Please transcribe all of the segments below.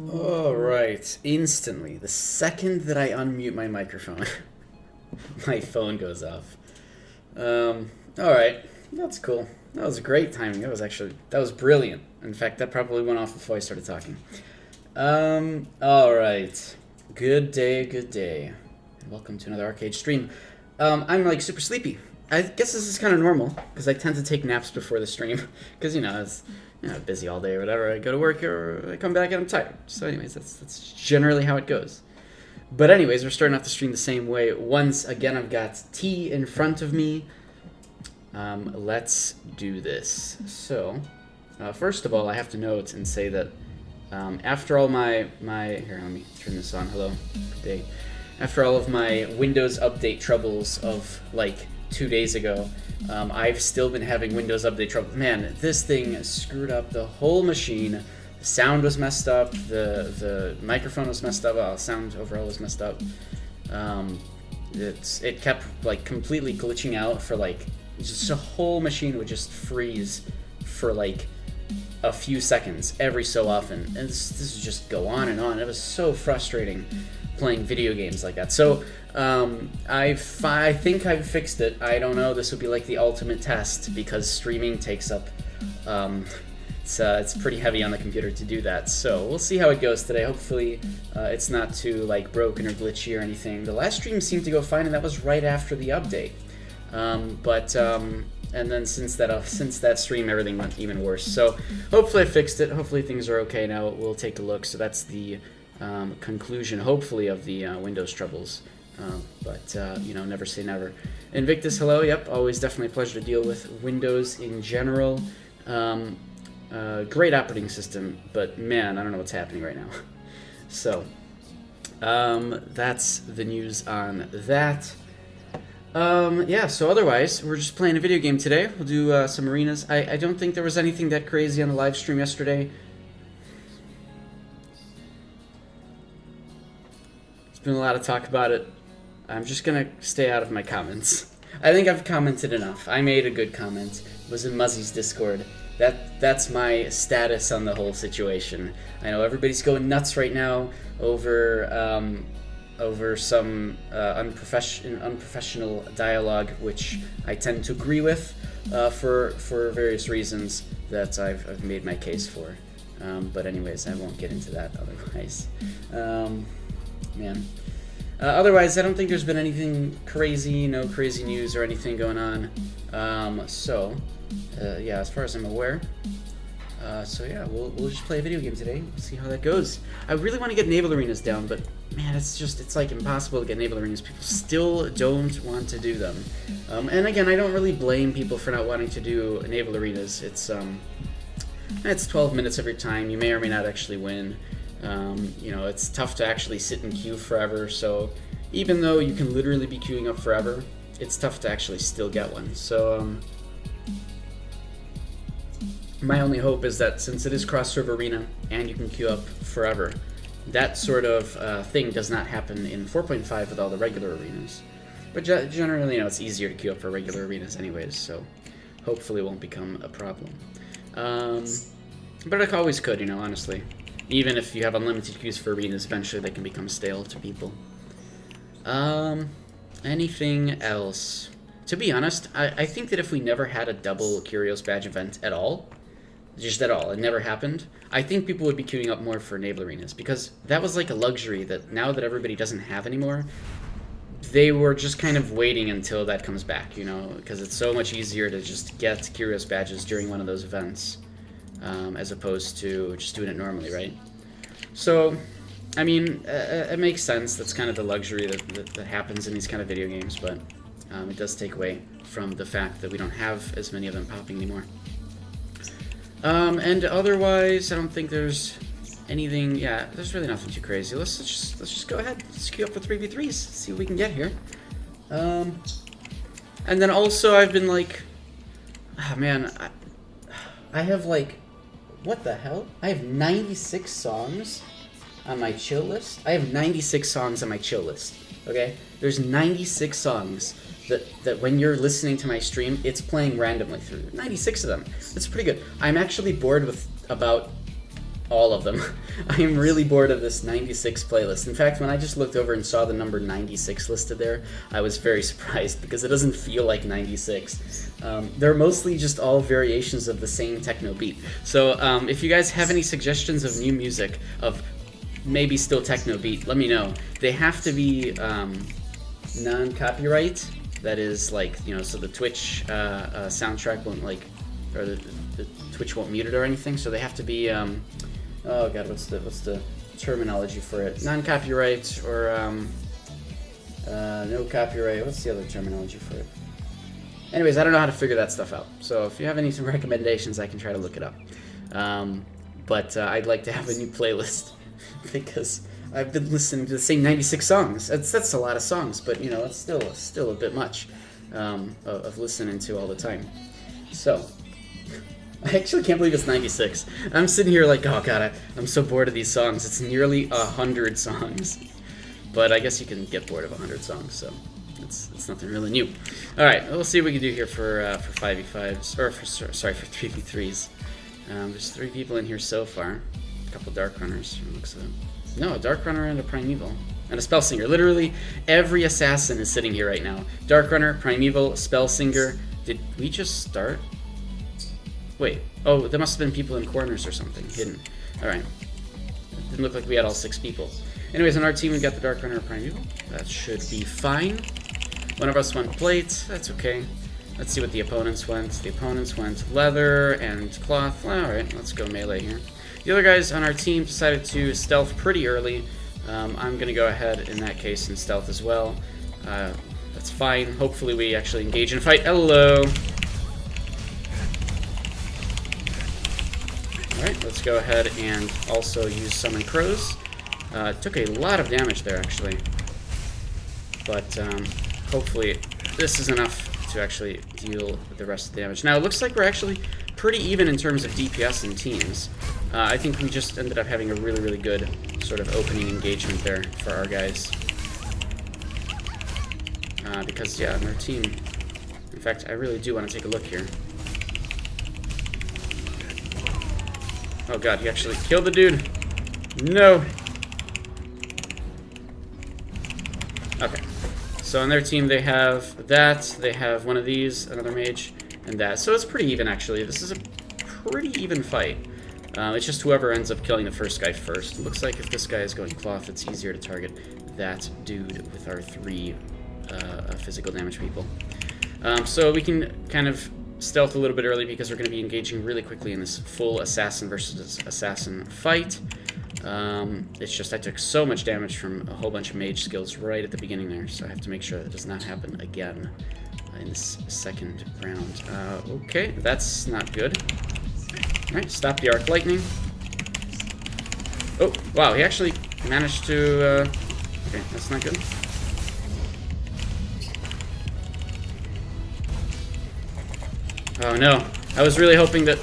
Alright, instantly, the second that I unmute my microphone, my phone goes off. Alright, that's cool. That was great timing. That was brilliant. In fact, that probably went off before I started talking. Alright. Good day, good day. And welcome to another Archeum Age stream. I'm like super sleepy. I guess this is kind of normal, because I tend to take naps before the stream. Because, it's busy all day or whatever. I go to work or I come back and I'm tired. So anyways, that's generally how it goes. But anyways, we're starting off the stream the same way. Once again, I've got tea in front of me. Let's do this. So, first of all, I have to note and say that after all my here, let me turn this on. Hello, good day. After all of my Windows update troubles of like 2 days ago, I've still been having Windows update trouble. Man, this thing screwed up the whole machine. The sound was messed up. The microphone was messed up. Well, sound overall was messed up. It kept like completely glitching out for like just a whole machine would just freeze for like a few seconds every so often, and this would just go on and on. It was so frustrating playing video games like that. So I think I've fixed it. I don't know. This would be like the ultimate test because streaming takes up. It's pretty heavy on the computer to do that. So we'll see how it goes today. Hopefully it's not too like broken or glitchy or anything. The last stream seemed to go fine, and that was right after the update. And then since that stream, everything went even worse. So hopefully I fixed it. Hopefully things are okay now. We'll take a look. So that's the conclusion, hopefully, of the Windows troubles. But never say never. Invictus, hello. Yep, always definitely a pleasure to deal with. Windows in general, great operating system, but man, I don't know what's happening right now. So that's the news on that. Yeah, so otherwise, we're just playing a video game today. We'll do some arenas. I don't think there was anything that crazy on the live stream yesterday. There's been a lot of talk about it. I'm just gonna stay out of my comments. I think I've commented enough. I made a good comment. It was in Muzzy's Discord. That's my status on the whole situation. I know everybody's going nuts right now over some unprofessional dialogue, which I tend to agree with for various reasons that I've made my case for. But anyways, I won't get into that otherwise. Man. Otherwise, I don't think there's been anything crazy, no crazy news or anything going on. Yeah, as far as I'm aware. Yeah, we'll just play a video game today. We'll see how that goes. I really want to get naval arenas down, but man, it's like impossible to get naval arenas. People still don't want to do them. And again, I don't really blame people for not wanting to do naval arenas. It's 12 minutes every time. You may or may not actually win. It's tough to actually sit in queue forever. So even though you can literally be queuing up forever, it's tough to actually still get one. So my only hope is that since it is cross-server arena and you can queue up forever, that sort of thing does not happen in 4.5 with all the regular arenas. But generally, it's easier to queue up for regular arenas anyways, so hopefully it won't become a problem. But it always could, honestly. Even if you have unlimited queues for arenas, eventually they can become stale to people. Anything else? To be honest, I think that if we never had a double Curios badge event at all, just at all, it never happened, I think people would be queuing up more for naval arenas, because that was like a luxury that now that everybody doesn't have anymore, they were just kind of waiting until that comes back, because it's so much easier to just get Curios badges during one of those events, as opposed to just doing it normally, right? So, I mean, it makes sense. That's kind of the luxury that happens in these kind of video games, but it does take away from the fact that we don't have as many of them popping anymore. And otherwise, I don't think there's anything. Yeah, there's really nothing too crazy. Let's just go ahead. Let's queue up for 3v3s. See what we can get here. And then also, I've been like, man, I have like, what the hell? I have 96 songs on my chill list. I have 96 songs on my chill list. Okay, there's 96 songs that when you're listening to my stream, it's playing randomly through. 96 of them. That's pretty good. I'm actually bored with about all of them. I am really bored of this 96 playlist. In fact, when I just looked over and saw the number 96 listed there, I was very surprised because it doesn't feel like 96. They're mostly just all variations of the same techno beat. So if you guys have any suggestions of new music, of maybe still techno beat, let me know. They have to be non-copyright. That is like, you know, so the Twitch soundtrack won't like, or the Twitch won't mute it or anything. So they have to be, oh god, what's the terminology for it? Non-copyright or no copyright. What's the other terminology for it? Anyways, I don't know how to figure that stuff out. So if you have any recommendations, I can try to look it up. But I'd like to have a new playlist because I've been listening to the same 96 songs. That's a lot of songs, but you know, it's still a bit much of listening to all the time. So I actually can't believe it's 96. I'm sitting here like, oh god, I'm so bored of these songs. It's nearly 100 songs. But I guess you can get bored of 100 songs, so it's nothing really new. All right, we'll see what we can do here for 5v5s, or for 3v3s. There's 3 people in here so far. A couple Dark Runners. Looks no, a Dark Runner and a Primeval. And a Spellsinger. Literally every assassin is sitting here right now. Dark Runner, Primeval, Spellsinger. Did we just start? Wait. Oh, there must have been people in corners or something. Hidden. Alright. Didn't look like we had all 6 people. Anyways, on our team we've got the Dark Runner and Primeval. That should be fine. One of us went plate. That's okay. Let's see what the opponents went. The opponents went leather and cloth. Alright, let's go melee here. The other guys on our team decided to stealth pretty early. I'm going to go ahead in that case and stealth as well. That's fine. Hopefully we actually engage in a fight. Hello! Alright, let's go ahead and also use Summon Crows. Took a lot of damage there actually. But hopefully this is enough to actually deal with the rest of the damage. Now it looks like we're actually pretty even in terms of DPS and teams. I think we just ended up having a really good sort of opening engagement there for our guys. Because, yeah, on our team... In fact, I really do want to take a look here. Oh god, he actually killed the dude! No! Okay. So on their team they have that, they have one of these, another mage, and that. So it's pretty even, actually. This is a pretty even fight. It's just whoever ends up killing the first guy first. It looks like if this guy is going cloth, it's easier to target that dude with our 3 physical damage people. So we can kind of stealth a little bit early because we're going to be engaging really quickly in this full assassin versus assassin fight. It's just I took so much damage from a whole bunch of mage skills right at the beginning there, so I have to make sure that does not happen again in this second round. Okay, that's not good. Alright, stop the arc lightning. Oh, wow, he actually managed to... okay, that's not good. Oh no, I was really hoping that...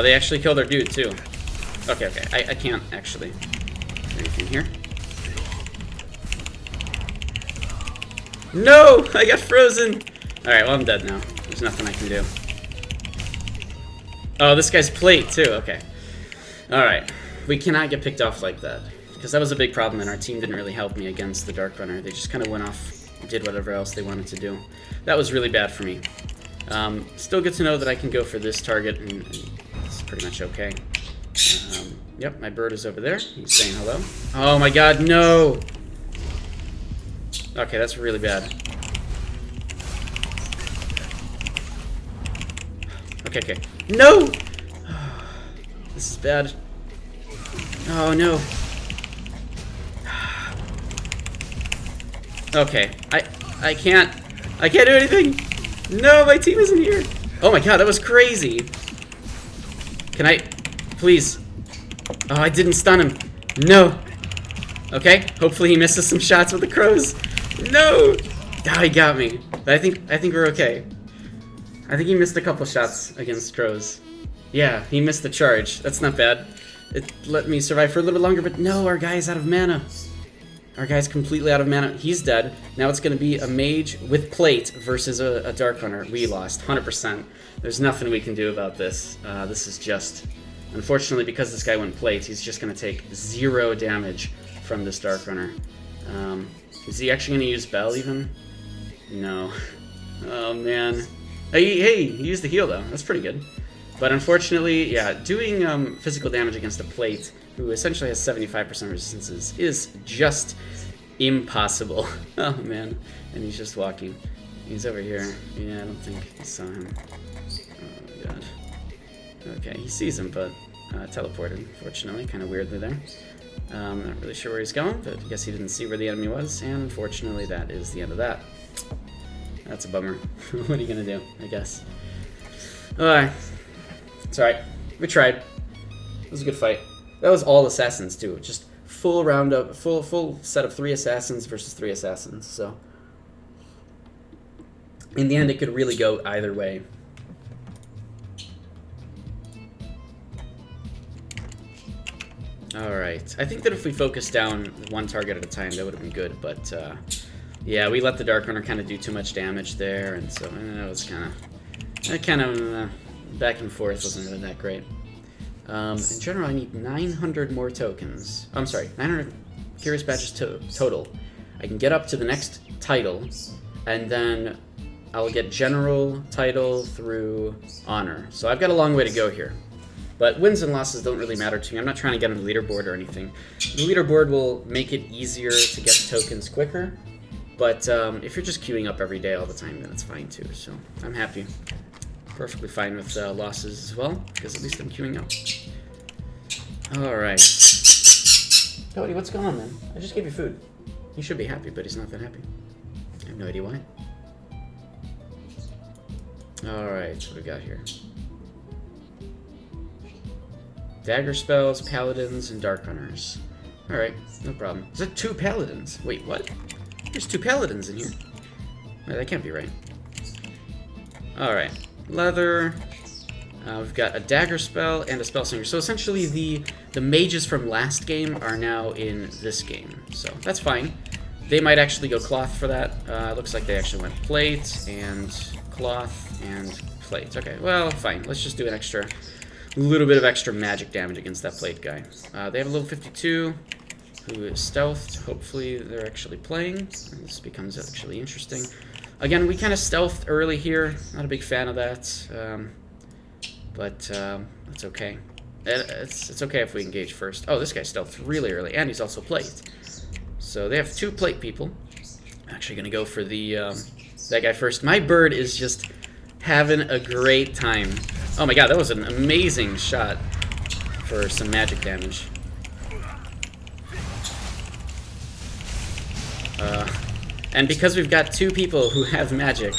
they actually killed our dude too. Okay, I can't actually do anything here. No! I got frozen! Alright, well I'm dead now. There's nothing I can do. Oh, this guy's plate too, okay. Alright, we cannot get picked off like that. Because that was a big problem and our team didn't really help me against the Dark Runner. They just kind of went off and did whatever else they wanted to do. That was really bad for me. Still good to know that I can go for this target and it's pretty much okay. Yep, my bird is over there. He's saying hello. Oh my god, no! Okay, that's really bad. Okay. No! This is bad. Oh no. Okay, I can't do anything! No, my team isn't here! Oh my god, that was crazy! Can I... please? Oh, I didn't stun him. No! Okay, hopefully he misses some shots with the crows. No! Oh, he got me. But I think we're okay. I think he missed a couple shots against crows. Yeah, he missed the charge. That's not bad. It let me survive for a little bit longer, but no, our guy's out of mana. Our guy's completely out of mana. He's dead. Now it's going to be a mage with plate versus a Dark Runner. We lost, 100%. There's nothing we can do about this. This is just Unfortunately, because this guy went plate, he's just going to take 0 damage from this Dark Runner. Is he actually going to use Bell even? No. Oh, man. Hey, he used the heal, though. That's pretty good. But unfortunately, yeah, doing physical damage against a plate, who essentially has 75% resistances, is just impossible. Oh, man. And he's just walking. He's over here. Yeah, I don't think he saw him. Oh, God. Okay, he sees him, but teleported, unfortunately. Kind of weirdly there. Not really sure where he's going, but I guess he didn't see where the enemy was, and unfortunately that is the end of that. That's a bummer. What are you gonna do, I guess? Alright. It's alright. We tried. It was a good fight. That was all assassins, too. Just full roundup, full set of 3 assassins versus 3 assassins, so... In the end, it could really go either way. Alright, I think that if we focused down 1 target at a time, that would have been good, but yeah, we let the Dark Runner kind of do too much damage there, and so it was kind of back and forth wasn't really that great. In general, I need 900 more tokens. I'm sorry, 900 Curious Badges total. I can get up to the next title, and then I'll get General title through Honor. So I've got a long way to go here. But wins and losses don't really matter to me. I'm not trying to get on the leaderboard or anything. The leaderboard will make it easier to get tokens quicker, but if you're just queuing up every day all the time, then it's fine too. So I'm happy. Perfectly fine with losses as well, because at least I'm queuing up. Alright. Cody, what's going on, man? I just gave you food. He should be happy, but he's not that happy. I have no idea why. Alright, what do we got here? Dagger spells, paladins, and dark runners. Alright, no problem. Is that 2 paladins? Wait, what? There's 2 paladins in here. Wait, that can't be right. Alright, leather. We've got a dagger spell and a spell singer. So essentially the mages from last game are now in this game. So that's fine. They might actually go cloth for that. Looks like they actually went plate and cloth and plate. Okay, well, fine. Let's just do an extra... little bit of extra magic damage against that plate guy. They have a level 52 who is stealthed. Hopefully they're actually playing. This becomes actually interesting. Again, we kind of stealthed early here. Not a big fan of that. But that's okay. It's okay if we engage first. Oh, this guy stealthed really early, and he's also plate. So they have 2 plate people. I'm actually going to go for the that guy first. My bird is just having a great time. Oh my god, that was an amazing shot for some magic damage. And because we've got 2 people who have magic,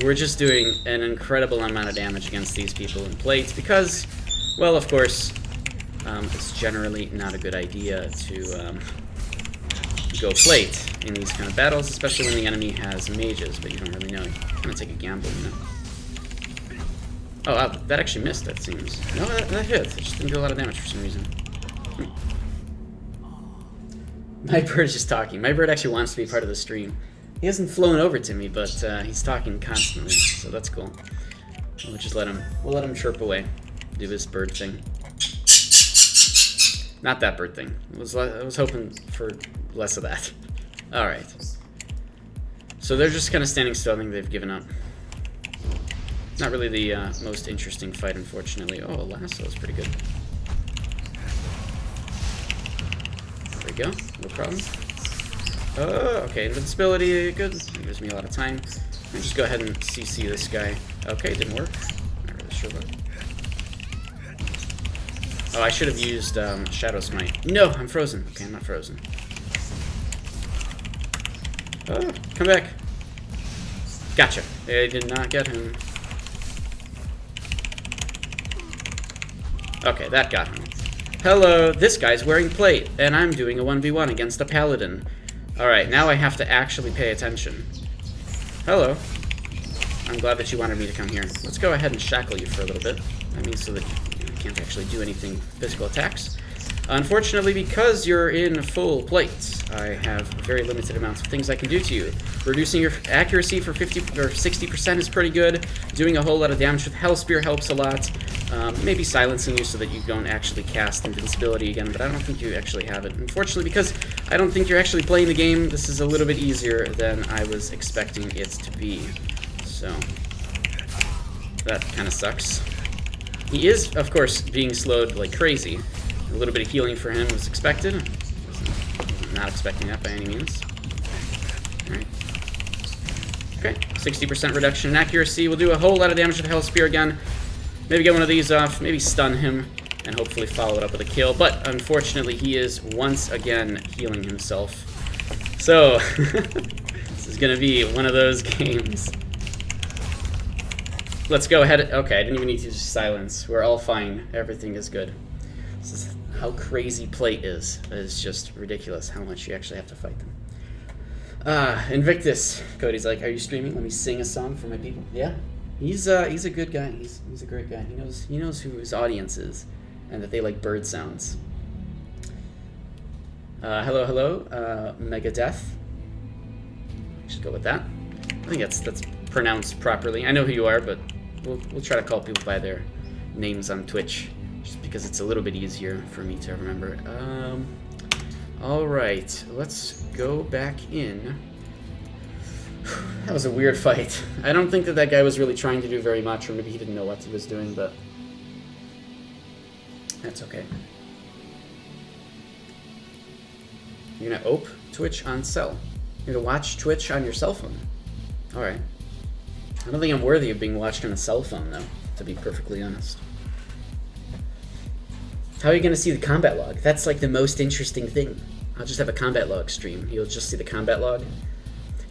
we're just doing an incredible amount of damage against these people in plates because, well, of course, it's generally not a good idea to go plate in these kind of battles, especially when the enemy has mages, but you don't really know. You kind of take a gamble, you know. Oh, wow, that actually missed, that seems. No, that hit. It just didn't do a lot of damage for some reason. My bird's just talking. My bird actually wants to be part of the stream. He hasn't flown over to me, but he's talking constantly, so that's cool. We'll just let him chirp away, do this bird thing. Not that bird thing. I was hoping for less of that. All right. So they're just kind of standing still. I think they've given up. Not really the most interesting fight, unfortunately. Oh, a lasso is pretty good. There we go. No problem. Okay, invincibility, good. It gives me a lot of time. Let me just go ahead and CC this guy. Okay, didn't work. Not really sure what. Oh, I should have used Shadow Smite. No, I'm frozen. Okay, I'm not frozen. Oh, come back. Gotcha. I did not get him. Okay, that got him. Hello, this guy's wearing plate, and I'm doing a 1v1 against a paladin. Alright, now I have to actually pay attention. Hello. I'm glad that you wanted me to come here. Let's go ahead and shackle you for a little bit. That means so that you can't actually do anything physical attacks. Unfortunately, because you're in full plate, I have very limited amounts of things I can do to you. Reducing your accuracy for 50 or 60% is pretty good. Doing a whole lot of damage with Hell Spear helps a lot. Maybe silencing you so that you don't actually cast invincibility again, but I don't think you actually have it. Unfortunately, because I don't think you're actually playing the game, this is a little bit easier than I was expecting it to be. So, that kind of sucks. He is, of course, being slowed like crazy. A little bit of healing for him was expected. Not expecting that by any means. Alright. Okay, 60% reduction in accuracy. We'll do a whole lot of damage with Hell Spear again. Maybe get one of these off, maybe stun him, and hopefully follow it up with a kill. But unfortunately, he is once again healing himself. So, this is going to be one of those games. Let's go ahead. Okay, I didn't even need to use silence. We're all fine. Everything is good. This is how crazy plate is. It's just ridiculous how much you actually have to fight them. Invictus. Cody's like, are you streaming? Let me sing a song for my people. Yeah. He's a good guy. He's a great guy. He knows who his audience is, and that they like bird sounds. Hello, Megadeth. Just go with that. I think that's pronounced properly. I know who you are, but we'll try to call people by their names on Twitch, just because it's a little bit easier for me to remember. All right, let's go back in. That was a weird fight. I don't think that guy was really trying to do very much, or maybe he didn't know what he was doing, but that's okay. You're gonna ope Twitch on cell. You're gonna watch Twitch on your cell phone. Alright. I don't think I'm worthy of being watched on a cell phone, though, to be perfectly honest. How are you gonna see the combat log? That's like the most interesting thing. I'll just have a combat log stream. You'll just see the combat log.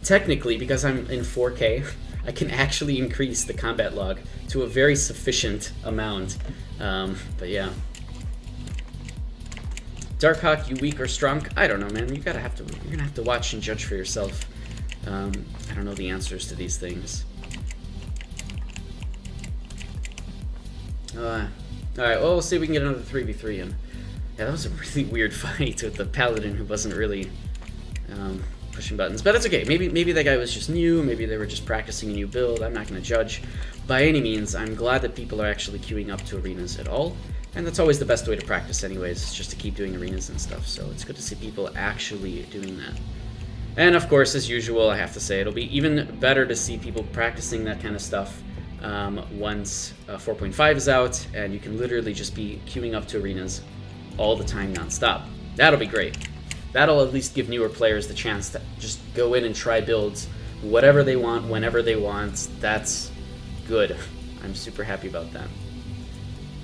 Technically, because I'm in 4K, I can actually increase the combat log to a very sufficient amount. But yeah. Darkhawk, you weak or strong? I don't know, man. You're gonna have to watch and judge for yourself. I don't know the answers to these things. Alright, well, we'll see if we can get another 3v3 in. Yeah, that was a really weird fight with the paladin who wasn't really pushing buttons, but it's okay. Maybe that guy was just new, maybe they were just practicing a new build. I'm not going to judge by any means. I'm glad that people are actually queuing up to arenas at all, and that's always the best way to practice anyways, is just to keep doing arenas and stuff. So it's good to see people actually doing that. And of course, as usual, I have to say, it'll be even better to see people practicing that kind of stuff once 4.5 is out, and you can literally just be queuing up to arenas all the time non-stop. That'll be great. That'll at least give newer players the chance to just go in and try builds whatever they want, whenever they want. That's good. I'm super happy about that.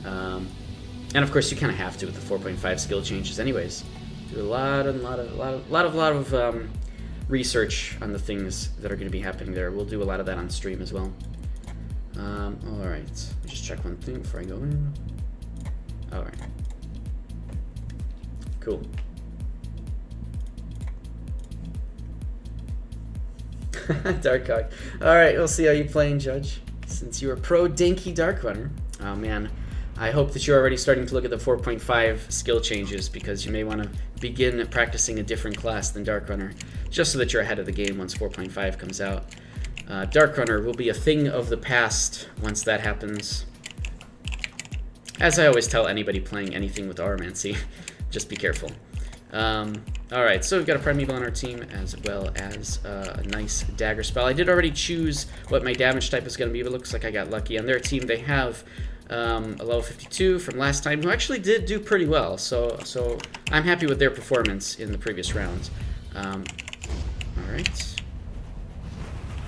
And of course, you kind of have to with the 4.5 skill changes, anyways. Do a lot of research on the things that are going to be happening there. We'll do a lot of that on stream as well. All right. Let me just check one thing before I go in. All right. Cool. Darkhawk. Alright, we'll see how you play and judge. Since you are pro Dinky Dark Runner. Oh man, I hope that you're already starting to look at the 4.5 skill changes, because you may want to begin practicing a different class than Dark Runner, just so that you're ahead of the game once 4.5 comes out. Dark Runner will be a thing of the past once that happens. As I always tell anybody playing anything with Aromancy, just be careful. Alright, so we've got a Primeval on our team, as well as a nice dagger spell. I did already choose what my damage type is going to be, but it looks like I got lucky. On their team, they have a level 52 from last time, who actually did do pretty well, so I'm happy with their performance in the previous round. Alright.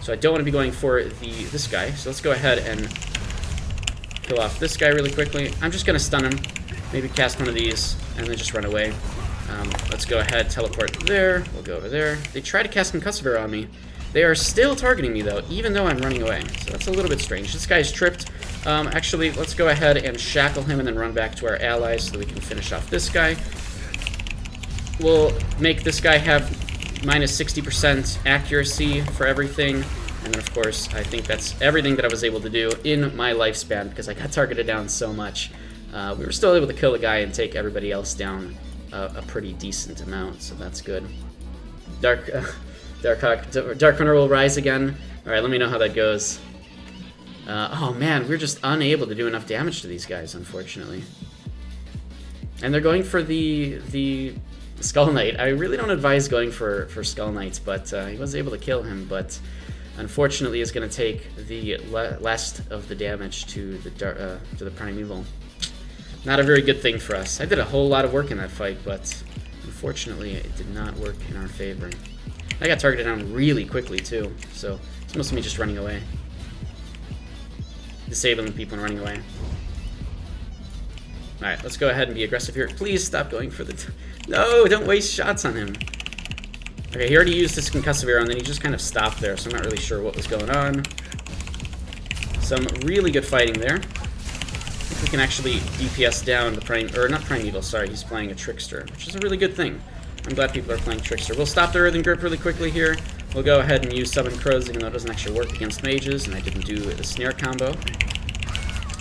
So I don't want to be going for this guy, so let's go ahead and kill off this guy really quickly. I'm just going to stun him, maybe cast one of these, and then just run away. Let's go ahead, teleport there. We'll go over there. They try to cast Concussivore on me. They are still targeting me, though, even though I'm running away. So that's a little bit strange. This guy's tripped. Actually, let's go ahead and shackle him and then run back to our allies so that we can finish off this guy. We'll make this guy have minus 60% accuracy for everything. And then, of course, I think that's everything that I was able to do in my lifespan, because I got targeted down so much. we were still able to kill the guy and take everybody else down a pretty decent amount, so that's good. Dark Hunter will rise again. Alright, let me know how that goes. Oh man, we're just unable to do enough damage to these guys, unfortunately. And they're going for the Skull Knight. I really don't advise going for Skull Knights, but he was able to kill him, but unfortunately is going to take the last of the damage to the Primeval. Not a very good thing for us. I did a whole lot of work in that fight, but unfortunately it did not work in our favor. I got targeted down really quickly too, so it's mostly me just running away. Disabling people and running away. Alright, let's go ahead and be aggressive here. Please stop going for the... No, don't waste shots on him. Okay, he already used his concussive arrow and then he just kind of stopped there, so I'm not really sure what was going on. Some really good fighting there. I think we can actually DPS down the not Primeval, sorry, he's playing a Trickster, which is a really good thing. I'm glad people are playing Trickster. We'll stop the Earthen Grip really quickly here. We'll go ahead and use Summon Crows, even though it doesn't actually work against mages, and I didn't do the Snare combo.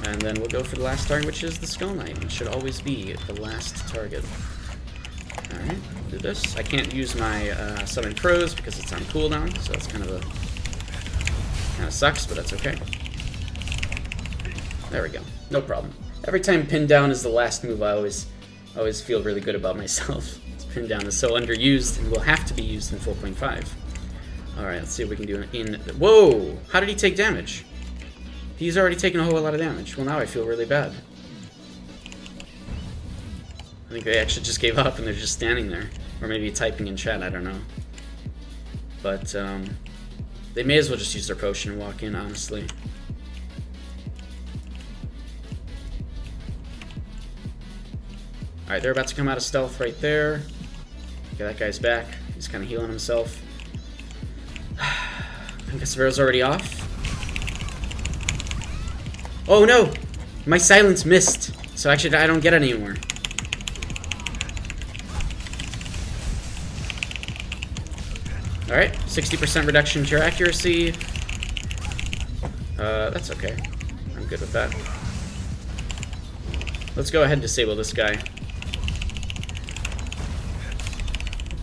And then we'll go for the last target, which is the Skull Knight. It should always be the last target. Alright, do this. I can't use my Summon Crows because it's on cooldown, so it's kind of sucks, but that's okay. There we go. No problem. Every time pin down is the last move, I always feel really good about myself. Pin down is so underused and will have to be used in 4.5. Alright, let's see what we can do in... Whoa! How did he take damage? He's already taken a whole lot of damage. Well, now I feel really bad. I think they actually just gave up and they're just standing there. Or maybe typing in chat, I don't know. But, they may as well just use their potion and walk in, honestly. Alright, they're about to come out of stealth right there. Okay, that guy's back. He's kind of healing himself. I guess Vero's already off. Oh no! My silence missed. So actually I don't get it anymore. Alright, 60% reduction to your accuracy. That's okay. I'm good with that. Let's go ahead and disable this guy.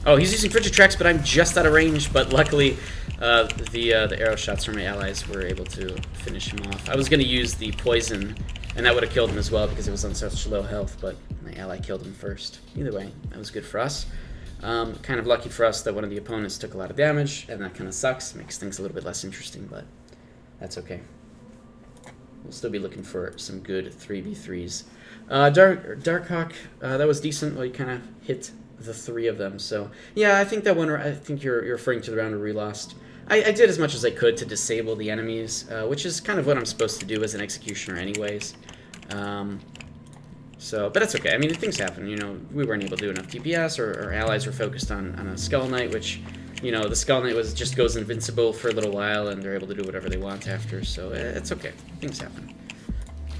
Oh, he's using Frigid Tracks, but I'm just out of range. But luckily, the arrow shots from my allies were able to finish him off. I was going to use the poison, and that would have killed him as well because it was on such low health, but my ally killed him first. Either way, that was good for us. Kind of lucky for us that one of the opponents took a lot of damage, and that kind of sucks. Makes things a little bit less interesting, but that's okay. We'll still be looking for some good 3v3s. Darkhawk, that was decent. Well, you kind of hit the three of them, so yeah, I think that one. I think you're referring to the round where we lost. I did as much as I could to disable the enemies, which is kind of what I'm supposed to do as an executioner, anyways. But that's okay. I mean, things happen. You know, we weren't able to do enough DPS, or our allies were focused on a Skull Knight, which, you know, the Skull Knight just goes invincible for a little while, and they're able to do whatever they want after. So it's okay. Things happen.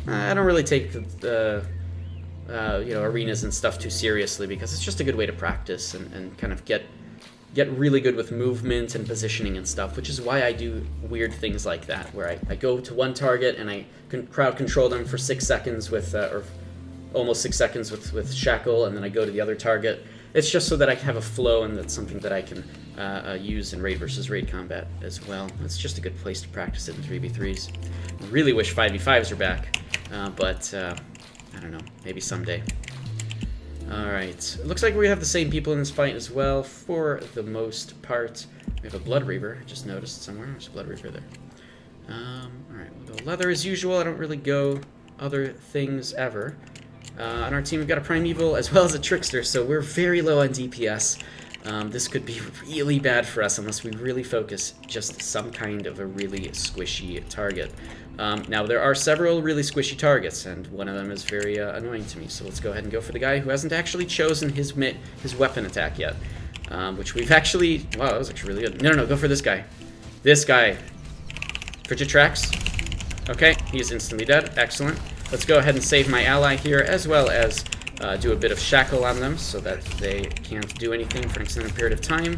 I don't really take you know, arenas and stuff too seriously because it's just a good way to practice and kind of get really good with movement and positioning and stuff, which is why I do weird things like that, where I go to one target and I can crowd control them for 6 seconds with, or almost 6 seconds with Shackle, and then I go to the other target. It's just so that I have a flow, and that's something that I can use in raid versus raid combat as well. It's just a good place to practice it in 3v3s. I really wish 5v5s are back, but I don't know, maybe someday. Alright, it looks like we have the same people in this fight as well, for the most part. We have a Blood Reaver, I just noticed somewhere. There's a Blood Reaver there. Alright, we'll go Leather as usual. I don't really go other things ever. On our team, we've got a Primeval as well as a Trickster, so we're very low on DPS. This could be really bad for us unless we really focus just some kind of a really squishy target. Now, there are several really squishy targets, and one of them is very annoying to me, so let's go ahead and go for the guy who hasn't actually chosen his weapon attack yet, which we've actually... Wow, that was actually really good. No, go for this guy. This guy. Frigid Tracks. Okay, he's instantly dead. Excellent. Let's go ahead and save my ally here, as well as do a bit of Shackle on them so that they can't do anything for an extended period of time.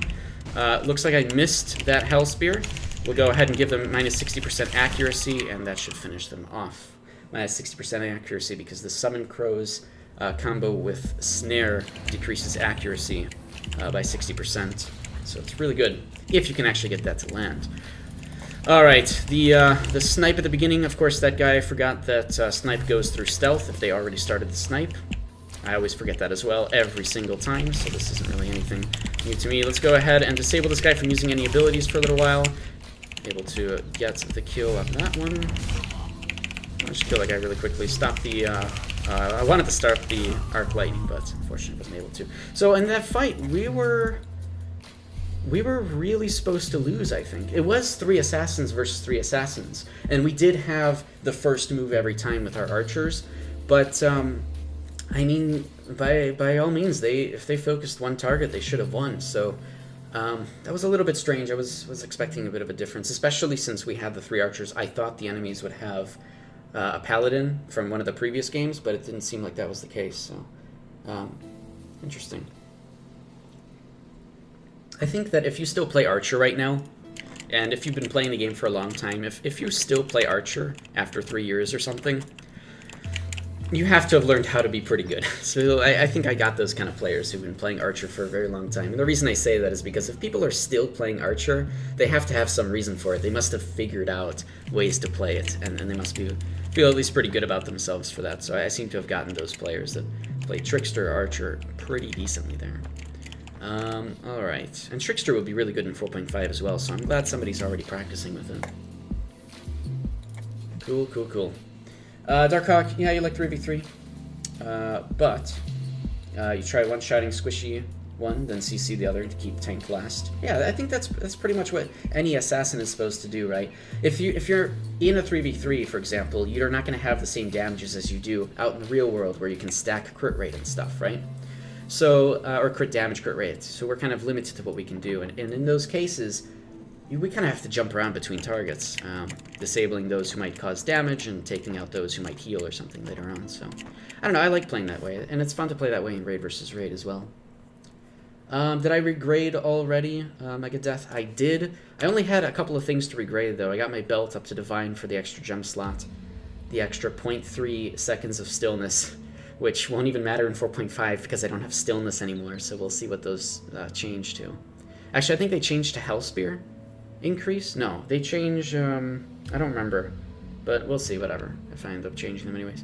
Looks like I missed that Hell Spear. We'll go ahead and give them minus 60% accuracy, and that should finish them off. minus 60% accuracy, because the Summon Crows combo with Snare decreases accuracy by 60%. So it's really good if you can actually get that to land. All right, the snipe at the beginning, of course, that guy forgot that snipe goes through stealth if they already started the snipe. I always forget that as well every single time, so this isn't really anything new to me. Let's go ahead and disable this guy from using any abilities for a little while. Able to get the kill on that one. I'll just kill that guy really quickly. Stop the... I wanted to start the arc lightning, but unfortunately wasn't able to. So in that fight, we were really supposed to lose, I think. It was 3 assassins versus 3 assassins, and we did have the first move every time with our archers, but I mean, by all means, if they focused one target, they should have won. So that was a little bit strange. I was expecting a bit of a difference, especially since we had the 3 archers. I thought the enemies would have a paladin from one of the previous games, but it didn't seem like that was the case. So interesting. I think that if you still play Archer right now, and if you've been playing the game for a long time, if you still play Archer after 3 years or something, you have to have learned how to be pretty good. So I think I got those kind of players who've been playing Archer for a very long time. And the reason I say that is because if people are still playing Archer, they have to have some reason for it. They must have figured out ways to play it, and they must feel at least pretty good about themselves for that. So I seem to have gotten those players that play Trickster or Archer pretty decently there. Alright. And Trickster would be really good in 4.5 as well, so I'm glad somebody's already practicing with it. Cool, cool, cool. Darkhawk, yeah, you like 3v3, but you try one-shotting squishy one, then CC the other to keep tank last. Yeah, I think that's pretty much what any assassin is supposed to do, right? If you're in a 3v3, for example, you're not going to have the same damages as you do out in the real world where you can stack crit rate and stuff, right? So, or crit damage, crit rate. So we're kind of limited to what we can do, and in those cases, we kind of have to jump around between targets, disabling those who might cause damage and taking out those who might heal or something later on. So, I don't know, I like playing that way, and it's fun to play that way in Raid versus Raid as well. Did I regrade already, Mega Death? I did. I only had a couple of things to regrade, though. I got my belt up to Divine for the extra gem slot, the extra 0.3 seconds of stillness, which won't even matter in 4.5 because I don't have stillness anymore, so we'll see what those change to. Actually, I think they changed to Hellspear. Increase? No, they change, I don't remember, but we'll see, whatever, if I end up changing them anyways.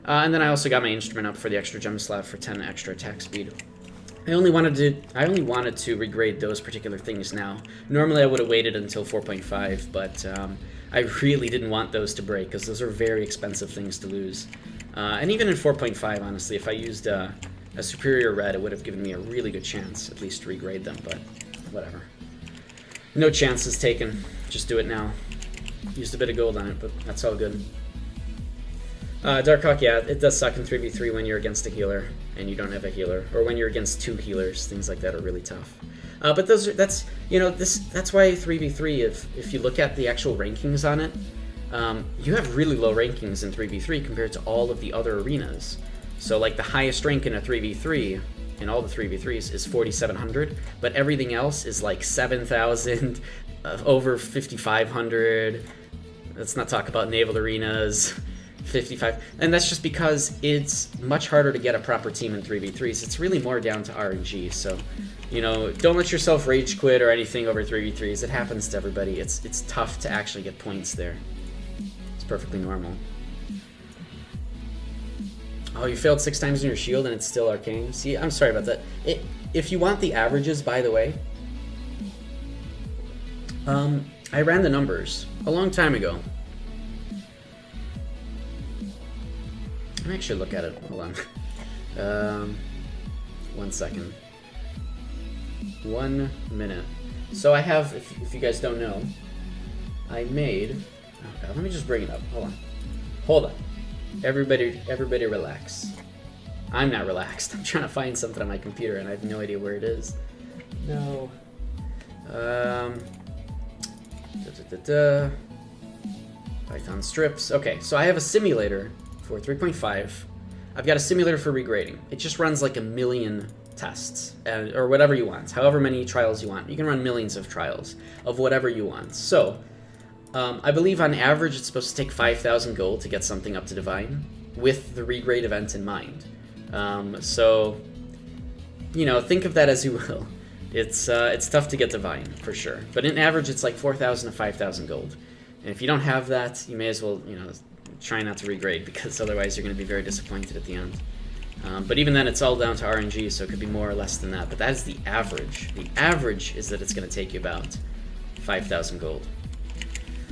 And then I also got my instrument up for the extra gem slot for 10 extra attack speed. I only wanted to regrade those particular things now. Normally I would have waited until 4.5, but I really didn't want those to break, because those are very expensive things to lose. And even in 4.5, honestly, if I used a superior red, it would have given me a really good chance, at least to regrade them, but whatever. No chances taken. Just do it now. Used a bit of gold on it, but that's all good. Darkhawk, yeah, it does suck in 3v3 when you're against a healer and you don't have a healer, or when you're against 2 healers. Things like that are really tough. But that's why 3v3. If you look at the actual rankings on it, you have really low rankings in 3v3 compared to all of the other arenas. So like the highest rank in a 3v3. In all the 3v3s is 4,700, but everything else is like 7,000, over 5,500. Let's not talk about naval arenas, 55. And that's just because it's much harder to get a proper team in 3v3s. It's really more down to RNG. So, you know, don't let yourself rage quit or anything over 3v3s. It happens to everybody. It's tough to actually get points there. It's perfectly normal. Oh, you failed 6 times in your shield and it's still arcane? See, I'm sorry about that. If you want the averages, by the way, I ran the numbers a long time ago. Let me actually look at it. Hold on. 1 second. 1 minute. So I have, if you guys don't know, I made... Oh God, let me just bring it up. Hold on. Hold on. Everybody relax. I'm not relaxed. I'm trying to find something on my computer and I have no idea where it is. No. Python strips. Okay, so I have a simulator for 3.5. I've got a simulator for regrading. It just runs like a million tests, or whatever you want. However many trials you want. You can run millions of trials of whatever you want. So, I believe on average it's supposed to take 5,000 gold to get something up to Divine, with the regrade event in mind. So, you know, think of that as you will. It's tough to get Divine, for sure. But in average, it's like 4,000 to 5,000 gold. And if you don't have that, you may as well, you know, try not to regrade, because otherwise you're going to be very disappointed at the end. But even then, it's all down to RNG, so it could be more or less than that. But that is the average. The average is that it's going to take you about 5,000 gold.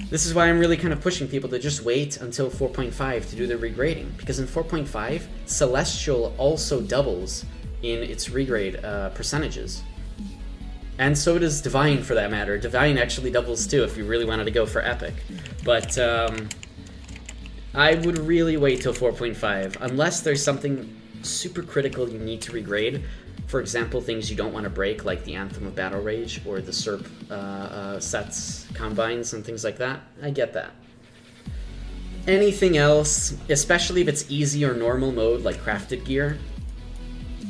This is why I'm really kind of pushing people to just wait until 4.5 to do the regrading, because in 4.5, Celestial also doubles in its regrade percentages. And so does Divine, for that matter. Divine actually doubles too if you really wanted to go for Epic. But I would really wait till 4.5, unless there's something super critical you need to regrade. For example, things you don't want to break, like the Anthem of Battle Rage or the SERP sets, combines, and things like that. I get that. Anything else, especially if it's easy or normal mode, like crafted gear,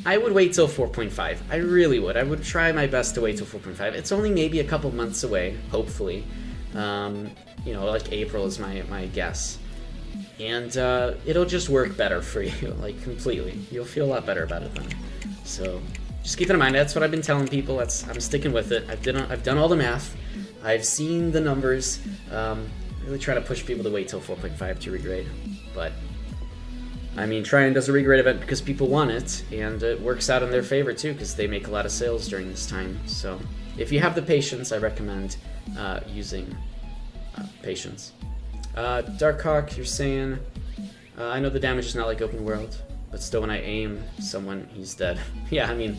I would wait till 4.5. I really would. I would try my best to wait till 4.5. It's only maybe a couple months away, hopefully. You know, like April is my guess. And it'll just work better for you, like completely. You'll feel a lot better about it then. So just keep it in mind. That's what I've been telling people. I'm sticking with it. I've done all the math. I've seen the numbers. Really try to push people to wait till 4.5 to regrade. But I mean, Tryon does a regrade event because people want it, and it works out in their favor too, because they make a lot of sales during this time. So if you have the patience, I recommend using patience. Darkhawk, you're saying, I know the damage is not like open world, but still when I aim someone, he's dead. Yeah, I mean,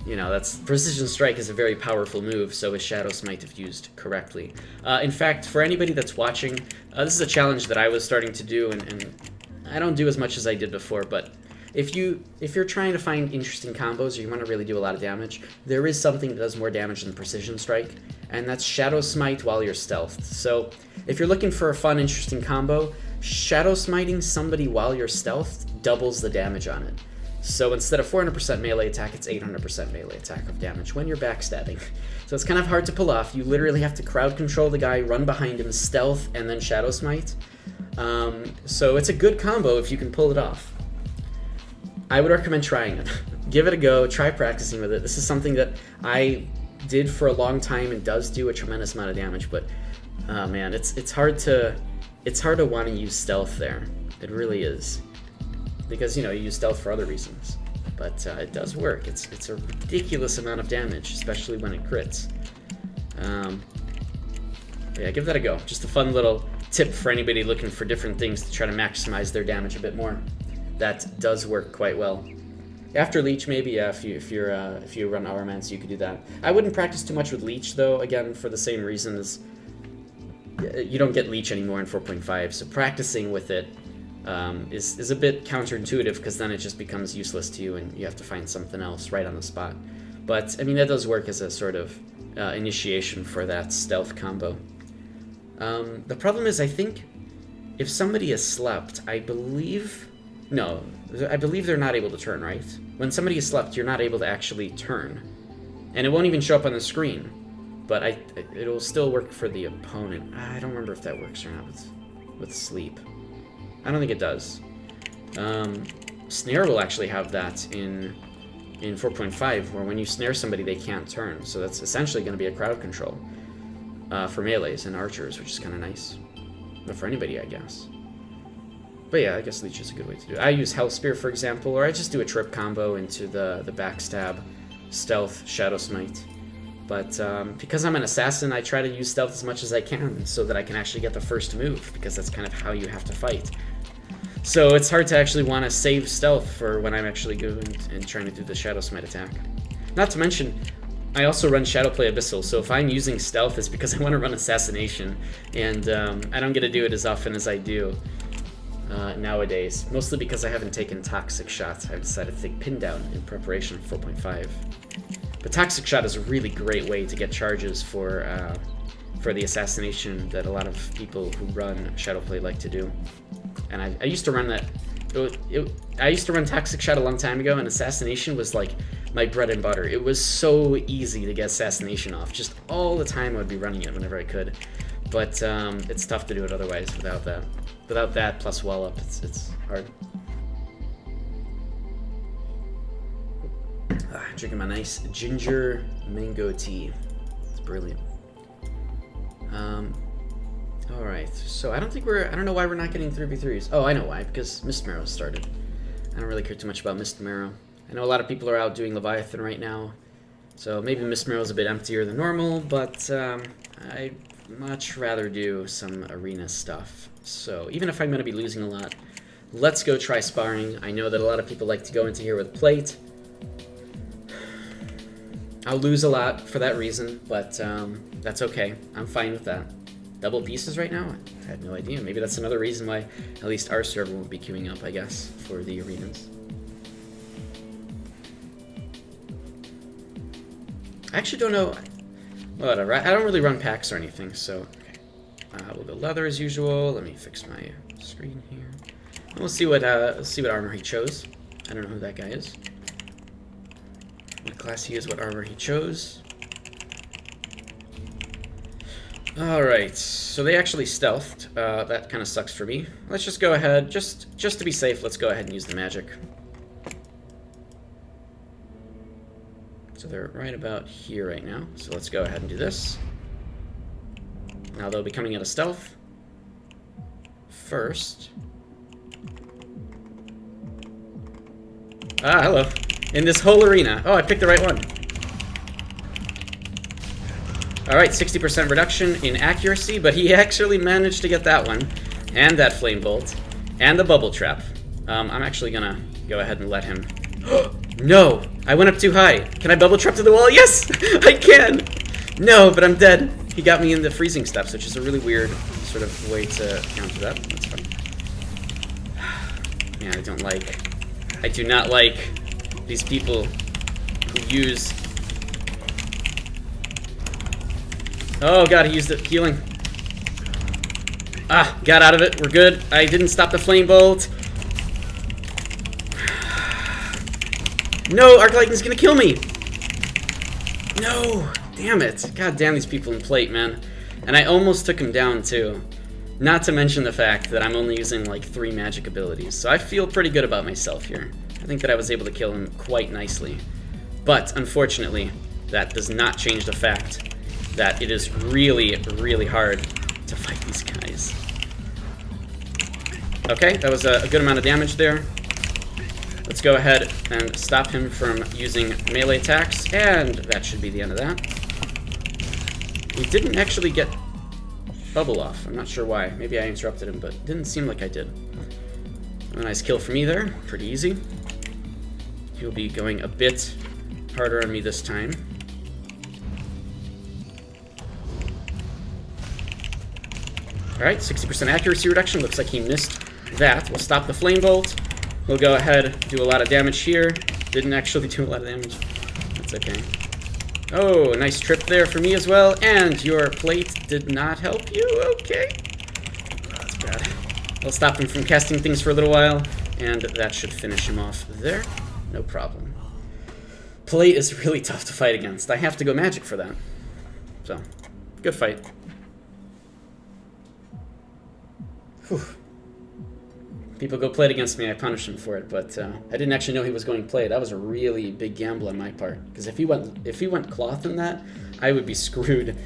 you know, that's Precision Strike is a very powerful move, so is Shadow Smite if used correctly. In fact, for anybody that's watching, this is a challenge that I was starting to do, and I don't do as much as I did before, but if you're trying to find interesting combos or you want to really do a lot of damage, there is something that does more damage than Precision Strike, and that's Shadow Smite while you're stealthed. So if you're looking for a fun, interesting combo, Shadow Smiting somebody while you're stealthed doubles the damage on it. So instead of 400% melee attack, it's 800% melee attack of damage when you're backstabbing. So it's kind of hard to pull off. You literally have to crowd control the guy, run behind him, stealth, and then Shadow Smite. So it's a good combo if you can pull it off. I would recommend trying it. Give it a go, try practicing with it. This is something that I did for a long time and does do a tremendous amount of damage, but man, it's hard to want to use stealth there. It really is. Because, you know, you use stealth for other reasons. But it does work. It's a ridiculous amount of damage, especially when it crits. Yeah, give that a go. Just a fun little tip for anybody looking for different things to try to maximize their damage a bit more. That does work quite well. After Leech, maybe, yeah, if you run Auromance, you could do that. I wouldn't practice too much with Leech, though, again, for the same reason as you don't get Leech anymore in 4.5, so practicing with it is a bit counterintuitive, because then it just becomes useless to you and you have to find something else right on the spot. But, I mean, that does work as a sort of initiation for that stealth combo. The problem is, I think, if somebody has slept, I believe they're not able to turn, right? When somebody has slept, you're not able to actually turn. And it won't even show up on the screen. But it'll still work for the opponent. I don't remember if that works or not with sleep. I don't think it does. Snare will actually have that in 4.5, where when you snare somebody, they can't turn. So that's essentially going to be a crowd control for melees and archers, which is kind of nice. But for anybody, I guess. But yeah, I guess Leech is a good way to do it. I use Hell Spear, for example, or I just do a trip combo into the backstab, stealth, Shadow Smite. But because I'm an assassin, I try to use stealth as much as I can so that I can actually get the first move, because that's kind of how you have to fight. So it's hard to actually want to save stealth for when I'm actually going and trying to do the Shadow Smite attack. Not to mention, I also run Shadowplay Abyssal, so if I'm using stealth, it's because I want to run Assassination, and I don't get to do it as often as I do nowadays, mostly because I haven't taken Toxic Shot. I've decided to take Pin Down in preparation for 4.5. But Toxic Shot is a really great way to get charges for the assassination that a lot of people who run Shadowplay like to do. And I used to run that. I used to run Toxic Shot a long time ago, and Assassination was like my bread and butter. It was so easy to get Assassination off. Just all the time I would be running it whenever I could. But it's tough to do it otherwise without that. Without that plus wall up, it's hard. Drinking my nice ginger mango tea. It's brilliant. Alright, so I don't know why we're not getting 3v3s. Oh, I know why, because Mist Marrow started. I don't really care too much about Mist Marrow. I know a lot of people are out doing Leviathan right now, so maybe Mist Marrow's a bit emptier than normal, but I'd much rather do some arena stuff. So even if I'm going to be losing a lot, let's go try sparring. I know that a lot of people like to go into here with plate. I'll lose a lot for that reason, but that's okay. I'm fine with that. Double pieces right now? I had no idea. Maybe that's another reason why at least our server will be queuing up, I guess, for the arenas. I actually don't know. Whatever. I don't really run packs or anything, so okay. We'll go leather as usual. Let me fix my screen here. And we'll see what armor he chose. I don't know who that guy is. What class he is, what armor he chose. Alright, so they actually stealthed. That kind of sucks for me. Let's just go ahead, just to be safe, let's go ahead and use the magic. So they're right about here right now. So let's go ahead and do this. Now they'll be coming out of stealth. First. Ah, hello. In this whole arena. Oh, I picked the right one. Alright, 60% reduction in accuracy, but he actually managed to get that one. And that flame bolt. And the bubble trap. I'm actually gonna go ahead and let him... No! I went up too high. Can I bubble trap to the wall? Yes! I can! No, but I'm dead. He got me in the freezing steps, which is a really weird sort of way to counter that. That's fun. Man, I do not like these people who use... Oh god, he used it. Healing. Ah, got out of it. We're good. I didn't stop the flame bolt. No, Arc Lightning's gonna kill me. No, damn it. God damn these people in plate, man. And I almost took him down too. Not to mention the fact that I'm only using like 3 magic abilities. So I feel pretty good about myself here. I think that I was able to kill him quite nicely. But unfortunately, that does not change the fact that it is really, really hard to fight these guys. Okay, that was a good amount of damage there. Let's go ahead and stop him from using melee attacks, and that should be the end of that. We didn't actually get bubble off. I'm not sure why. Maybe I interrupted him, but it didn't seem like I did. A nice kill for me there. Pretty easy. He'll be going a bit harder on me this time. Alright, 60% accuracy reduction. Looks like he missed that. We'll stop the flame bolt. We'll go ahead, do a lot of damage here. Didn't actually do a lot of damage. That's okay. Oh, a nice trip there for me as well. And your plate did not help you. Okay. That's bad. I'll stop him from casting things for a little while. And that should finish him off there. No problem. Plate is really tough to fight against. I have to go magic for that. So, good fight. Whew. People go plate against me, I punish them for it, but I didn't actually know he was going plate. That was a really big gamble on my part, because if he went cloth in that, I would be screwed.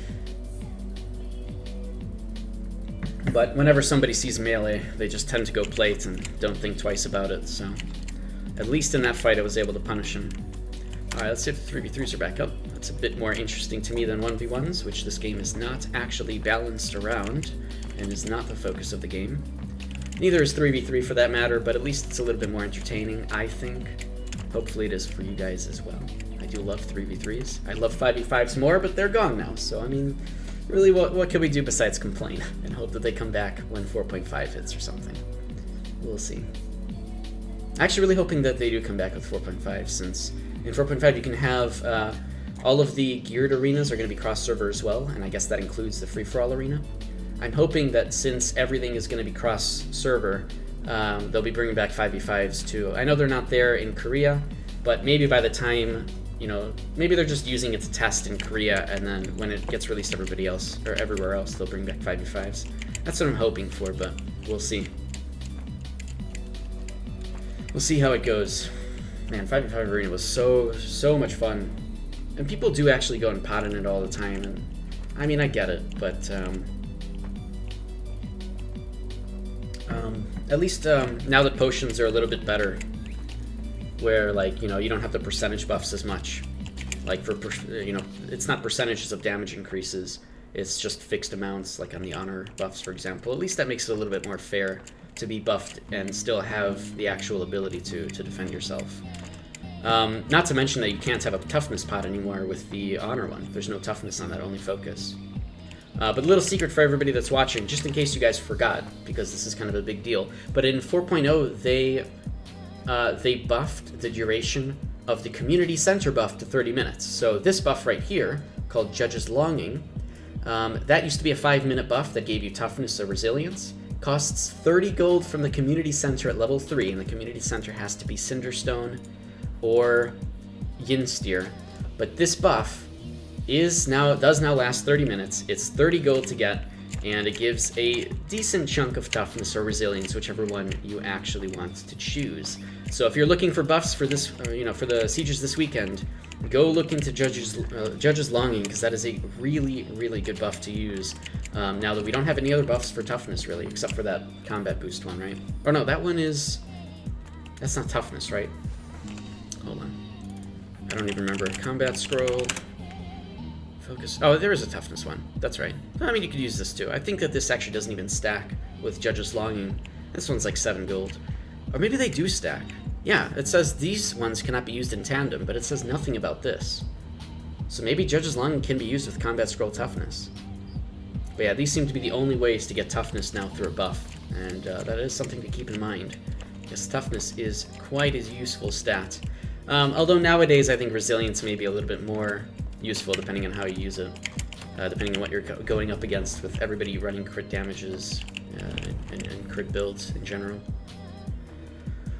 But whenever somebody sees melee, they just tend to go plate and don't think twice about it, so at least in that fight I was able to punish him. Alright, let's see if the 3v3s are back up. That's a bit more interesting to me than 1v1s, which this game is not actually balanced around, and is not the focus of the game. Neither is 3v3 for that matter, but at least it's a little bit more entertaining, I think. Hopefully it is for you guys as well. I do love 3v3s. I love 5v5s more, but they're gone now, so I mean, really what can we do besides complain and hope that they come back when 4.5 hits or something. We'll see. I'm actually really hoping that they do come back with 4.5, since in 4.5 you can have all of the geared arenas are going to be cross-server as well, and I guess that includes the free-for-all arena. I'm hoping that since everything is going to be cross-server, they'll be bringing back 5v5s too. I know they're not there in Korea, but maybe by the time you know, maybe they're just using it to test in Korea, and then when it gets released everybody else, or everywhere else, they'll bring back 5v5s. That's what I'm hoping for, but we'll see. We'll see how it goes. Man, 5v5 Arena was so much fun. And people do actually go and pot in it all the time, and I mean, I get it, but at least now that potions are a little bit better, where, like, you know, you don't have the percentage buffs as much. Like, for, you know, it's not percentages of damage increases, it's just fixed amounts, like on the honor buffs, for example. At least that makes it a little bit more fair to be buffed and still have the actual ability to defend yourself. Not to mention that you can't have a toughness pot anymore with the honor one. There's no toughness on that, only focus. But a little secret for everybody that's watching, just in case you guys forgot, because this is kind of a big deal. But in 4.0, they buffed the duration of the community center buff to 30 minutes. So this buff right here, called Judge's Longing, that used to be a 5-minute buff that gave you toughness or resilience. Costs 30 gold from the community center at level 3, and the community center has to be Cinderstone or Yinsteer. But this buff does now last 30 minutes. It's 30 gold to get, and it gives a decent chunk of toughness or resilience, whichever one you actually want to choose. So if you're looking for buffs for this, you know, for the sieges this weekend, go look into Judge's Longing, because that is a really good buff to use. Now that we don't have any other buffs for toughness, really, except for that combat boost one, right? Or no, that one is... That's not toughness, right? Hold on. I don't even remember. Combat scroll... Focus. Oh, there is a toughness one. That's right. I mean, you could use this too. I think that this actually doesn't even stack with Judge's Longing. This one's like 7 gold. Or maybe they do stack. Yeah, it says these ones cannot be used in tandem, but it says nothing about this. So maybe Judge's Longing can be used with Combat Scroll Toughness. But yeah, these seem to be the only ways to get toughness now through a buff, and that is something to keep in mind, because toughness is quite a useful stat. Although nowadays I think resilience may be a little bit more useful depending on how you use it, depending on what you're going up against, with everybody running crit damages and crit builds in general.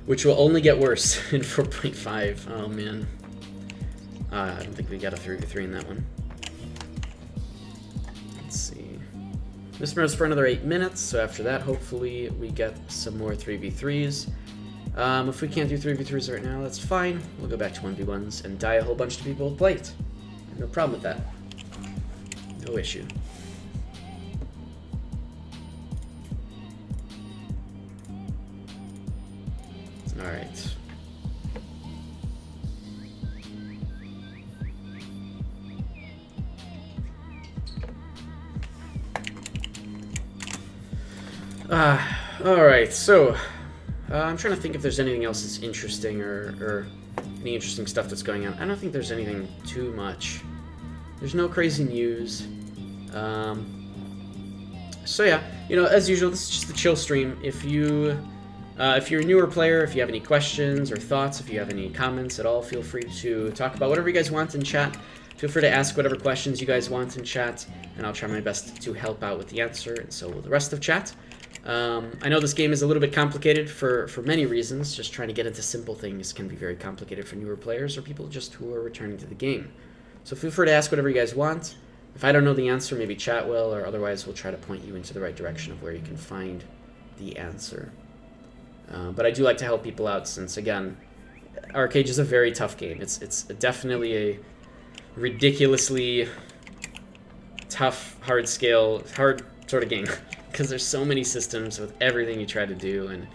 Which will only get worse in 4.5. Oh man. I don't think we got a 3v3 in that one. Let's see. This runs for another 8 minutes, so after that, hopefully, we get some more 3v3s. If we can't do 3v3s right now, that's fine. We'll go back to 1v1s and die a whole bunch of people with Blight. No problem with that. No issue. Alright. Alright, so I'm trying to think if there's anything else that's interesting or any interesting stuff that's going on. I don't think there's anything too much. There's no crazy news. So yeah, you know, as usual, this is just a chill stream. If you're a newer player, if you have any questions or thoughts, if you have any comments at all, feel free to talk about whatever you guys want in chat. Feel free to ask whatever questions you guys want in chat, and I'll try my best to help out with the answer, and so will the rest of chat. I know this game is a little bit complicated for many reasons. Just trying to get into simple things can be very complicated for newer players or people just who are returning to the game. So feel free to ask whatever you guys want. If I don't know the answer, maybe chat will, or otherwise we'll try to point you into the right direction of where you can find the answer. But I do like to help people out since, again, Archeum Age is a very tough game. It's definitely a ridiculously tough, hard sort of game. Because there's so many systems with everything you try to do. And,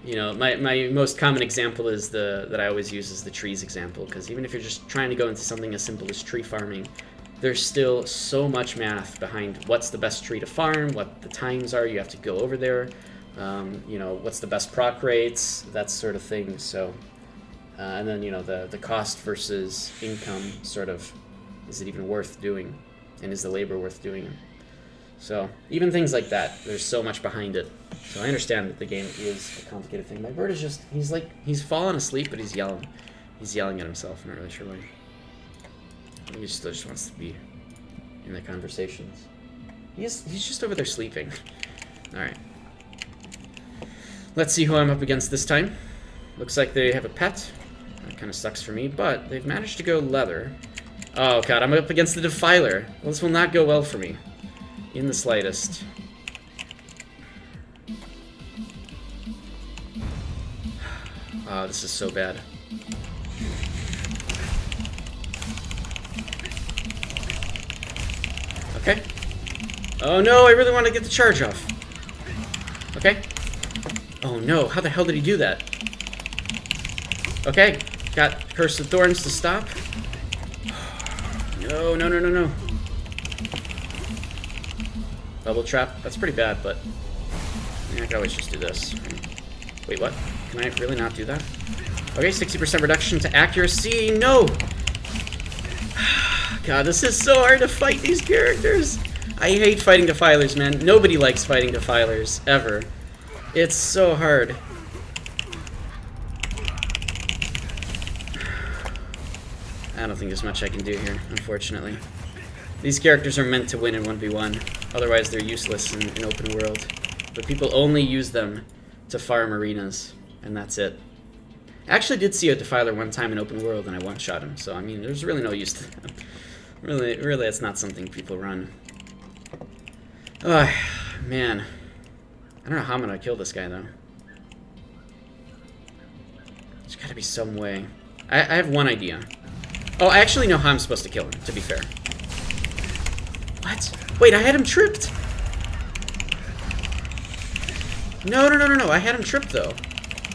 you know, my most common example is that I always use is the trees example. Because even if you're just trying to go into something as simple as tree farming, there's still so much math behind what's the best tree to farm, what the times are you have to go over there. You know, what's the best proc rates, that sort of thing. So, and then, you know, the cost versus income sort of, is it even worth doing? And is the labor worth doing? So, even things like that, there's so much behind it. So I understand that the game is a complicated thing. My bird is just, he's fallen asleep, but he's yelling. He's yelling at himself, I'm not really sure why. I think he still just wants to be in the conversations. He's just over there sleeping. Alright. Let's see who I'm up against this time. Looks like they have a pet. That kind of sucks for me, but they've managed to go leather. Oh god, I'm up against the Defiler. Well, this will not go well for me. In the slightest. Oh, this is so bad. Okay. Oh no, I really want to get the charge off. Okay. Oh no, how the hell did he do that? Okay, got Curse of Thorns to stop. No, no, no, no, no. Bubble Trap, that's pretty bad, but I can always just do this. Wait, what? Can I really not do that? Okay, 60% reduction to accuracy. No! God, this is so hard to fight these characters. I hate fighting Defilers, man. Nobody likes fighting Defilers, ever. It's so hard. I don't think there's much I can do here, unfortunately. These characters are meant to win in 1v1. Otherwise, they're useless in open world. But people only use them to farm arenas, and that's it. I actually did see a Defiler one time in open world, and I one-shot him. So, I mean, there's really no use to them. Really, it's not something people run. Oh, man. I don't know how I'm gonna kill this guy, though. There's gotta be some way. I have one idea. Oh, I actually know how I'm supposed to kill him, to be fair. What? Wait, I had him tripped! No, no, no, no, no. I had him tripped, though.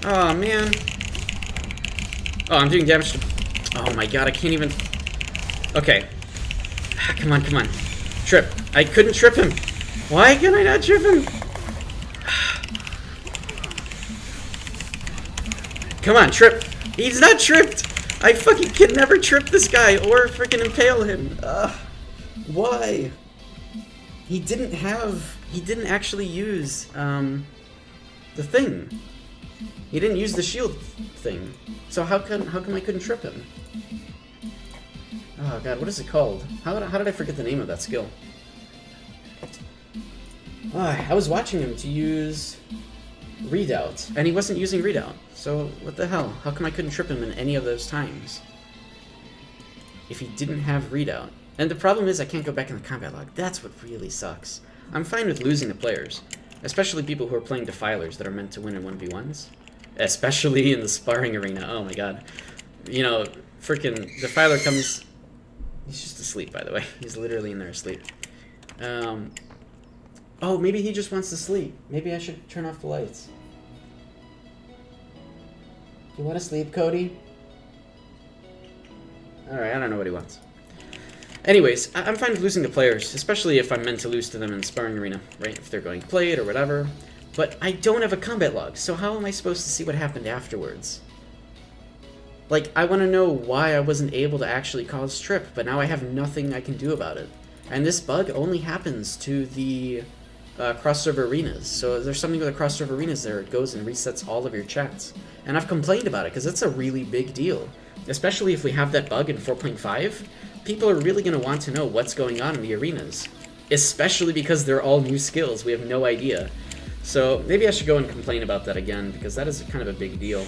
Oh, man. Oh, I'm doing damage to... Oh, my God. I can't even... Okay. Come on, come on. Trip. I couldn't trip him. Why can I not trip him? Come on, trip. He's not tripped. I fucking can never trip this guy or freaking impale him. Why? He didn't actually use, the thing. He didn't use the shield thing. So how come I couldn't trip him? Oh god, what is it called? How did I forget the name of that skill? I was watching him to use Redoubt, and he wasn't using Redoubt. So what the hell? How come I couldn't trip him in any of those times? If he didn't have Redoubt. And the problem is I can't go back in the combat log. That's what really sucks. I'm fine with losing the players. Especially people who are playing Defilers that are meant to win in 1v1s. Especially in the sparring arena. Oh my god. You know, freaking Defiler comes... He's just asleep, by the way. He's literally in there asleep. Oh, maybe he just wants to sleep. Maybe I should turn off the lights. You want to sleep, Cody? Alright, I don't know what he wants. Anyways, I'm fine with losing the players, especially if I'm meant to lose to them in the sparring arena, right? If they're going plate or whatever. But I don't have a combat log, so how am I supposed to see what happened afterwards? Like, I want to know why I wasn't able to actually cause trip, but now I have nothing I can do about it. And this bug only happens to the cross-server arenas. So there's something with the cross-server arenas there. It goes and resets all of your chats. And I've complained about it, because it's a really big deal. Especially if we have that bug in 4.5. People are really going to want to know what's going on in the arenas. Especially because they're all new skills. We have no idea. So maybe I should go and complain about that again, because that is kind of a big deal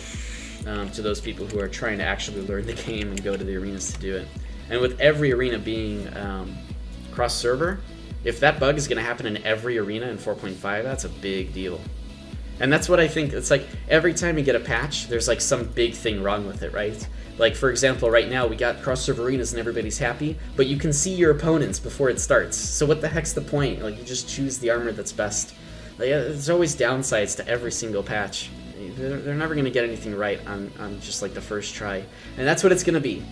to those people who are trying to actually learn the game and go to the arenas to do it. And with every arena being cross-server, if that bug is going to happen in every arena in 4.5, that's a big deal. And that's what I think. It's like every time you get a patch, there's like some big thing wrong with it, right? Like, for example, right now we got cross-server arenas and everybody's happy, but you can see your opponents before it starts. So what the heck's the point? Like, you just choose the armor that's best. Like, there's always downsides to every single patch. They're never going to get anything right on just like the first try. And that's what it's going to be.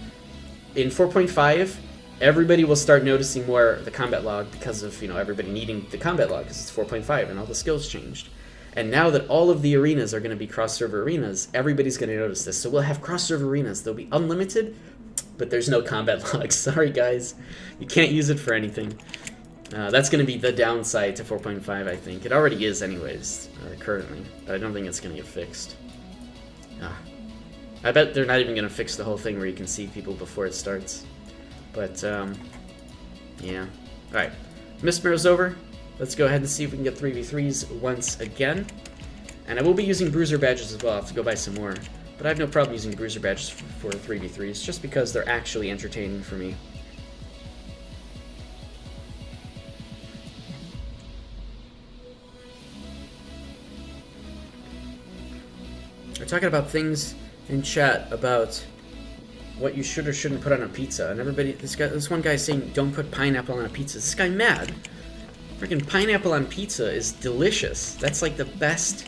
In 4.5, everybody will start noticing more the combat log because of, you know, everybody needing the combat log because it's 4.5 and all the skills changed. And now that all of the arenas are going to be cross-server arenas, everybody's going to notice this. So we'll have cross-server arenas. They'll be unlimited, but there's no combat log. Sorry, guys. You can't use it for anything. That's going to be the downside to 4.5, I think. It already is anyways, currently. But I don't think it's going to get fixed. I bet they're not even going to fix the whole thing where you can see people before it starts. But, yeah. Alright. Mistmirror's over. Let's go ahead and see if we can get 3v3s once again. And I will be using bruiser badges as well. I'll have to go buy some more. But I have no problem using bruiser badges for 3v3s, just because they're actually entertaining for me. We're talking about things in chat about what you should or shouldn't put on a pizza, and everybody, this one guy's saying don't put pineapple on a pizza. This guy mad. Freaking pineapple on pizza is delicious. That's like the best.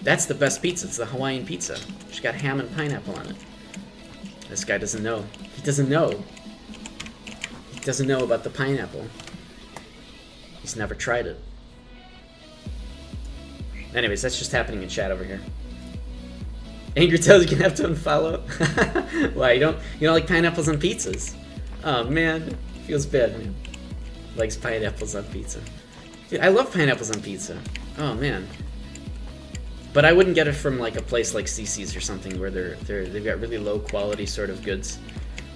That's the best pizza. It's the Hawaiian pizza. It's got ham and pineapple on it. This guy doesn't know. He doesn't know. He doesn't know about the pineapple. He's never tried it. Anyways, that's just happening in chat over here. Angry tells you can have to unfollow. Why you don't like pineapples on pizzas? Oh man, feels bad, man. Likes pineapples on pizza. Dude, I love pineapples on pizza. Oh man. But I wouldn't get it from like a place like CC's or something where they've got really low quality sort of goods.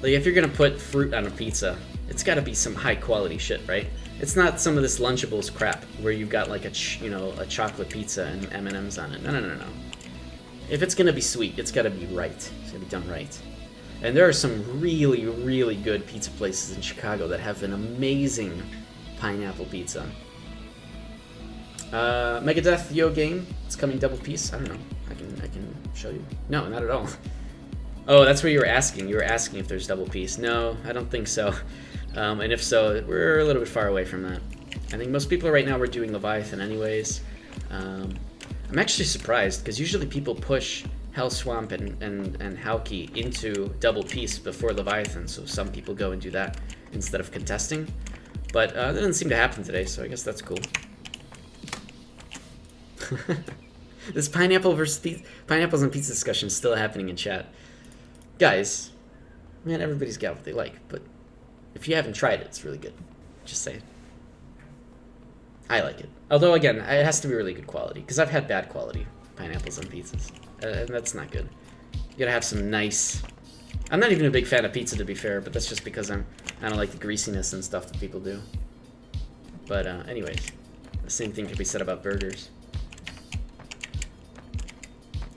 Like if you're gonna put fruit on a pizza, it's got to be some high quality shit, right? It's not some of this Lunchables crap where you've got like a chocolate pizza and M&Ms on it. No. If it's gonna be sweet, it's got to be right. It's gotta be done right. And there are some really, really good pizza places in Chicago that have an amazing pineapple pizza. Megadeth Yo game. It's coming double piece. I don't know. I can show you. No, not at all. Oh, that's what you were asking. You were asking if there's double piece. No, I don't think so. And if so, we're a little bit far away from that. I think most people right now were doing Leviathan anyways. I'm actually surprised because usually people push Hell Swamp and Hauki into double piece before Leviathan, so some people go and do that instead of contesting. But that doesn't seem to happen today, so I guess that's cool. This pineapple versus pineapples and pizza discussion is still happening in chat. Guys, man, everybody's got what they like, but if you haven't tried it, it's really good. Just saying. I like it. Although, again, it has to be really good quality, because I've had bad quality pineapples on pizzas, and that's not good. You gotta have some nice... I'm not even a big fan of pizza, to be fair, but that's just because I don't like the greasiness and stuff that people do. But anyways, the same thing can be said about burgers.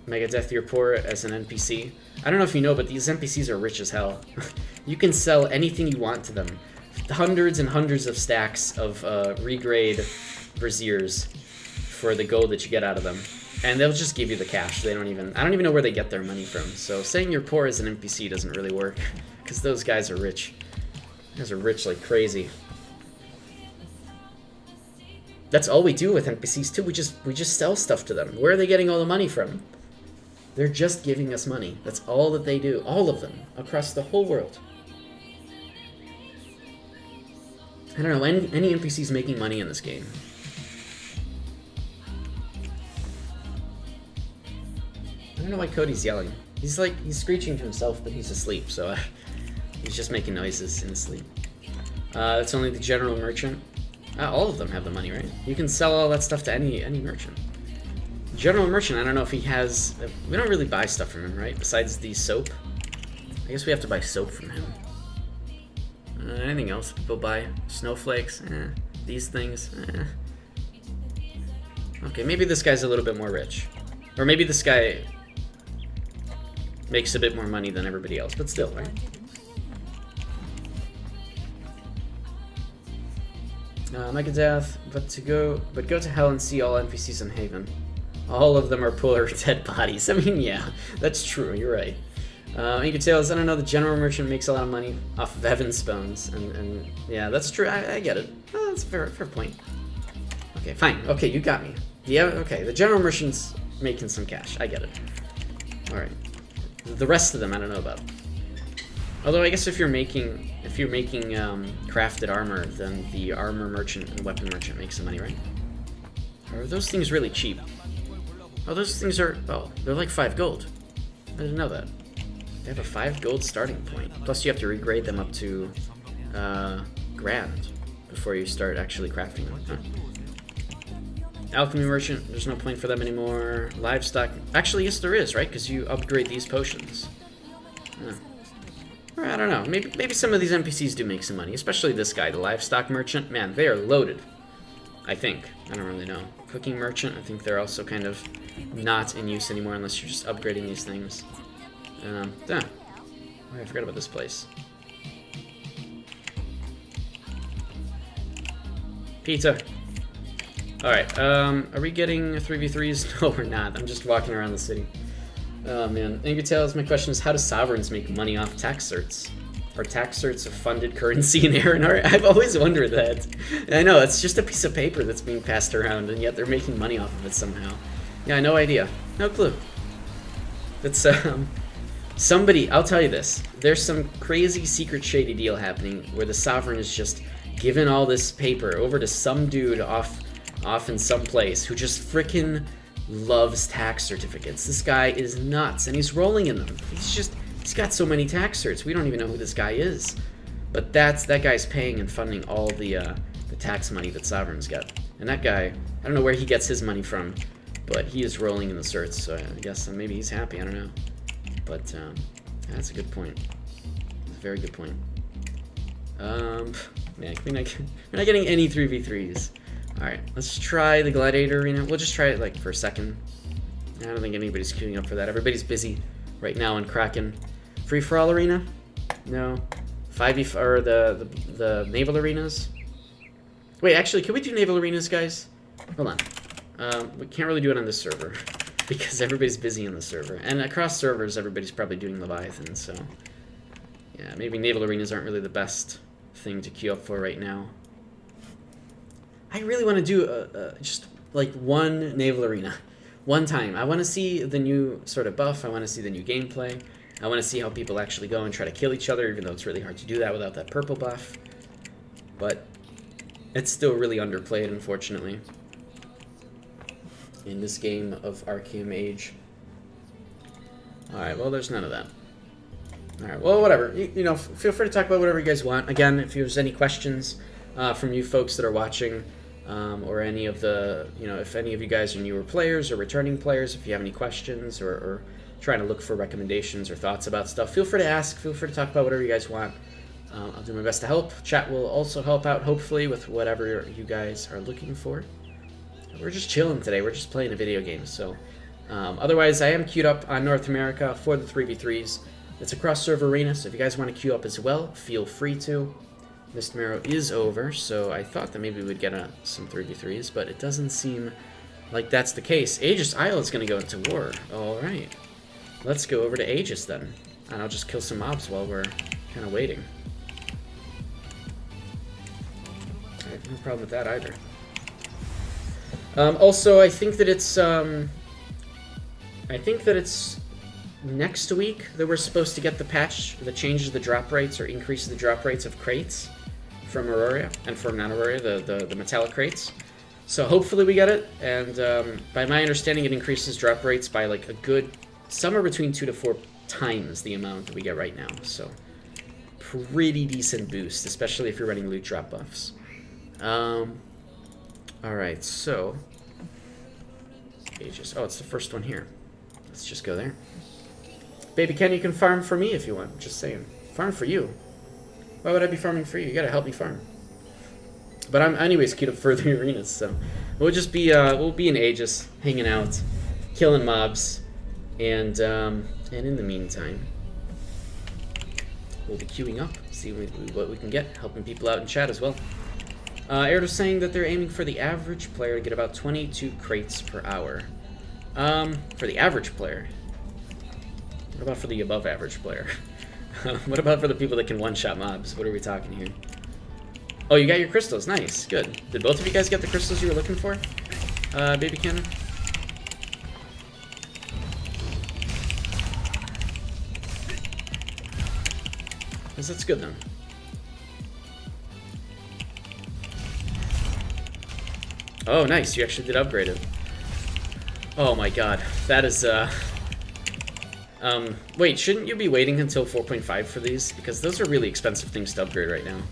Megadeth, you're poor as an NPC. I don't know if you know, but these NPCs are rich as hell. You can sell anything you want to them. Hundreds and hundreds of stacks of regrade braziers for the gold that you get out of them. And they'll just give you the cash. I don't even know where they get their money from. So saying you're poor as an NPC doesn't really work. Because those guys are rich. Those guys are rich like crazy. That's all we do with NPCs too. We just sell stuff to them. Where are they getting all the money from? They're just giving us money. That's all that they do. All of them. Across the whole world. I don't know, any NPCs making money in this game. I don't know why Cody's yelling. He's screeching to himself, but he's asleep, so he's just making noises in his sleep. That's only the general merchant. All of them have the money, right? You can sell all that stuff to any merchant. General merchant, I don't know if he has... We don't really buy stuff from him, right? Besides the soap. I guess we have to buy soap from him. Anything else people buy? Snowflakes? These things? Okay, maybe this guy's a little bit more rich. Or maybe this guy makes a bit more money than everybody else, but still, right? Megadeth, but go to hell and see all NPCs in Haven. All of them are poor dead bodies. I mean, yeah, that's true, you're right. Tales, I don't know, the general merchant makes a lot of money off of Evan's bones, and yeah, that's true, I get it. Oh, that's a fair point. Okay, fine, okay, you got me. Yeah, okay, the general merchant's making some cash, I get it. Alright. The rest of them I don't know about. Although I guess if you're making crafted armor, then the armor merchant and weapon merchant makes some money, right? Or are those things really cheap? Oh, those things are, they're like 5 gold. I didn't know that. They have a 5 gold starting point. Plus you have to regrade them up to grand before you start actually crafting them. Huh. Alchemy merchant, there's no point for them anymore. Livestock, actually yes there is, right? Because you upgrade these potions. Or, I don't know, maybe some of these NPCs do make some money, especially this guy, the livestock merchant. Man, they are loaded. I think. I don't really know. Cooking merchant, I think they're also kind of not in use anymore unless you're just upgrading these things. I forgot about this place. Pizza. Alright, are we getting 3v3s? No, we're not. I'm just walking around the city. Oh, man. Angry Tales, my question is, how do sovereigns make money off tax certs? Are tax certs a funded currency in Aranor? I've always wondered that. I know, it's just a piece of paper that's being passed around, and yet they're making money off of it somehow. Yeah, no idea. No clue. That's, somebody, I'll tell you this. There's some crazy secret shady deal happening where the sovereign is just giving all this paper over to some dude off in some place who just frickin' loves tax certificates. This guy is nuts, and he's rolling in them. He's got so many tax certs. We don't even know who this guy is. But that guy's paying and funding all the tax money that sovereigns get. And that guy, I don't know where he gets his money from, but he is rolling in the certs, so I guess maybe he's happy, I don't know. But that's a good point. That's a very good point. Man, we're not getting any 3v3s. Alright, let's try the Gladiator Arena. We'll just try it like for a second. I don't think anybody's queuing up for that. Everybody's busy right now in Kraken. Free-for-all arena? No. 5v or the naval arenas? Wait, actually, can we do naval arenas, guys? Hold on. We can't really do it on this server because everybody's busy on the server. And across servers, everybody's probably doing Leviathan, so yeah, maybe naval arenas aren't really the best thing to queue up for right now. I really want to do just like one naval arena, one time. I want to see the new sort of buff. I want to see the new gameplay. I want to see how people actually go and try to kill each other, even though it's really hard to do that without that purple buff. But it's still really underplayed, unfortunately, in this game of Archeum Age. Alright, well, there's none of that. Alright, well, whatever. You know, feel free to talk about whatever you guys want. Again, if there's any questions from you folks that are watching, or any of the, you know, if any of you guys are newer players or returning players, if you have any questions or trying to look for recommendations or thoughts about stuff, feel free to ask. Feel free to talk about whatever you guys want. I'll do my best to help. Chat will also help out, hopefully, with whatever you guys are looking for. We're just chilling today. We're just playing a video game. So, otherwise, I am queued up on North America for the 3v3s. It's a cross-server arena, so if you guys want to queue up as well, feel free to. Mist Marrow is over, so I thought that maybe we'd get some 3v3s, but it doesn't seem like that's the case. Aegis Isle is going to go into war. Alright. Let's go over to Aegis then. And I'll just kill some mobs while we're kind of waiting. I have no problem with that either. Also, I think that it's next week that we're supposed to get the patch that changes the drop rates or increases the drop rates of crates from Aurora and from non-Aurora, the metallic crates. So hopefully we get it, and by my understanding, it increases drop rates by like a good somewhere between 2 to 4 times the amount that we get right now. So pretty decent boost, especially if you're running loot drop buffs. Alright, so Aegis. Oh, it's the first one here. Let's just go there. Baby Ken, you can farm for me if you want. Just saying. Farm for you. Why would I be farming for you? You gotta help me farm. But I'm anyways queued up for the arenas, so we'll just be we'll be in Aegis, hanging out, killing mobs, and in the meantime, we'll be queuing up, see what we can get, helping people out in chat as well. Aird was saying that they're aiming for the average player to get about 22 crates per hour. For the average player. What about for the above average player? What about for the people that can one-shot mobs? What are we talking here? Oh, you got your crystals. Nice. Good. Did both of you guys get the crystals you were looking for? Baby Cannon? Yes, that's good then. Oh, nice. You actually did upgrade it. Oh my god. That is, wait, shouldn't you be waiting until 4.5 for these? Because those are really expensive things to upgrade right now.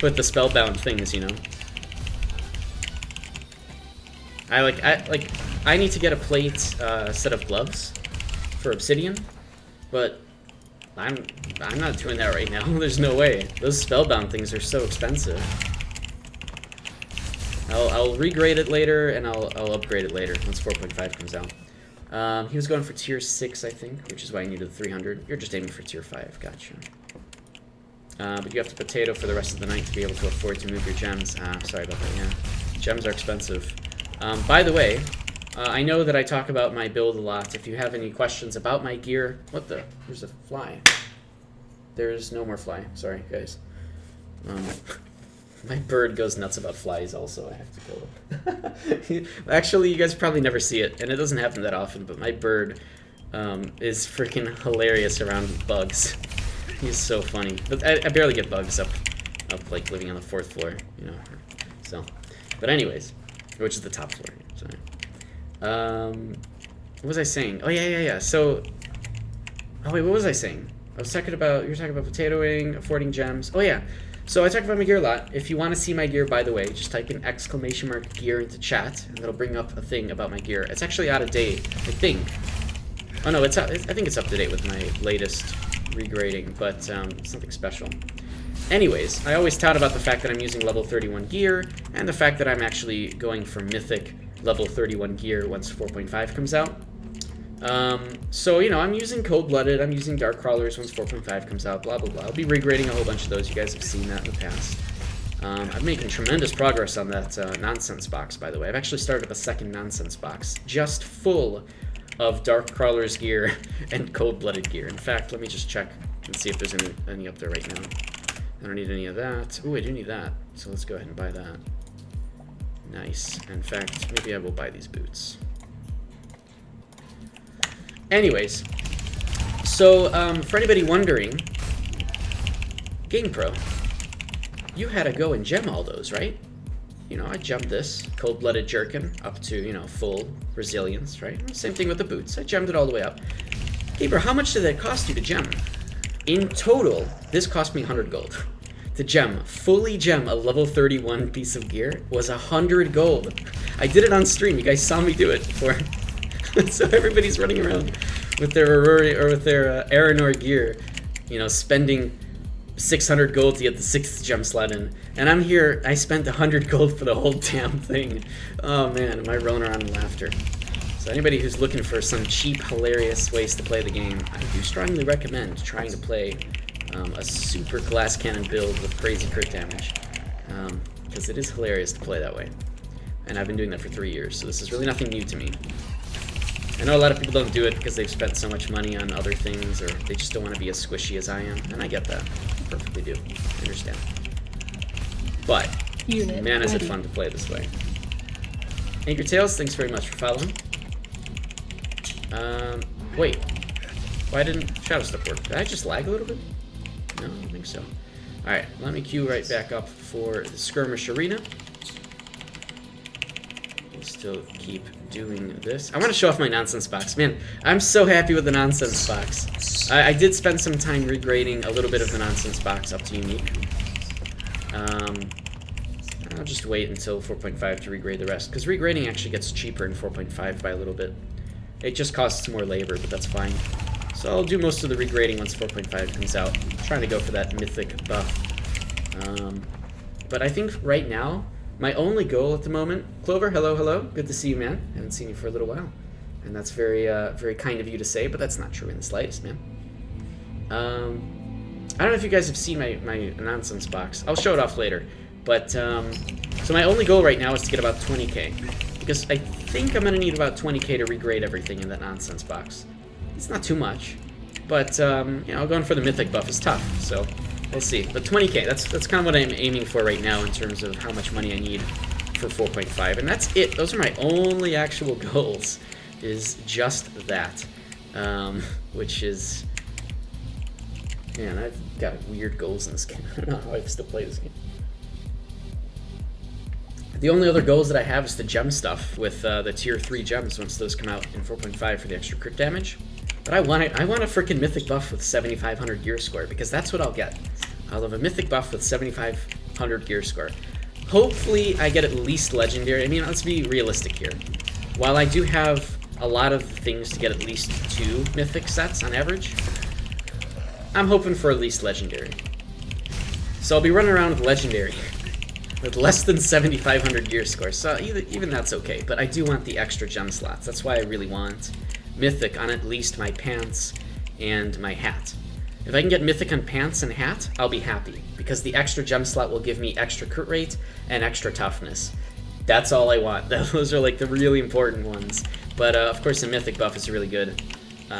With the spellbound things, you know. I need to get a plate, set of gloves for obsidian, but I'm not doing that right now. There's no way. Those spellbound things are so expensive. I'll regrade it later, and I'll upgrade it later once 4.5 comes out. He was going for tier 6, I think, which is why I needed the 300. You're just aiming for tier 5. Gotcha. But you have to potato for the rest of the night to be able to afford to move your gems. Sorry about that, yeah. Gems are expensive. By the way, I know that I talk about my build a lot. If you have any questions about my gear... What the? There's a fly. There's no more fly. Sorry, guys. My bird goes nuts about flies also. I have to kill him. Actually, you guys probably never see it, and it doesn't happen that often, but my bird is freaking hilarious around bugs. He's so funny. But I barely get bugs up like living on the 4th floor, you know. So, but anyways, which is the top floor. Sorry. What was I saying? Oh yeah. So, oh wait, what was I saying? I was talking about, you were talking about potatoing, affording gems. Oh yeah. So I talk about my gear a lot. If you want to see my gear, by the way, just type in ! gear into chat, and it'll bring up a thing about my gear. It's actually out of date, I think. Oh no, I think it's up to date with my latest regrading, but it's nothing special. Anyways, I always tout about the fact that I'm using level 31 gear, and the fact that I'm actually going for mythic level 31 gear once 4.5 comes out. So, you know, I'm using Cold-Blooded, I'm using Dark Crawlers once 4.5 comes out, blah, blah, blah. I'll be regrading a whole bunch of those. You guys have seen that in the past. I'm making tremendous progress on that nonsense box, by the way. I've actually started up a second nonsense box, just full of Dark Crawlers gear and Cold-Blooded gear. In fact, let me just check and see if there's any up there right now. I don't need any of that. Ooh, I do need that, so let's go ahead and buy that. Nice. In fact, maybe I will buy these boots. Anyways, so for anybody wondering, GamePro, you had to go and gem all those, right? You know, I gemmed this Cold-Blooded Jerkin up to, you know, full resilience, right? Same thing with the boots. I gemmed it all the way up. GamePro, how much did that cost you to gem? In total, this cost me 100 gold. To gem, fully gem a level 31 piece of gear was 100 gold. I did it on stream. You guys saw me do it before. So everybody's running around with their Aurora or with their Aranor gear, you know, spending 600 gold to get the 6th gem slot in. And I'm here, I spent 100 gold for the whole damn thing. Oh man, am I rolling around in laughter. So anybody who's looking for some cheap, hilarious ways to play the game, I do strongly recommend trying to play a super glass cannon build with crazy crit damage. Because it is hilarious to play that way. And I've been doing that for 3 years, so this is really nothing new to me. I know a lot of people don't do it because they've spent so much money on other things, or they just don't want to be as squishy as I am, and I get that. I perfectly do. I understand. But, man, is it fun to play this way. Anchor Tails, thanks very much for following. Wait. Why didn't Shadow Step work? Did I just lag a little bit? No, I don't think so. Alright, let me queue right back up for the Skirmish Arena. We'll still keep doing this. I want to show off my nonsense box. Man, I'm so happy with the nonsense box. I did spend some time regrading a little bit of the nonsense box up to unique. I'll just wait until 4.5 to regrade the rest, because regrading actually gets cheaper in 4.5 by a little bit. It just costs more labor, but that's fine. So I'll do most of the regrading once 4.5 comes out. I'm trying to go for that mythic buff. But I think right now, my only goal at the moment... Clover, hello. Good to see you, man. Haven't seen you for a little while. And that's very, very kind of you to say, but that's not true in the slightest, man. I don't know if you guys have seen my nonsense box. I'll show it off later. But, so my only goal right now is to get about 20k. Because I think I'm going to need about 20k to regrade everything in that nonsense box. It's not too much. But, you know, going for the mythic buff is tough, so we'll see. But 20k, that's kind of what I'm aiming for right now in terms of how much money I need for 4.5. And that's it. Those are my only actual goals, is just that. Which is... Man, I've got weird goals in this game. I don't know how I still play this game. The only other goals that I have is to gem stuff with the tier 3 gems once those come out in 4.5 for the extra crit damage. But I want a freaking mythic buff with 7,500 gear score, because that's what I'll get. I'll have a mythic buff with 7,500 gear score. Hopefully I get at least legendary. I mean, let's be realistic here. While I do have a lot of things to get at least 2 mythic sets on average, I'm hoping for at least legendary. So I'll be running around with legendary with less than 7,500 gear score. So even that's okay. But I do want the extra gem slots. That's why I really want Mythic on at least my pants and my hat. If I can get Mythic on pants and hat, I'll be happy, because the extra gem slot will give me extra crit rate and extra toughness. That's all I want. Those are like the really important ones. But of course the Mythic buff is really good,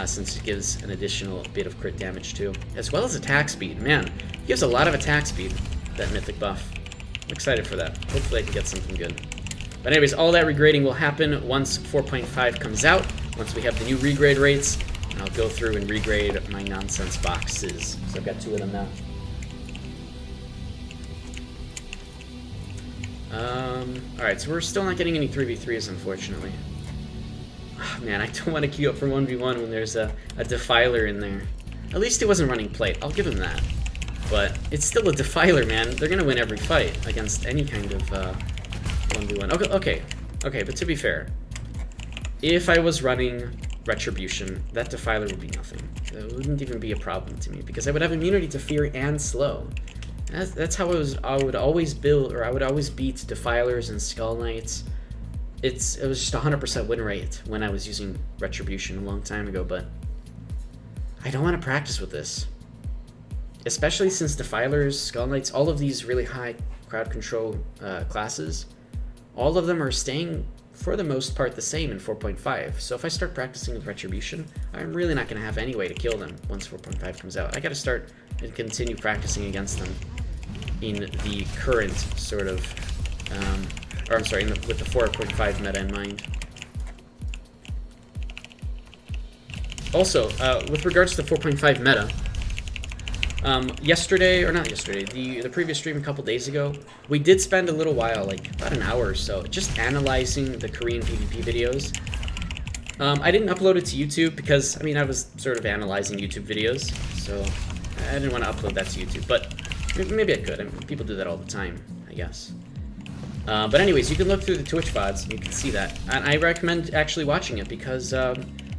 since it gives an additional bit of crit damage too, as well as attack speed. Man, it gives a lot of attack speed, that Mythic buff. I'm excited for that. Hopefully I can get something good. But anyways, all that regrading will happen once 4.5 comes out, once we have the new regrade rates. And I'll go through and regrade my nonsense boxes. So I've got 2 of them now. Alright, so we're still not getting any 3v3s, unfortunately. Oh, man, I don't want to queue up for 1v1 when there's a Defiler in there. At least it wasn't running plate. I'll give him that. But it's still a Defiler, man. They're going to win every fight against any kind of 1v1. Okay, but to be fair, if I was running Retribution, that Defiler would be nothing. It wouldn't even be a problem to me, because I would have immunity to fear and slow. That's how I would always build, or I would always beat Defilers and Skull Knights. It was just 100% win rate when I was using Retribution a long time ago, but I don't want to practice with this. Especially since Defilers, Skull Knights, all of these really high crowd control classes, all of them are staying for the most part the same in 4.5. So if I start practicing with Retribution, I'm really not going to have any way to kill them once 4.5 comes out. I got to start and continue practicing against them in the current sort of, with the 4.5 meta in mind. Also, with regards to the 4.5 meta, the previous stream a couple days ago, we did spend a little while, like about an hour or so, just analyzing the Korean PvP videos. I didn't upload it to YouTube because, I mean, I was sort of analyzing YouTube videos, so I didn't want to upload that to YouTube, but maybe I could. I mean, people do that all the time, I guess. But anyways, you can look through the Twitch VODs and you can see that. And I recommend actually watching it because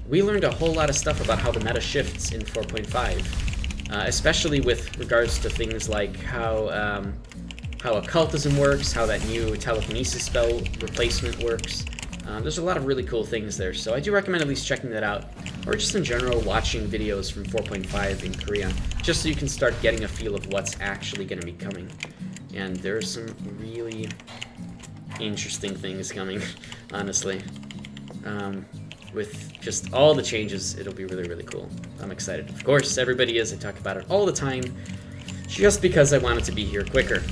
we learned a whole lot of stuff about how the meta shifts in 4.5. Especially with regards to things like how occultism works, how that new telekinesis spell replacement works. There's a lot of really cool things there, so I do recommend at least checking that out, or just in general watching videos from 4.5 in Korea, just so you can start getting a feel of what's actually going to be coming. And there's some really interesting things coming, honestly. With just all the changes, it'll be really, really cool. I'm excited. Of course, everybody is. I talk about it all the time, just because I want it to be here quicker.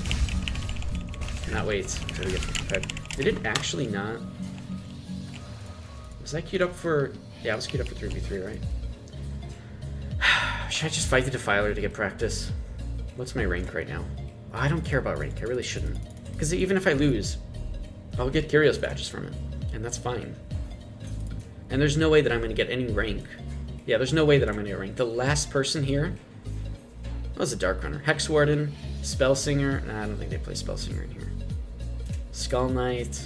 Cannot wait until we get 55. Did it actually not? Was I queued up for... Yeah, I was queued up for 3v3, right? Should I just fight the Defiler to get practice? What's my rank right now? Oh, I don't care about rank. I really shouldn't. Because even if I lose, I'll get Curios badges from it. And that's fine. And there's no way that I'm going to get any rank. Yeah, there's no way that I'm going to get rank. The last person here was a Dark Runner. Hex Warden, Spellsinger. Nah, I don't think they play Spellsinger in here. Skull Knight,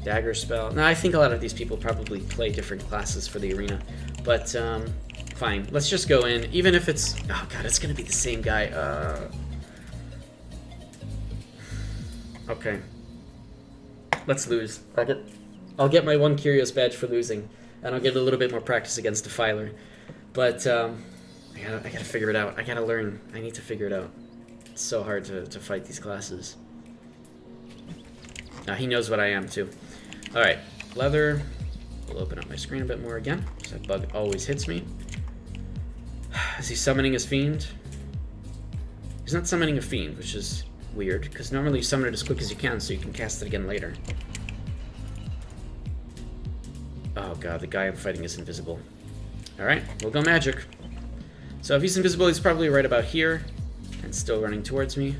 Dagger Spell. Now, I think a lot of these people probably play different classes for the arena. But, fine. Let's just go in. Even if it's... Oh, God, it's going to be the same guy. Okay. Let's lose. I'll get my 1 Curios badge for losing. And I'll get a little bit more practice against Defiler. But, I gotta figure it out. I gotta learn. I need to figure it out. It's so hard to fight these classes. He knows what I am, too. Alright, Leather. We'll open up my screen a bit more again, because that bug always hits me. Is he summoning his Fiend? He's not summoning a Fiend, which is weird, because normally you summon it as quick as you can, so you can cast it again later. Oh god, the guy I'm fighting is invisible. Alright, we'll go magic. So if he's invisible, he's probably right about here, and still running towards me.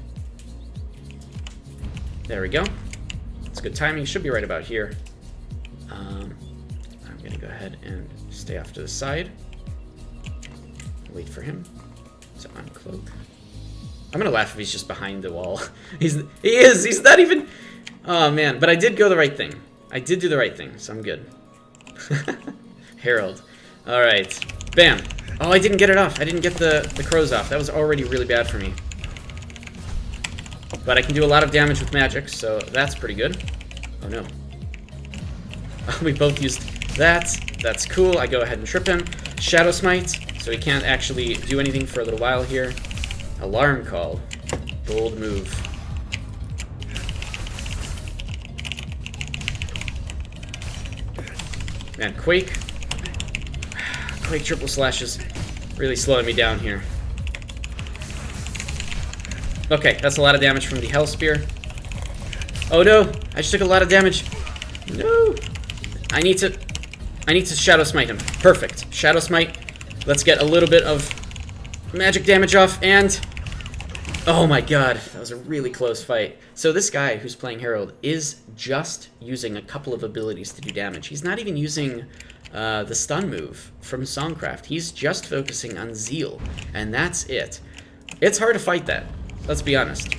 There we go. It's good timing. He should be right about here. I'm going to go ahead and stay off to the side. Wait for him. So uncloak. I'm going to laugh if he's just behind the wall. He is! He's not even... Oh man, but I did go the right thing. I did do the right thing, so I'm good. Herald. Alright. Bam. Oh, I didn't get it off. I didn't get the crows off. That was already really bad for me. But I can do a lot of damage with magic, so that's pretty good. Oh no. We both used that. That's cool. I go ahead and trip him. Shadow Smite, so he can't actually do anything for a little while here. Alarm Call. Bold move. Man, Quake. Quake triple slashes. Really slowing me down here. Okay, that's a lot of damage from the Hell Spear. Oh no! I just took a lot of damage. No! I need to Shadow Smite him. Perfect. Shadow Smite. Let's get a little bit of magic damage off, and... Oh my god, that was a really close fight. So this guy who's playing Herald is just using a couple of abilities to do damage. He's not even using the stun move from Songcraft. He's just focusing on Zeal, and that's it. It's hard to fight that, let's be honest.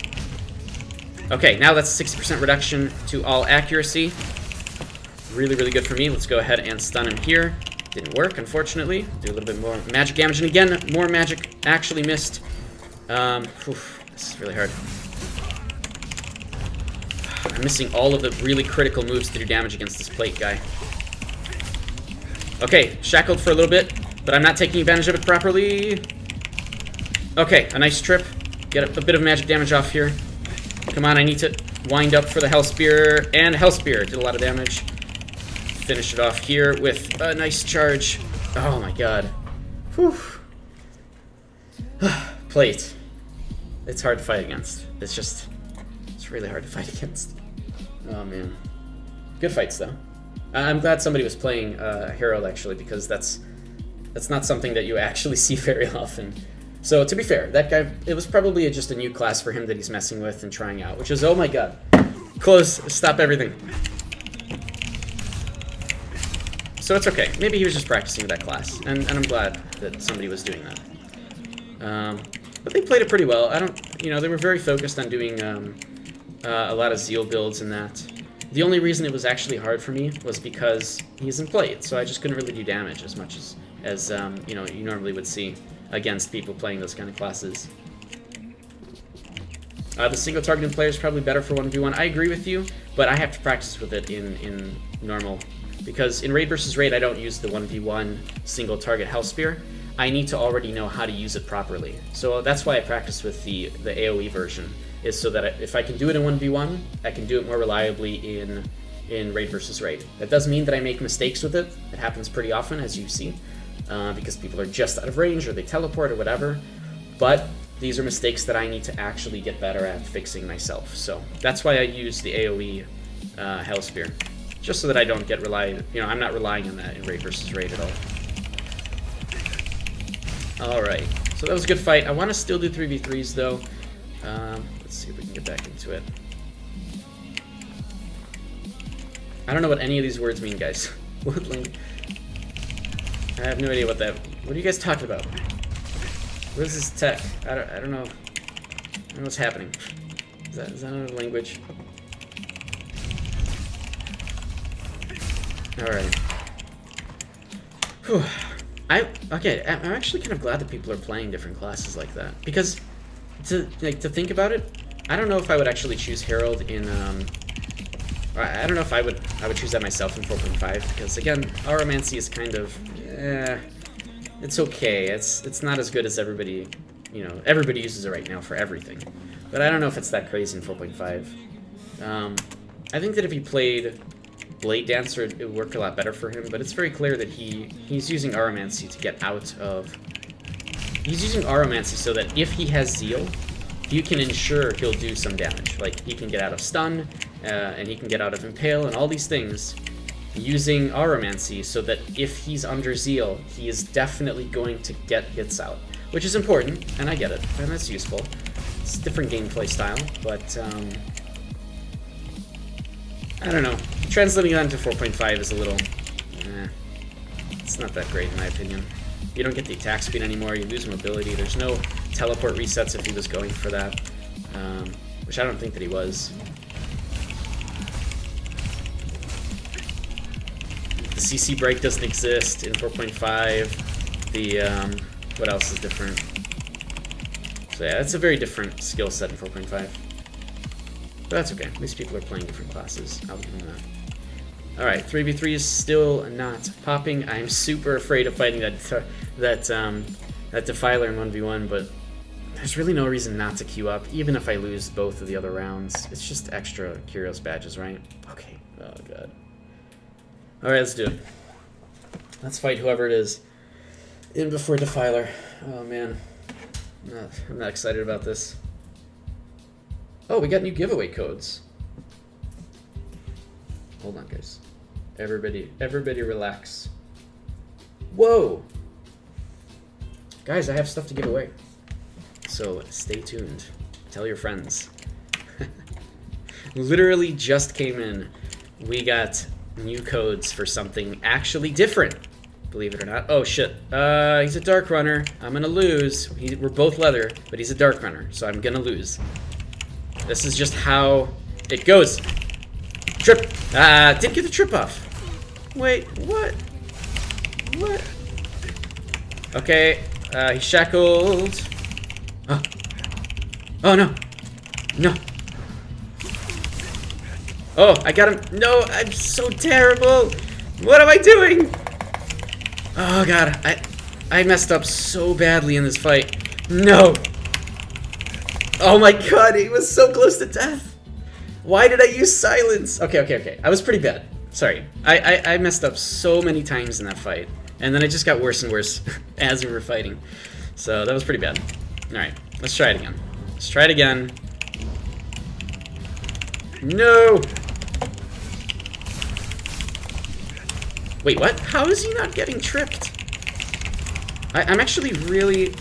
Okay, now that's a 60% reduction to all accuracy. Really, really good for me. Let's go ahead and stun him here. Didn't work, unfortunately. Do a little bit more magic damage, and again, more magic actually missed. This is really hard. I'm missing all of the really critical moves to do damage against this plate guy. Okay, shackled for a little bit, but I'm not taking advantage of it properly. Okay, a nice trip. Get a bit of magic damage off here. Come on, I need to wind up for the Hell Spear, and Hell Spear did a lot of damage. Finish it off here with a nice charge. Oh my god. Whew. Plate. It's hard to fight against. It's really hard to fight against. Oh man. Good fights though. I'm glad somebody was playing Herald actually, because that's not something that you actually see very often. So to be fair, that guy, it was probably just a new class for him that he's messing with and trying out, which is, oh my god. Close, stop everything. So it's okay. Maybe he was just practicing that class, and I'm glad that somebody was doing that. But they played it pretty well. They were very focused on doing a lot of Zeal builds and that. The only reason it was actually hard for me was because he's in plate, so I just couldn't really do damage as much as you normally would see against people playing those kind of classes. The single targeted player is probably better for 1v1. I agree with you, but I have to practice with it in normal. Because in Raid vs. Raid, I don't use the 1v1 single target Hell Spear. I need to already know how to use it properly. So that's why I practice with the AoE version, is so that if I can do it in 1v1, I can do it more reliably in Raid vs. Raid. That does mean that I make mistakes with it. It happens pretty often, as you see, because people are just out of range or they teleport or whatever. But these are mistakes that I need to actually get better at fixing myself. So that's why I use the AoE Hell Spear. Just so that I don't get I'm not relying on that in Raid vs. Raid at all. Alright, so that was a good fight. I want to still do 3v3s though. Let's see if we can get back into it. I don't know what any of these words mean, guys. I have no idea what are you guys talking about? What is this tech? I don't know. I don't know what's happening. Is that another language? Alright. Whew. I'm actually kind of glad that people are playing different classes like that, because to think about it, I don't know if I would actually choose Herald in I don't know if I would choose that myself in 4.5, because again, Aromancy is kind of it's okay. It's not as good as everybody uses it right now for everything. But I don't know if it's that crazy in 4.5. I think that if he played Blade Dancer, it would work a lot better for him, but it's very clear that he's using Aromancy to get out of... He's using Aromancy so that if he has Zeal, you can ensure he'll do some damage. Like, he can get out of Stun, and he can get out of Impale, and all these things, using Aromancy so that if he's under Zeal, he is definitely going to get hits out. Which is important, and I get it, and that's useful. It's a different gameplay style, but, I don't know. Translating that into 4.5 is a little... it's not that great in my opinion. You don't get the attack speed anymore, you lose mobility, there's no teleport resets if he was going for that. Which I don't think that he was. The CC break doesn't exist in 4.5. The, what else is different? So yeah, it's a very different skill set in 4.5. But that's okay. At least people are playing different classes. I'll give them that. Alright, 3v3 is still not popping. I'm super afraid of fighting that Defiler in 1v1, but there's really no reason not to queue up, even if I lose both of the other rounds. It's just extra Curios badges, right? Okay. Oh, God. Alright, let's do it. Let's fight whoever it is in before Defiler. Oh, man. I'm not excited about this. Oh, we got new giveaway codes. Hold on, guys. Everybody relax. Whoa! Guys, I have stuff to give away. So stay tuned. Tell your friends. Literally just came in. We got new codes for something actually different. Believe it or not. Oh, shit. He's a Dark Runner. I'm gonna lose. We're both leather, but he's a Dark Runner, so I'm gonna lose. This is just how it goes. Trip. Didn't get the trip off. Wait, what? What? Okay, he's shackled. Oh. Oh, no. No. Oh, I got him. No, I'm so terrible. What am I doing? Oh, God. I messed up so badly in this fight. No. Oh, my God. He was so close to death. Why did I use silence? Okay. I was pretty bad. Sorry. I messed up so many times in that fight. And then it just got worse and worse as we were fighting. So that was pretty bad. Alright, let's try it again. Let's try it again. No! Wait, what? How is he not getting tripped? I'm actually really...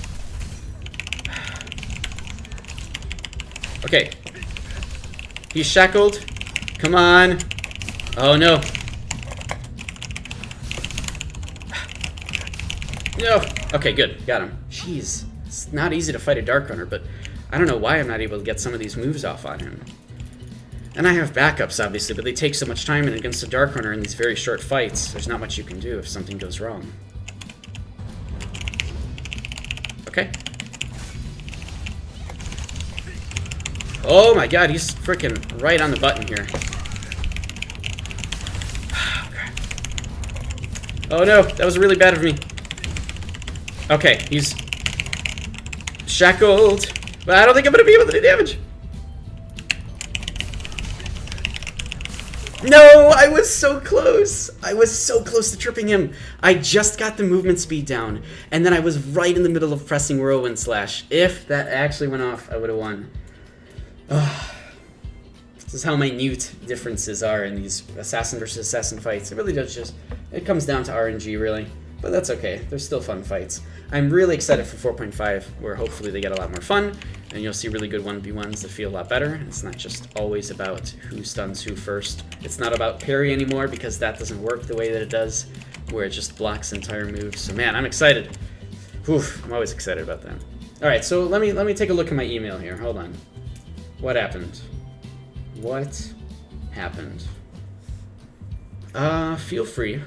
Okay. He's shackled. Come on. Oh, no. No. Okay, good. Got him. Jeez. It's not easy to fight a Dark Runner, but I don't know why I'm not able to get some of these moves off on him. And I have backups, obviously, but they take so much time, and against a Dark Runner in these very short fights, there's not much you can do if something goes wrong. Okay. Oh my God, he's freaking right on the button here. Oh no, that was really bad of me. Okay, he's shackled, but I don't think I'm gonna be able to do damage. No, I was so close. I was so close to tripping him. I just got the movement speed down, and then I was right in the middle of pressing Whirlwind Slash. If that actually went off, I would have won. Ugh. This is how minute differences are in these assassin versus assassin fights. It really does just, it comes down to RNG, really. But that's okay. They're still fun fights. I'm really excited for 4.5, where hopefully they get a lot more fun, and you'll see really good 1v1s that feel a lot better. It's not just always about who stuns who first. It's not about parry anymore, because that doesn't work the way that it does, where it just blocks entire moves. So man, I'm excited. Oof, I'm always excited about that. Alright, so let me take a look at my email here. Hold on. What happened? What happened? Feel free.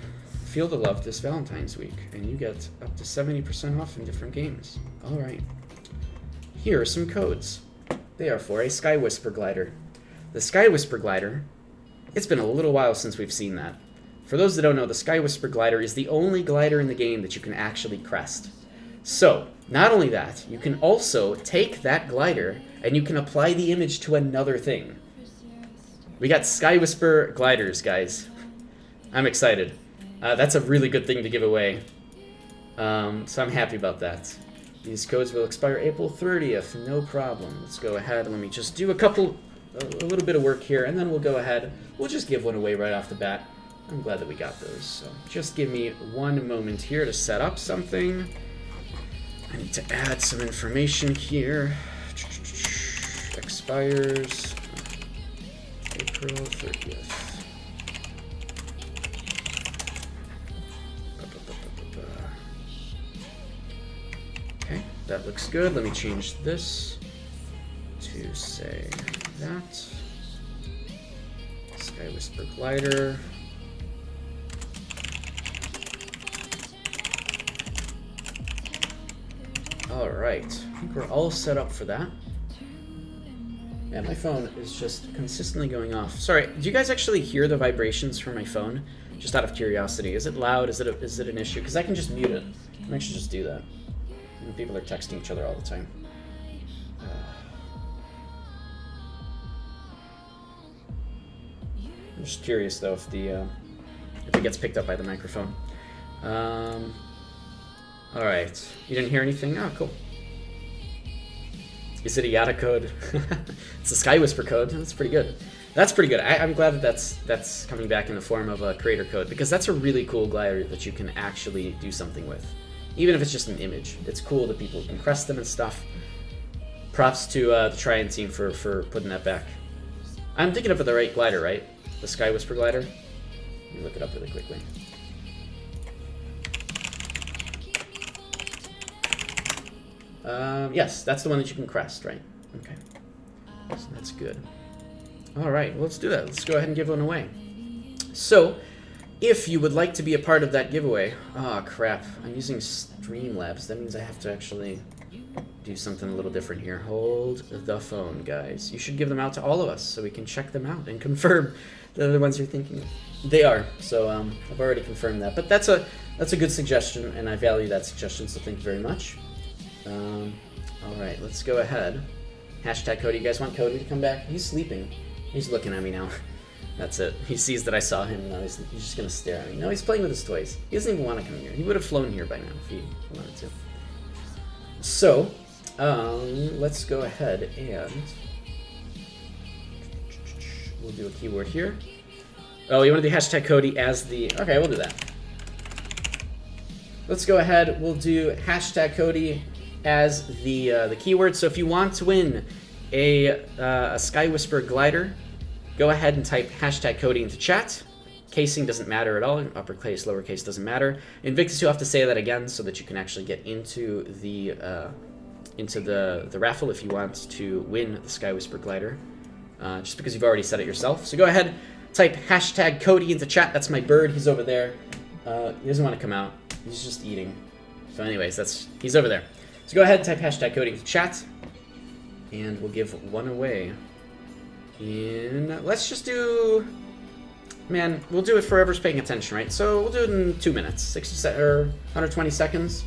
Feel the love this Valentine's week, and you get up to 70% off in different games. Alright. Here are some codes. They are for a Sky Whisper glider. The Sky Whisper glider, it's been a little while since we've seen that. For those that don't know, the Sky Whisper glider is the only glider in the game that you can actually crest. So, not only that, you can also take that glider and you can apply the image to another thing. We got Sky Whisper gliders, guys. I'm excited. That's a really good thing to give away. So I'm happy about that. These codes will expire April 30th, no problem. Let's go ahead and let me just do a little bit of work here, and then we'll go ahead. We'll just give one away right off the bat. I'm glad that we got those. So just give me one moment here to set up something. I need to add some information here. Expires April 30th. Okay, that looks good. Let me change this to say that. Sky Whisper glider. Alright, I think we're all set up for that. Yeah, my phone is just consistently going off. Sorry, do you guys actually hear the vibrations from my phone? Just out of curiosity. Is it loud? Is it an issue? Because I can just mute it. I can actually just do that. And people are texting each other all the time. I'm just curious though if it gets picked up by the microphone. All right, you didn't hear anything? Oh, cool. Is it a Yada code? It's a Sky Whisper code. That's pretty good. That's pretty good. I'm glad that that's coming back in the form of a creator code, because that's a really cool glider that you can actually do something with, even if it's just an image. It's cool that people can crest them and stuff. Props to the Trian team for putting that back. I'm thinking of the right glider, right? The Sky Whisper glider. Let me look it up really quickly. Yes, that's the one that you can crest, right? Okay. So that's good. All right, well, let's do that. Let's go ahead and give one away. So, if you would like to be a part of that giveaway... Oh, crap. I'm using Streamlabs. That means I have to actually do something a little different here. Hold the phone, guys. You should give them out to all of us so we can check them out and confirm they're the ones you're thinking of. They are. So, I've already confirmed that. But that's a good suggestion, and I value that suggestion, so thank you very much. Alright, let's go ahead. Hashtag Cody. You guys want Cody to come back? He's sleeping. He's looking at me now. That's it. He sees that I saw him, and now he's just going to stare at me. No, he's playing with his toys. He doesn't even want to come here. He would have flown here by now if he wanted to. So, let's go ahead and... We'll do a keyword here. Oh, you want to do hashtag Cody as the... Okay, we'll do that. Let's go ahead. We'll do hashtag Cody as the keyword. So if you want to win a Sky Whisper glider, go ahead and type hashtag Cody into chat. Casing doesn't matter at all. Uppercase, lowercase doesn't matter. Invictus, you'll have to say that again so that you can actually get into the raffle if you want to win the Sky Whisper glider. Just because you've already said it yourself. So go ahead, type hashtag Cody into chat. That's my bird. He's over there. He doesn't want to come out. He's just eating. So anyways, he's over there. So go ahead and type hashtag Cody into chat. And we'll give one away. Let's just do... Man, we'll do it for whoever's paying attention, right? So we'll do it in 2 minutes. 60 or 120 seconds.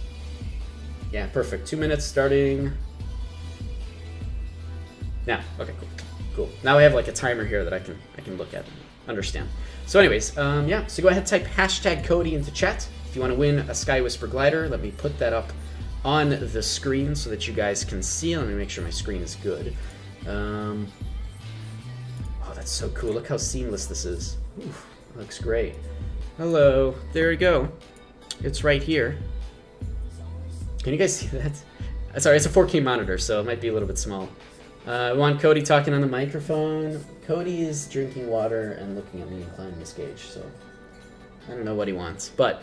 Yeah, perfect. 2 minutes starting... Now, okay, cool. Now I have like a timer here that I can look at and understand. So anyways, yeah, so go ahead and type hashtag Cody into chat. If you want to win a Sky Whisper glider, let me put that up on the screen so that you guys can see. Let me make sure my screen is good. Oh, that's so cool. Look how seamless this is. Oof, looks great. Hello. There we go. It's right here. Can you guys see that? Sorry, it's a 4K monitor, so it might be a little bit small. I want Cody talking on the microphone. Cody is drinking water and looking at me and climbing this gauge, so I don't know what he wants, but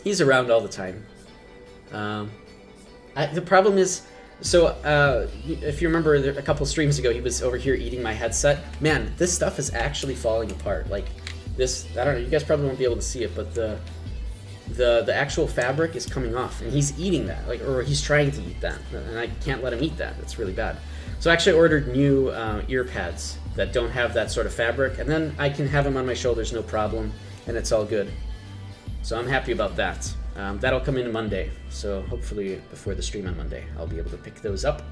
he's around all the time. The problem is, so if you remember a couple streams ago, he was over here eating my headset. Man, this stuff is actually falling apart. Like this, I don't know, you guys probably won't be able to see it, but the actual fabric is coming off, and he's eating that, like, or he's trying to eat that, and I can't let him eat that. That's really bad. So I actually ordered new ear pads that don't have that sort of fabric, and then I can have them on my shoulders, no problem, and it's all good. So I'm happy about that. That'll come in Monday, so hopefully before the stream on Monday, I'll be able to pick those up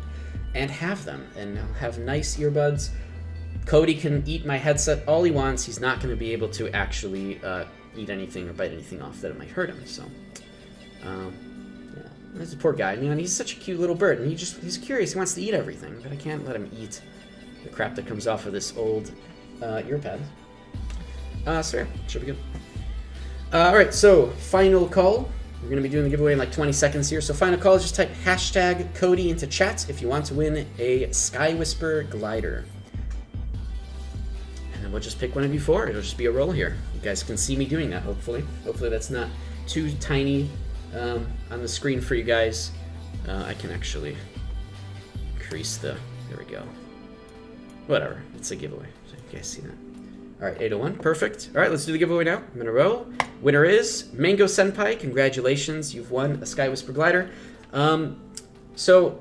and have them, and I'll have nice earbuds. Cody can eat my headset all he wants. He's not going to be able to actually eat anything or bite anything off that it might hurt him. So, yeah, that's a poor guy. Man, he's such a cute little bird, and he's curious. He wants to eat everything, but I can't let him eat the crap that comes off of this old ear pad. So yeah, should be good. Alright, so final call. We're going to be doing the giveaway in like 20 seconds here. So final call is just type hashtag Cody into chat if you want to win a Sky Whisper glider. And then we'll just pick one of you four. It'll just be a roll here. You guys can see me doing that, hopefully. Hopefully that's not too tiny on the screen for you guys. I can actually increase the... There we go. Whatever. It's a giveaway. So you guys see that. Alright, 801. Perfect. Alright, let's do the giveaway now. I'm in a row. Winner is Mango Senpai. Congratulations. You've won a Sky Whisper glider. So,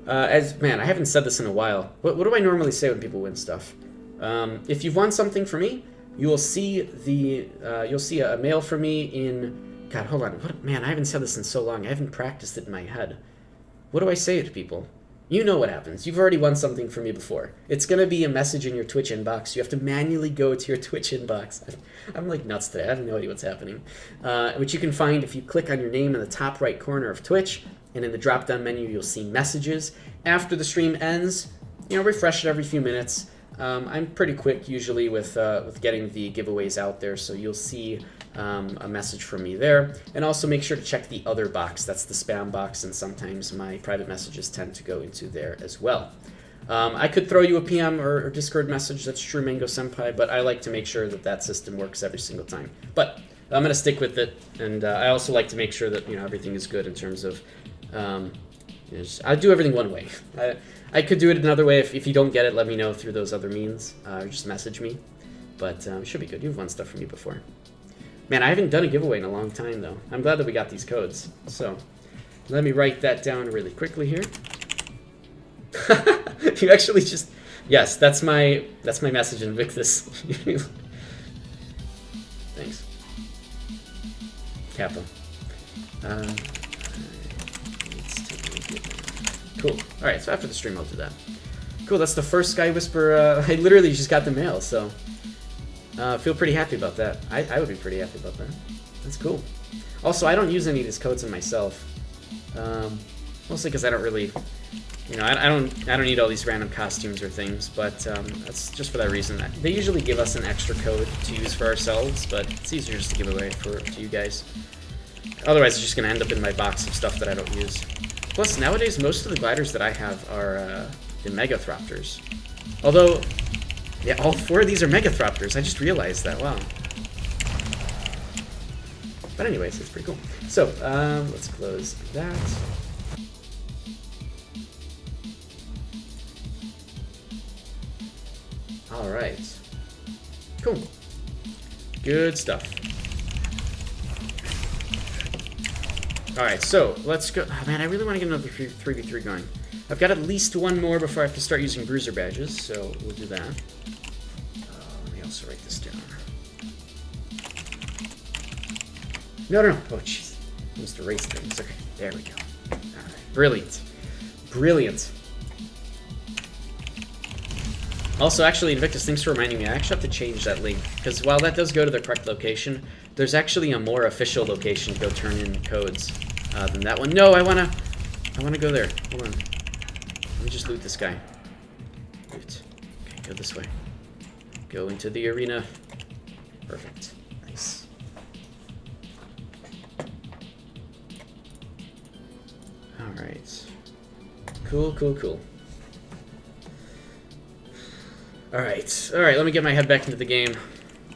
Man, I haven't said this in a while. What do I normally say when people win stuff? If you've won something for me, you will see a mail from me in. God, hold on. Man, I haven't said this in so long. I haven't practiced it in my head. What do I say to people? You know what happens. You've already won something from me before. It's going to be a message in your Twitch inbox. You have to manually go to your Twitch inbox. I'm like nuts today. I have no idea what's happening. Which you can find if you click on your name in the top right corner of Twitch, and in the drop-down menu you'll see messages. After the stream ends, refresh it every few minutes. I'm pretty quick usually with getting the giveaways out there, so you'll see a message from me there. And also make sure to check the other box. That's the spam box, and sometimes my private messages tend to go into there as well. I could throw you a PM or Discord message. That's true, Mango Senpai, but I like to make sure that system works every single time. But I'm going to stick with it, and I also like to make sure that everything is good in terms of I do everything one way. I could do it another way. If you don't get it, let me know through those other means, or just message me. But it should be good. You've won stuff from me before. Man, I haven't done a giveaway in a long time, though. I'm glad that we got these codes. So let me write that down really quickly here. You actually just... Yes, that's my message in Invictus. Thanks. Kappa. Cool. Alright, so after the stream I'll do that. Cool, that's the first Sky Whisper. I literally just got the mail, so feel pretty happy about that. I would be pretty happy about that. That's cool. Also, I don't use any of these codes in myself. Mostly because I don't really, I don't need all these random costumes or things, but that's just for that reason. They usually give us an extra code to use for ourselves, but it's easier just to give away to you guys. Otherwise, it's just going to end up in my box of stuff that I don't use. Plus, nowadays, most of the gliders that I have are the Megathropters. Although, yeah, all 4 of these are Megathropters. I just realized that. Wow. But anyways, it's pretty cool. So, let's close that. All right. Cool. Good stuff. Alright, so let's go. Oh, man, I really want to get another 3v3 going. I've got at least one more before I have to start using bruiser badges, so we'll do that. Let me also write this down. No. Oh, jeez. I must erase things. Okay, there we go. Alright, brilliant. Brilliant. Also, actually, Invictus, thanks for reminding me. I actually have to change that link, because while that does go to the correct location, there's actually a more official location to go turn in codes than that one. No, I wanna go there. Hold on. Let me just loot this guy. Loot. Okay, go this way. Go into the arena. Perfect. Nice. All right. Cool. All right. Let me get my head back into the game.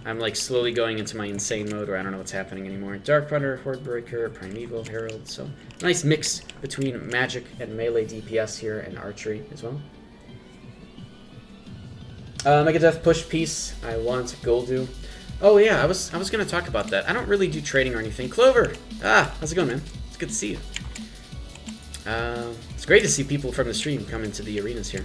I'm like slowly going into my insane mode where I don't know what's happening anymore. Dark Runner, Hordebreaker, Primeval, Herald, so nice mix between magic and melee DPS here and archery as well. Megadeth push piece. I want Goldu. Oh yeah, I was gonna talk about that. I don't really do trading or anything. Clover! How's it going, man? It's good to see you. It's great to see people from the stream come into the arenas here.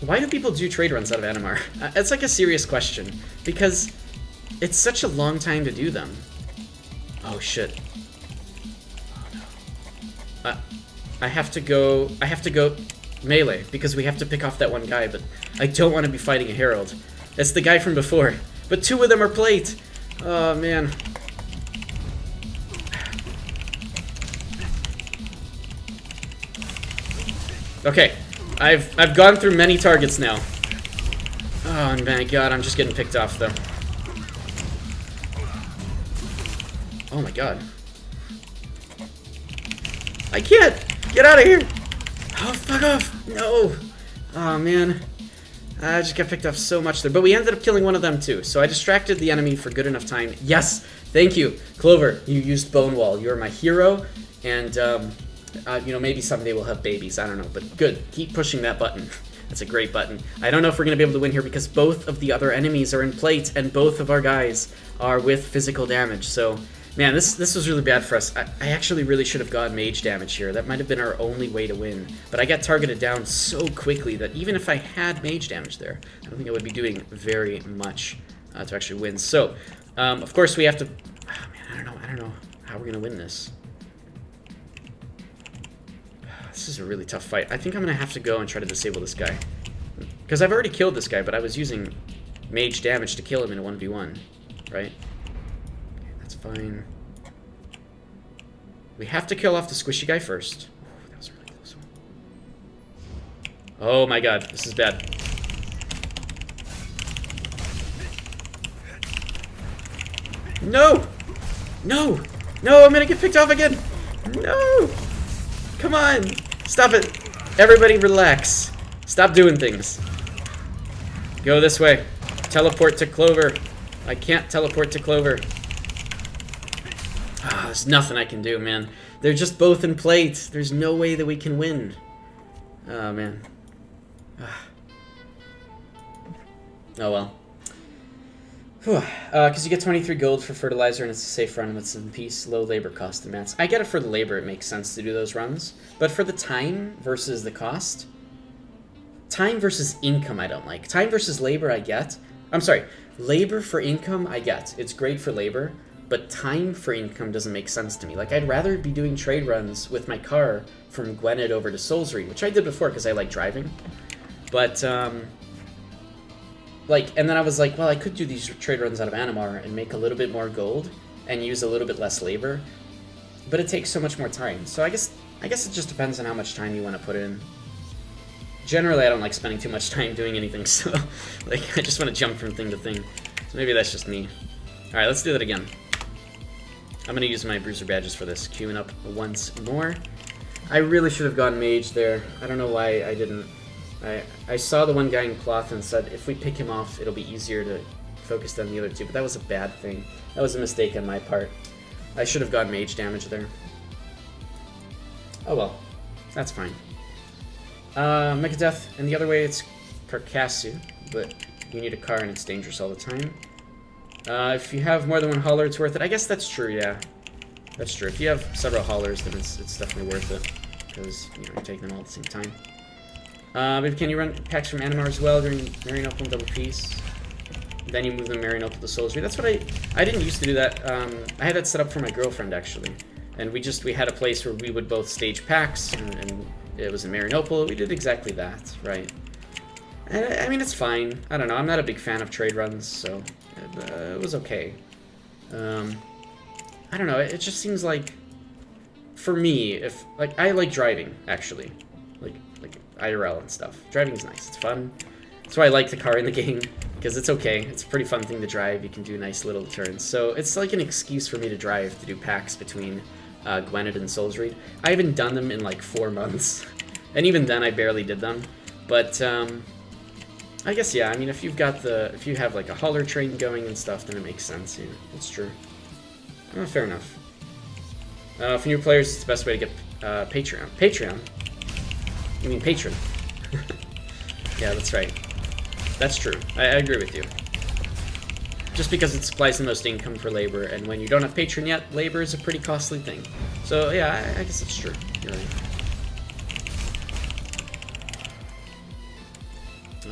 Why do people do trade runs out of Animar? It's like a serious question, because it's such a long time to do them. Oh shit. Oh no. I have to go melee, because we have to pick off that one guy, but I don't want to be fighting a Herald. That's the guy from before. But 2 of them are plate! Oh man. Okay. I've gone through many targets now. Oh my god, I'm just getting picked off though. Oh my god. I can't! Get out of here! Oh, fuck off! No! Oh man. I just got picked off so much there. But we ended up killing one of them too. So I distracted the enemy for good enough time. Yes! Thank you! Clover, you used Bone Wall. You're my hero. And, maybe someday we'll have babies. I don't know. But good. Keep pushing that button. That's a great button. I don't know if we're going to be able to win here because both of the other enemies are in plate and both of our guys are with physical damage. So Man, this was really bad for us. I actually really should have gone mage damage here. That might have been our only way to win. But I got targeted down so quickly that even if I had mage damage there, I don't think I would be doing very much to actually win. So, of course we have to... Oh, man, I don't know how we're going to win this. This is a really tough fight. I think I'm going to have to go and try to disable this guy. Because I've already killed this guy, but I was using mage damage to kill him in a 1v1, right? That's fine. We have to kill off the squishy guy first. Ooh, that was a really close one. Oh my god, this is bad. No! No! No, I'm gonna get picked off again! No! Come on! Stop it! Everybody relax. Stop doing things. Go this way. Teleport to Clover. I can't teleport to Clover. Ah, there's nothing I can do, man. They're just both in plate. There's no way that we can win. Oh, man. Oh, well. Because you get 23 gold for fertilizer and it's a safe run with some peace. Low labor cost and mats. I get it for the labor. It makes sense to do those runs. But for the time versus the cost... Time versus income I don't like. Time versus labor I get. I'm sorry. Labor for income I get. It's great for labor. But time for income doesn't make sense to me. Like, I'd rather be doing trade runs with my car from Gwynedd over to Soulsreed, which I did before because I like driving. But, like, and then I was like, well, I could do these trade runs out of Animar and make a little bit more gold and use a little bit less labor. But it takes so much more time. So I guess it just depends on how much time you want to put in. Generally, I don't like spending too much time doing anything, so, like, I just want to jump from thing to thing. So maybe that's just me. Alright, let's do that again. I'm going to use my bruiser badges for this, queuing up once more. I really should have gone mage there. I don't know why I didn't. I saw the one guy in cloth and said, if we pick him off, it'll be easier to focus than the other two, but that was a bad thing. That was a mistake on my part. I should have gone mage damage there. Oh well, that's fine. Megadeth, and the other way it's Carcassu, but you need a car and it's dangerous all the time. If you have more than one hauler, it's worth it. I guess that's true, yeah. That's true. If you have several haulers, then it's definitely worth it, because you're taking them all at the same time. But can you run packs from Animar as well during Marrying Opal and Double Peace? Then you move them Marrying Opal to Soulsreed. That's what I didn't used to do that. I had that set up for my girlfriend, actually. And we had a place where we would both stage packs, and it was in Marrying Opal. We did exactly that, right? And, I mean, it's fine. I don't know. I'm not a big fan of trade runs, so it was okay. I don't know. It just seems like, for me, I like driving, actually. Like IRL and stuff. Driving's nice. It's fun. That's why I like the car in the game, because it's okay. It's a pretty fun thing to drive. You can do nice little turns. So it's like an excuse for me to drive, to do packs between Gwynedd and Soulsreed. I haven't done them in like 4 months, and even then I barely did them. But I guess, yeah, I mean, if you have like a hauler train going and stuff, then it makes sense. Yeah, it's true. Fair enough. For new players, it's the best way to get Patreon. Patreon? You mean patron? Yeah, that's right. That's true. I agree with you. Just because it supplies the most income for labor, and when you don't have patron yet, labor is a pretty costly thing. So yeah, I guess it's true. You're right.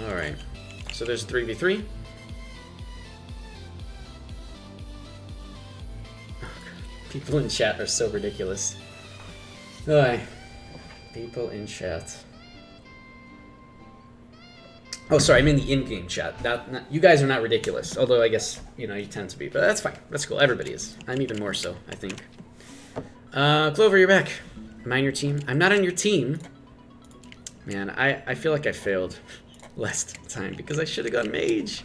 Alright. So there's a 3v3. People in chat are so ridiculous. Alright. People in chat. Oh, sorry, I'm in the in-game chat. Not, you guys are not ridiculous, although I guess, you tend to be. But that's fine. That's cool. Everybody is. I'm even more so, I think. Clover, you're back. Am I on your team? I'm not on your team. Man, I feel like I failed last time because I should have gone mage.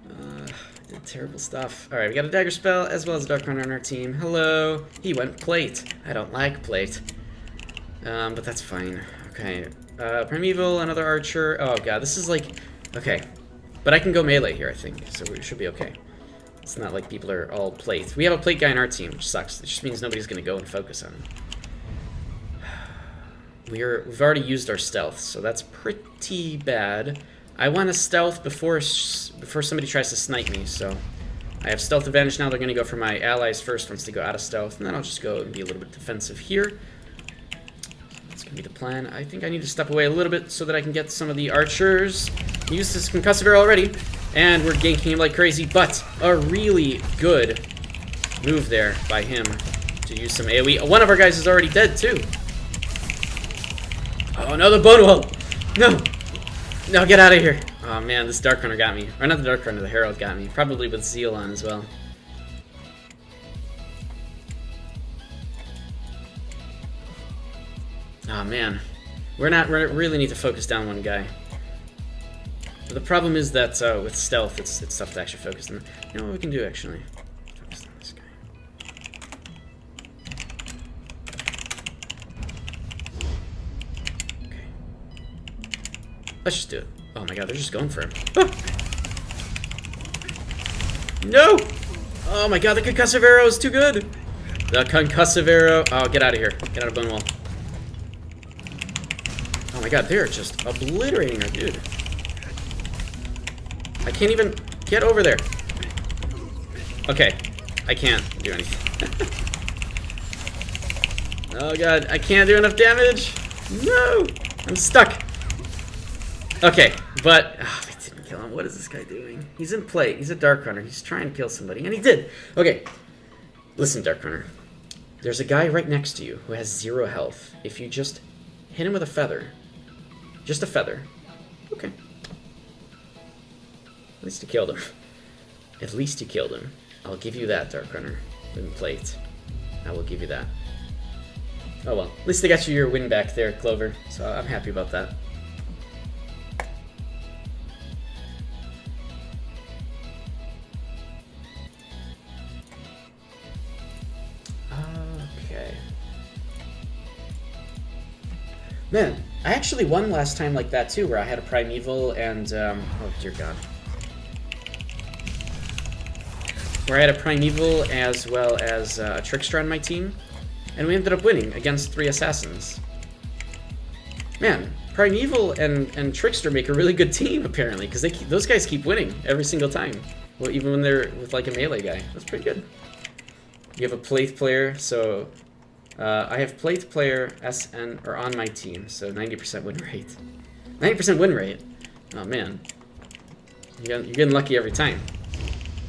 I did terrible stuff. Alright, we got a dagger spell as well as a dark runner on our team. Hello. He went plate. I don't like plate. But that's fine. Okay. Primeval, another archer. Oh god, this is like... Okay. But I can go melee here, I think. So we should be okay. It's not like people are all plate. We have a plate guy in our team, which sucks. It just means nobody's going to go and focus on him. We've already used our stealth, so that's pretty bad. I want to stealth before somebody tries to snipe me, so I have stealth advantage now. They're going to go for my allies first once they go out of stealth, and then I'll just go and be a little bit defensive here. That's going to be the plan. I think I need to step away a little bit so that I can get some of the archers. Use this concussive arrow already, and we're ganking him like crazy, but a really good move there by him to use some AoE. One of our guys is already dead, too. Oh, no, the bone wall. No. No, get out of here. Oh, man, this Dark Runner got me. Or not the Dark Runner, the Herald got me. Probably with Zeal on as well. Oh, man. We really need to focus down one guy. But the problem is that with stealth, it's tough to actually focus on. You know what we can do, actually? Focus on this guy. Okay. Let's just do it. Oh my god, they're just going for him. Ah! No! Oh my god, the concussive arrow is too good! The concussive arrow... Oh, get out of here. Get out of Bone Wall. Oh my god, they're just obliterating our dude. I can't even get over there. Okay, I can't do anything. Oh god, I can't do enough damage! No! I'm stuck! Okay, but I didn't kill him. What is this guy doing? He's in play. He's a Dark Runner. He's trying to kill somebody, and he did. Okay, listen, Dark Runner. There's a guy right next to you who has 0 health. If you just hit him with a feather, just a feather. Okay. At least you killed him. At least you killed him. I'll give you that, Dark Runner. Win plate. I will give you that. Oh well. At least they got you your win back there, Clover. So I'm happy about that. Okay. Man, I actually won last time like that too, where I had a Primeval and, oh dear god. Where I had a Primeval as well as a Trickster on my team, and we ended up winning against 3 assassins. Man, Primeval and Trickster make a really good team, apparently, because those guys keep winning every single time. Well, even when they're with like a melee guy. That's pretty good. You have a Plate player, so I have Plate player SN or on my team, so 90% win rate. 90% win rate? Oh man. You're getting lucky every time.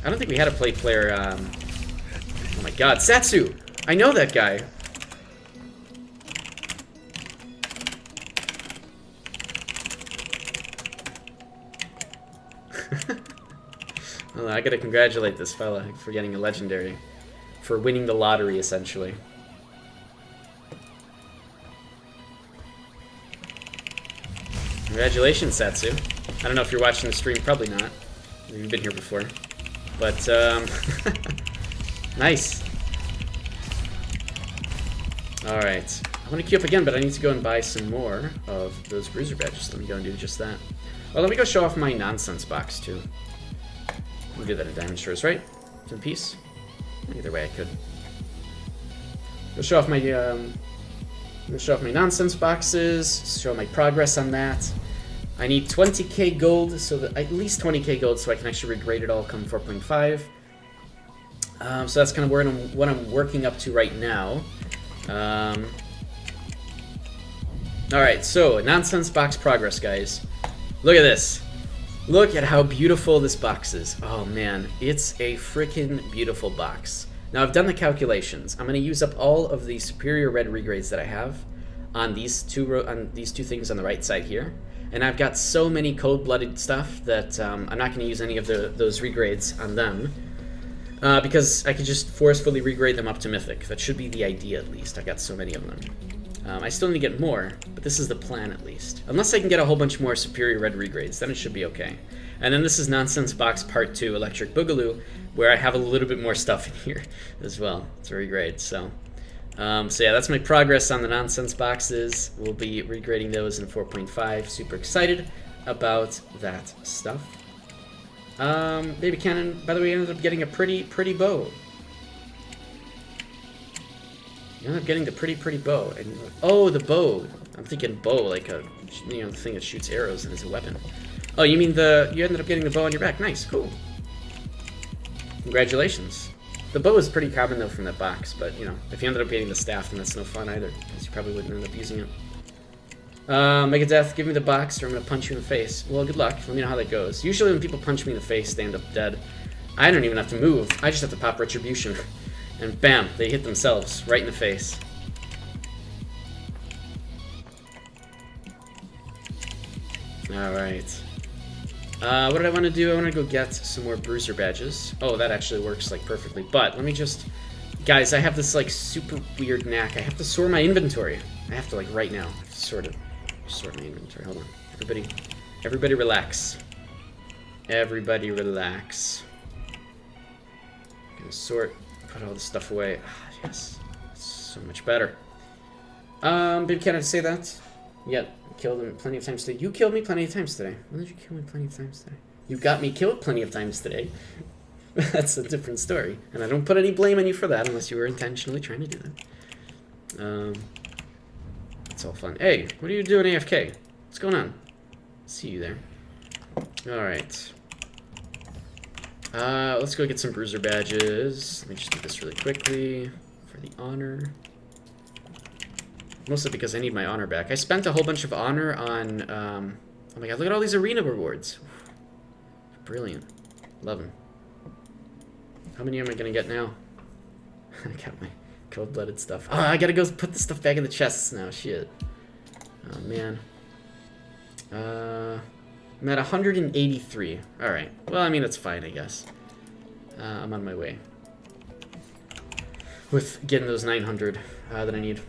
I don't think we had a Plate player, oh my god, Satsu! I know that guy! Well, I gotta congratulate this fella for getting a legendary. For winning the lottery, essentially. Congratulations, Satsu. I don't know if you're watching the stream, probably not. You've been here before. But, nice. Alright. I want to queue up again, but I need to go and buy some more of those bruiser badges. Let me go and do just that. Well, let me go show off my nonsense box, too. We'll do that at Diamond Shores, right? In peace. Either way, I could. Go show off my, nonsense boxes, show my progress on that. I need 20k gold, so that at least 20k gold, so I can actually regrade it all come 4.5. So that's kind of what I'm working up to right now. Alright, so nonsense box progress, guys. Look at this. Look at how beautiful this box is. Oh man, it's a freaking beautiful box. Now I've done the calculations. I'm going to use up all of the superior red regrades that I have on these two things on the right side here. And I've got so many cold-blooded stuff that I'm not going to use any of those regrades on them. Because I could just forcefully regrade them up to Mythic. That should be the idea, at least. I've got so many of them. I still need to get more, but this is the plan, at least. Unless I can get a whole bunch more superior red regrades, then it should be okay. And then this is Nonsense Box Part 2, Electric Boogaloo, where I have a little bit more stuff in here as well to regrade. So yeah, that's my progress on the Nonsense Boxes. We'll be regrading those in 4.5. Super excited about that stuff. Baby Cannon, by the way, ended up getting a pretty bow. You end up getting the pretty bow. And, oh, the bow. I'm thinking bow, like a, the thing that shoots arrows and is a weapon. Oh, you mean you ended up getting the bow on your back. Nice, cool. Congratulations. The bow is pretty common though from that box, but you know, if you ended up getting the staff, then that's no fun either, because you probably wouldn't end up using it. Megadeth, give me the box or I'm gonna punch you in the face. Well, good luck. Let me know how that goes. Usually when people punch me in the face, they end up dead. I don't even have to move. I just have to pop Retribution. And bam, they hit themselves right in the face. Alright. What did I want to do? I want to go get some more bruiser badges. Oh, that actually works like perfectly. But let me just... Guys, I have this like super weird knack. I have to sort my inventory. I have to like right now. I have to sort my inventory. Hold on. Everybody relax. Everybody relax. I'm gonna sort, put all this stuff away. Ah, yes. So much better. Baby, can I say that? Yep. Killed him plenty of times today. You killed me plenty of times today. When did you kill me plenty of times today? You got me killed plenty of times today. That's a different story. And I don't put any blame on you for that unless you were intentionally trying to do that. It's all fun. Hey, what are you doing AFK? What's going on? See you there. Alright. Let's go get some bruiser badges. Let me just do this really quickly for the honor. Mostly because I need my honor back. I spent a whole bunch of honor on, oh my god, look at all these arena rewards. Brilliant. Love them. How many am I gonna get now? I got my cold-blooded stuff. Oh, I gotta go put the stuff back in the chests now, shit. Oh, man. I'm at 183. Alright. Well, I mean, that's fine, I guess. I'm on my way. With getting those 900 that I need.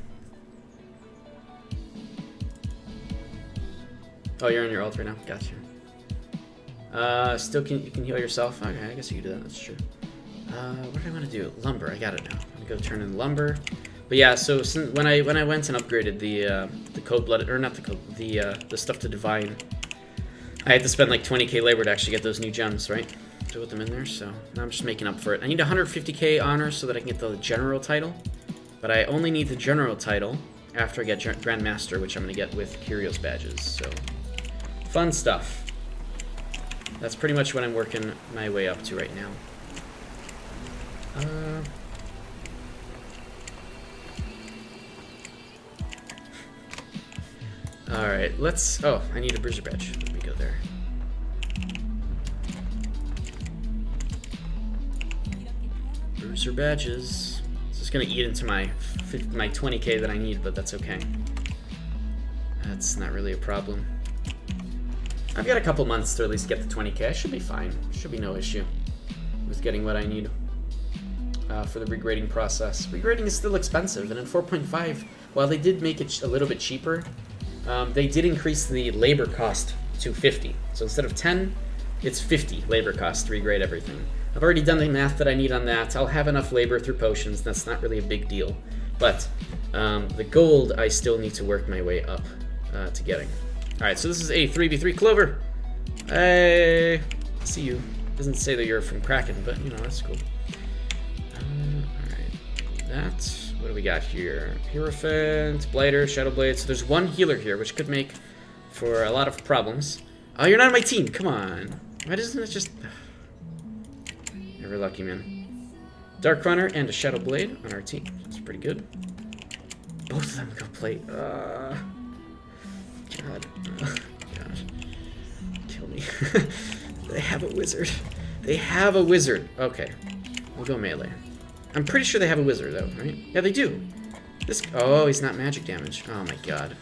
Oh, you're on your ult right now? Gotcha. Still you can heal yourself? Okay, I guess you can do that, that's true. What do I want to do? Lumber, I got it now. I'm gonna go turn in lumber. But yeah, so when I went and upgraded the cold-blooded, or not the stuff to divine, I had to spend like 20k labor to actually get those new gems, right? To put them in there, so now I'm just making up for it. I need 150k honor so that I can get the general title, but I only need the general title after I get Grandmaster, which I'm gonna get with Curios badges, so fun stuff. That's pretty much what I'm working my way up to right now. Alright, let's... Oh, I need a bruiser badge. Let me go there. Bruiser badges. This is gonna eat into my 20k that I need, but that's okay. That's not really a problem. I've got a couple months to at least get the 20k. I should be fine. Should be no issue with getting what I need for the regrading process. Regrading is still expensive, and in 4.5, while they did make it a little bit cheaper, they did increase the labor cost to 50. So instead of 10, it's 50 labor cost to regrade everything. I've already done the math that I need on that. I'll have enough labor through potions. That's not really a big deal. But the gold, I still need to work my way up to getting. Alright, so this is a 3v3 Clover. Hey, see you. Doesn't say that you're from Kraken, but you know, that's cool. Alright, that. What do we got here? Hierophant, Blighter, Shadow Blade. So there's one healer here, which could make for a lot of problems. Oh, you're not on my team. Come on. Why doesn't it just... Never lucky, man. Dark Runner and a Shadow Blade on our team. That's pretty good. Both of them go play. God. Gosh. Kill me. They have a wizard. They have a wizard. Okay. We'll go melee. I'm pretty sure they have a wizard, though, right? Yeah, they do. This... Oh, he's not magic damage. Oh, my God.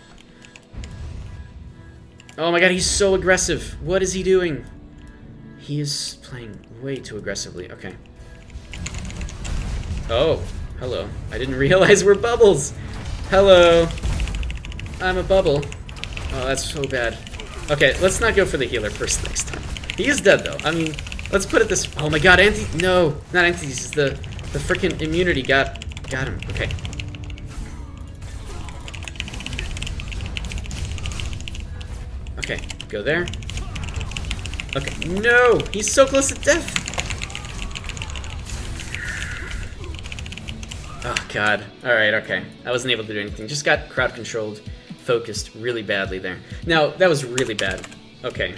Oh, my God, he's so aggressive. What is he doing? He is playing way too aggressively. Okay. Oh, hello. I didn't realize we're bubbles. Hello. I'm a bubble. Oh, that's so bad. Okay, let's not go for the healer first next time. He is dead, though. I mean, let's put it this... Oh, my God, No, not entities. The freaking immunity got him. Okay. Okay, go there. Okay, no! He's so close to death! Oh, God. Alright, okay. I wasn't able to do anything. Just got crowd controlled, focused really badly there. Now, that was really bad. Okay.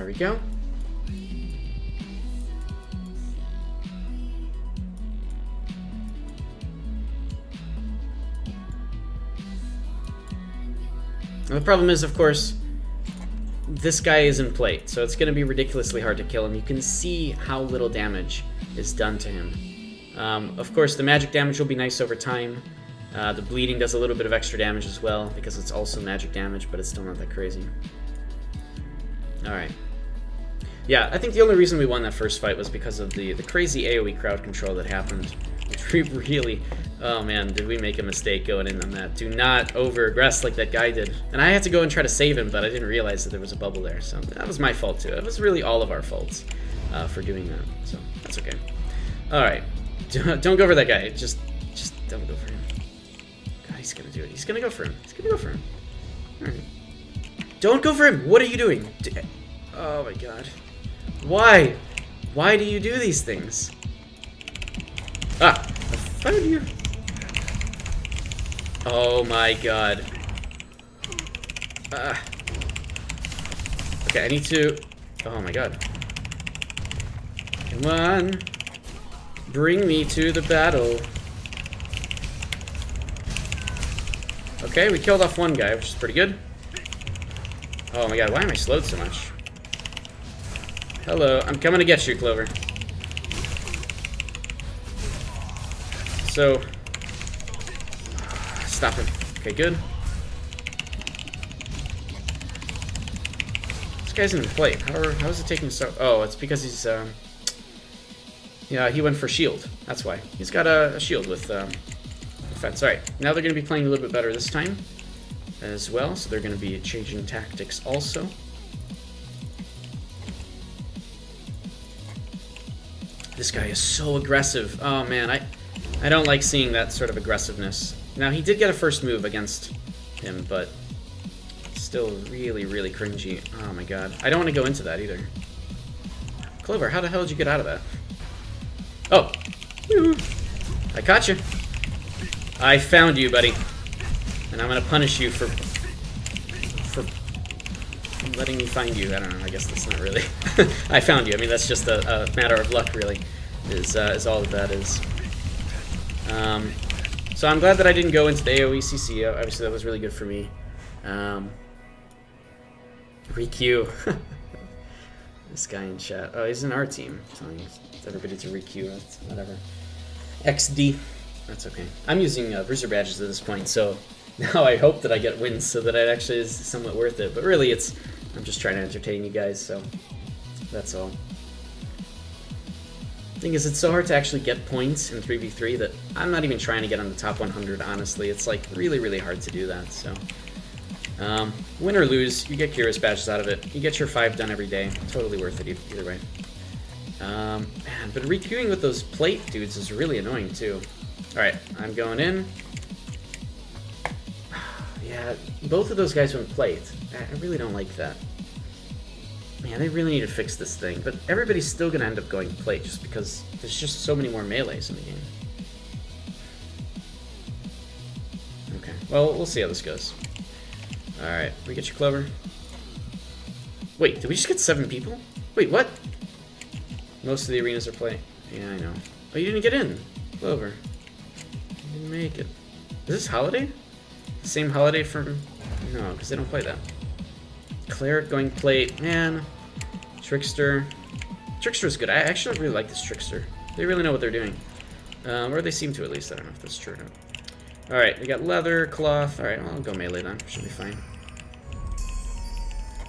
we go. And the problem is, of course, this guy is in plate, so it's going to be ridiculously hard to kill him. You can see how little damage is done to him. Of course, the magic damage will be nice over time. The bleeding does a little bit of extra damage as well, because it's also magic damage, but it's still not that crazy. Alright. Yeah, I think the only reason we won that first fight was because of the crazy AoE crowd control that happened. Which we really... Oh man, did we make a mistake going in on that. Do not over-aggress like that guy did. And I had to go and try to save him, but I didn't realize that there was a bubble there, so that was my fault too. It was really all of our faults for doing that, so that's okay. Alright. Don't go for that guy. Just don't go for him. God, he's gonna do it. He's gonna go for him. He's gonna go for him. Alright. Don't go for him! What are you doing? Oh my god. Why? Why do you do these things? Ah! I found you! Oh my god. Okay, I need to... Oh my god. Come on! Bring me to the battle. Okay, we killed off one guy, which is pretty good. Oh my god, why am I slowed so much? Hello, I'm coming to get you, Clover. So... Stop him. Okay, good. This guy's in the plate. How is it taking so... Oh, it's because he's, Yeah, he went for shield. That's why. He's got a shield with, defense. Alright, now they're going to be playing a little bit better this time as well, so they're going to be changing tactics also. This guy is so aggressive. Oh man, I don't like seeing that sort of aggressiveness. Now, he did get a first move against him, but still really, really cringy. Oh my god. I don't want to go into that either. Clover, how the hell did you get out of that? Oh! I caught you. I found you, buddy. And I'm gonna punish you for letting me find you. I don't know, I guess that's not really... I found you. I mean, that's just a matter of luck, really, is all that is. So I'm glad that I didn't go into the AoE CC. Obviously, that was really good for me. Re-queue. This guy in chat. Oh, he's in our team. Telling everybody to re-queue. That's whatever. XD. That's okay. I'm using bruiser badges at this point, so now I hope that I get wins so that it actually is somewhat worth it. But really, I'm just trying to entertain you guys, so that's all. The thing is, it's so hard to actually get points in 3v3 that I'm not even trying to get on the top 100, honestly. It's like really, really hard to do that, so... win or lose, you get curious badges out of it. You get your 5 done every day. Totally worth it either way. Man, but re-queuing with those plate dudes is really annoying too. Alright, I'm going in. Yeah, both of those guys went plate. I really don't like that. Man, they really need to fix this thing. But everybody's still going to end up going plate just because there's just so many more melees in the game. Okay, well, we'll see how this goes. Alright, we get you, Clover. Wait, did we just get 7 people? Wait, what? Most of the arenas are playing. Yeah, I know. Oh, you didn't get in, Clover. You didn't make it. Is this Holiday? The same Holiday from... No, because they don't play that. Cleric going plate. Man. Trickster. Trickster's good. I actually really like this Trickster. They really know what they're doing. Or they seem to, at least. I don't know if that's true or not. Alright, we got leather, cloth. Alright, well, I'll go melee then. Should be fine.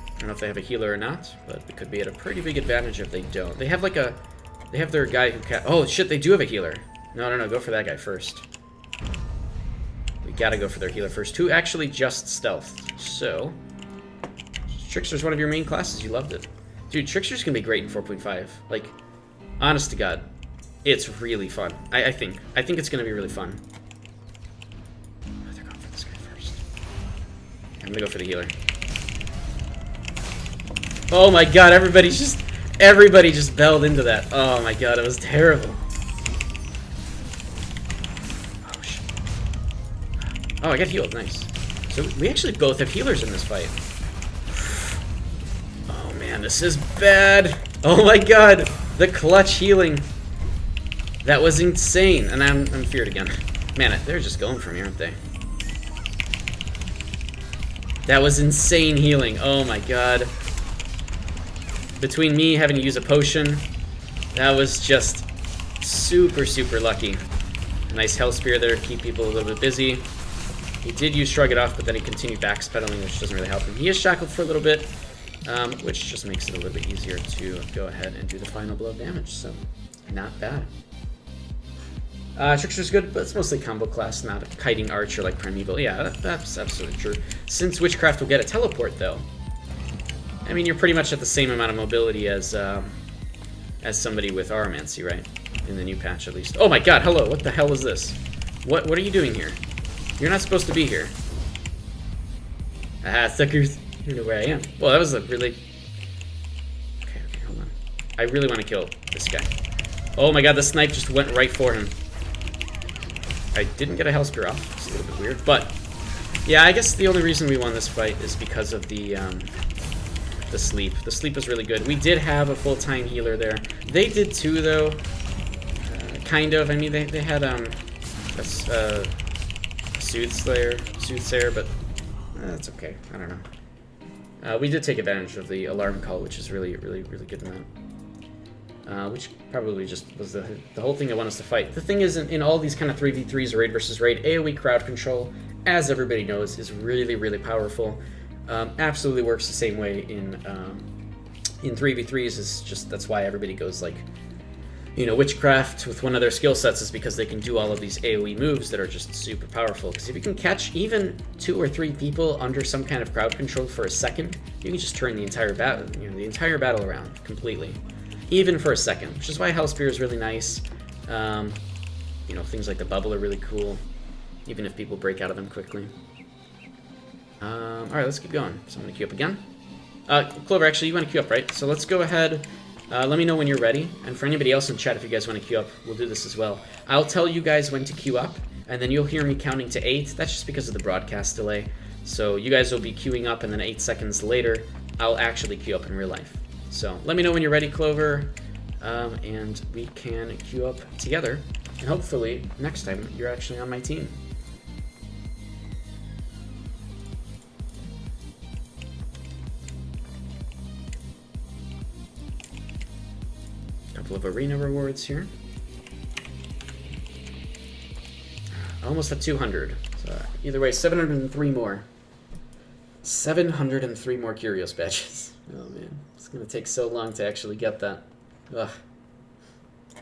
I don't know if they have a healer or not, but it could be at a pretty big advantage if they don't. They have like a... They have their guy who oh, shit, they do have a healer. No, go for that guy first. We gotta go for their healer first, who actually just stealthed. So... Trickster's one of your main classes. You loved it. Dude, Trickster's gonna be great in 4.5. Like, honest to God, it's really fun. I think it's gonna be really fun. They're going for this guy first. I'm gonna go for the healer. Oh my god, everybody just belled into that. Oh my god, it was terrible. Oh shit. Oh, I got healed, nice. So we actually both have healers in this fight. Oh man, Man, this is bad. Oh my god. The clutch healing. That was insane. And I'm feared again. Man, they're just going for me, aren't they? That was insane healing. Oh my god. Between me having to use a potion, that was just super, super lucky. A nice Hell Spear there to keep people a little bit busy. He did use Shrug It Off, but then he continued backspedaling, which doesn't really help him. He is shackled for a little bit, which just makes it a little bit easier to go ahead and do the final blow of damage, so not bad. Trickster's good, but it's mostly combo class, not a kiting archer like Primeval. Yeah, that's absolutely true. Since Witchcraft will get a teleport, though, I mean, you're pretty much at the same amount of mobility as somebody with Aromancy, right? In the new patch, at least. Oh my god, hello, what the hell is this? What are you doing here? You're not supposed to be here. Ah, suckers. You know where I am. Well, that was a really... Okay, hold on. I really want to kill this guy. Oh my god, the snipe just went right for him. I didn't get a Hell Spear off. It's a little bit weird, but... Yeah, I guess the only reason we won this fight is because of the sleep. The sleep was really good. We did have a full-time healer there. They did too, though. Kind of. I mean, they had Soothsayer, but that's okay. I don't know. We did take advantage of the alarm call, which is really, really, really good in that. Which probably just was the whole thing that wanted us to fight. The thing is, in all these kind of 3v3s, raid versus raid, AoE crowd control, as everybody knows, is really, really powerful. Absolutely works the same way in 3v3s. Is just that's why everybody goes like, you know, Witchcraft with one of their skill sets is because they can do all of these AoE moves that are just super powerful. Because if you can catch even 2 or 3 people under some kind of crowd control for a second, you can just turn the entire battle around completely, even for a second. Which is why Hell Spear is really nice. You know, things like the bubble are really cool, even if people break out of them quickly. All right, let's keep going. So I'm gonna queue up again. Clover, actually, you want to queue up, right? So let's go ahead. Let me know when you're ready, and for anybody else in chat, if you guys want to queue up, we'll do this as well. I'll tell you guys when to queue up, and then you'll hear me counting to 8. That's just because of the broadcast delay. So you guys will be queuing up, and then 8 seconds later, I'll actually queue up in real life. So let me know when you're ready, Clover, and we can queue up together, and hopefully next time you're actually on my team. Couple of arena rewards here. Almost at 200. So either way, 703 more. 703 more Curios badges. Oh man, it's gonna take so long to actually get that. Ugh.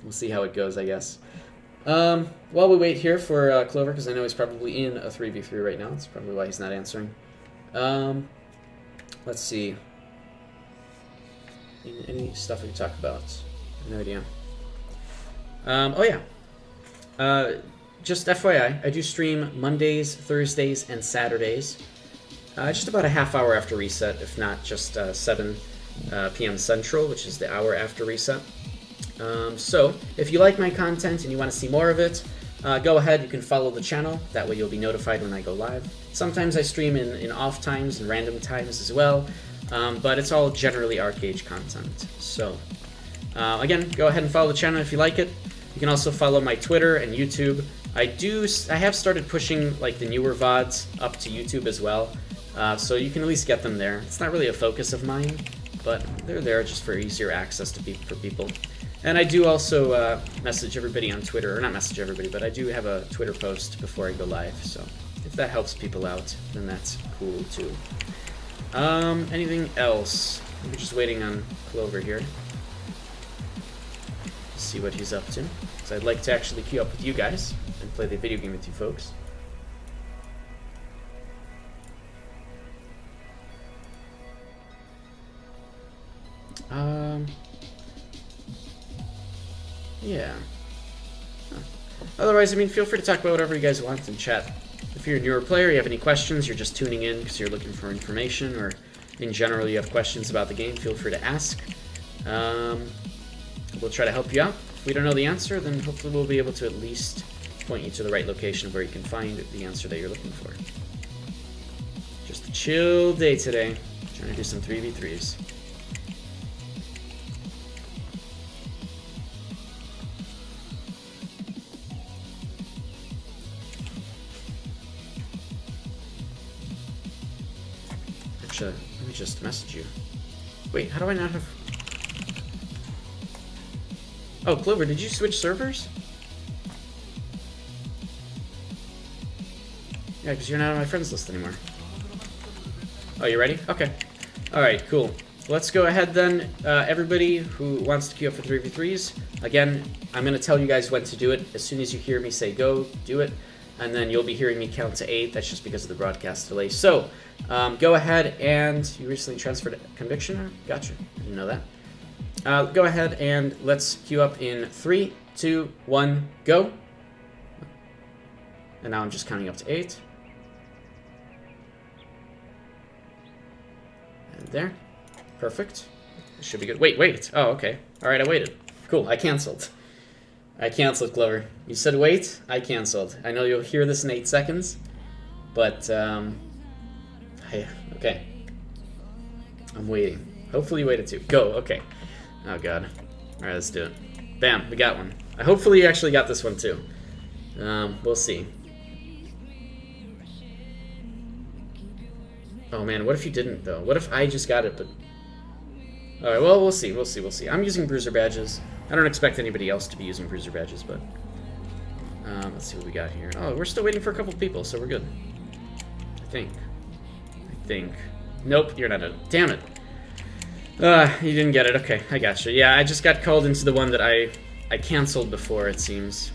We'll see how it goes, I guess. While we wait here for Clover, because I know he's probably in a 3v3 right now. That's probably why he's not answering. Let's see. Any stuff we can talk about? No idea. Oh yeah. Just FYI, I do stream Mondays, Thursdays, and Saturdays. Just about a half hour after reset, if not just 7 p.m. Central, which is the hour after reset. So, if you like my content and you want to see more of it, go ahead, you can follow the channel. That way you'll be notified when I go live. Sometimes I stream in off times and random times as well, but it's all generally Archeum Age content. So, again, go ahead and follow the channel if you like it. You can also follow my Twitter and YouTube. I have started pushing like the newer VODs up to YouTube as well, so you can at least get them there. It's not really a focus of mine, but they're there just for easier access for people. And I do also message everybody on Twitter, or not message everybody, but I do have a Twitter post before I go live, so if that helps people out, then that's cool too. Anything else? We're just waiting on Clover here. See what he's up to. So I'd like to actually queue up with you guys and play the video game with you folks. Yeah. Huh. Otherwise, I mean, feel free to talk about whatever you guys want in chat. If you're a newer player, you have any questions, you're just tuning in because you're looking for information, or in general you have questions about the game, feel free to ask. We'll try to help you out. If we don't know the answer, then hopefully we'll be able to at least point you to the right location where you can find the answer that you're looking for. Just a chill day today. Trying to do some 3v3s. Actually, let me just message you. Wait, how do I not have... Oh, Clover, did you switch servers? Yeah, because you're not on my friends list anymore. Oh, you ready? Okay. Alright, cool. Let's go ahead then. Everybody who wants to queue up for 3v3s, again, I'm going to tell you guys when to do it. As soon as you hear me say go, do it. And then you'll be hearing me count to 8. That's just because of the broadcast delay. So, go ahead and... You recently transferred Conviction? Gotcha. I didn't know that. Go ahead and let's queue up in 3, 2, 1, go. And now I'm just counting up to 8. And there. Perfect. This should be good. Wait. Oh, okay. Alright, I waited. Cool, I canceled. I canceled, Clover. You said wait, I canceled. I know you'll hear this in 8 seconds, but, okay. I'm waiting. Hopefully you waited too. Go, okay. Oh, God. Alright, let's do it. Bam, we got one. I hopefully you actually got this one too. We'll see. Oh, man, what if you didn't, though? What if I just got it, but... Alright, well, we'll see. I'm using bruiser badges. I don't expect anybody else to be using bruiser badges, but... let's see what we got here. Oh, we're still waiting for a couple people, so we're good. I think. Nope, you're not a... Damn it. You didn't get it. Okay, I gotcha. Yeah, I just got called into the one that I canceled before, it seems.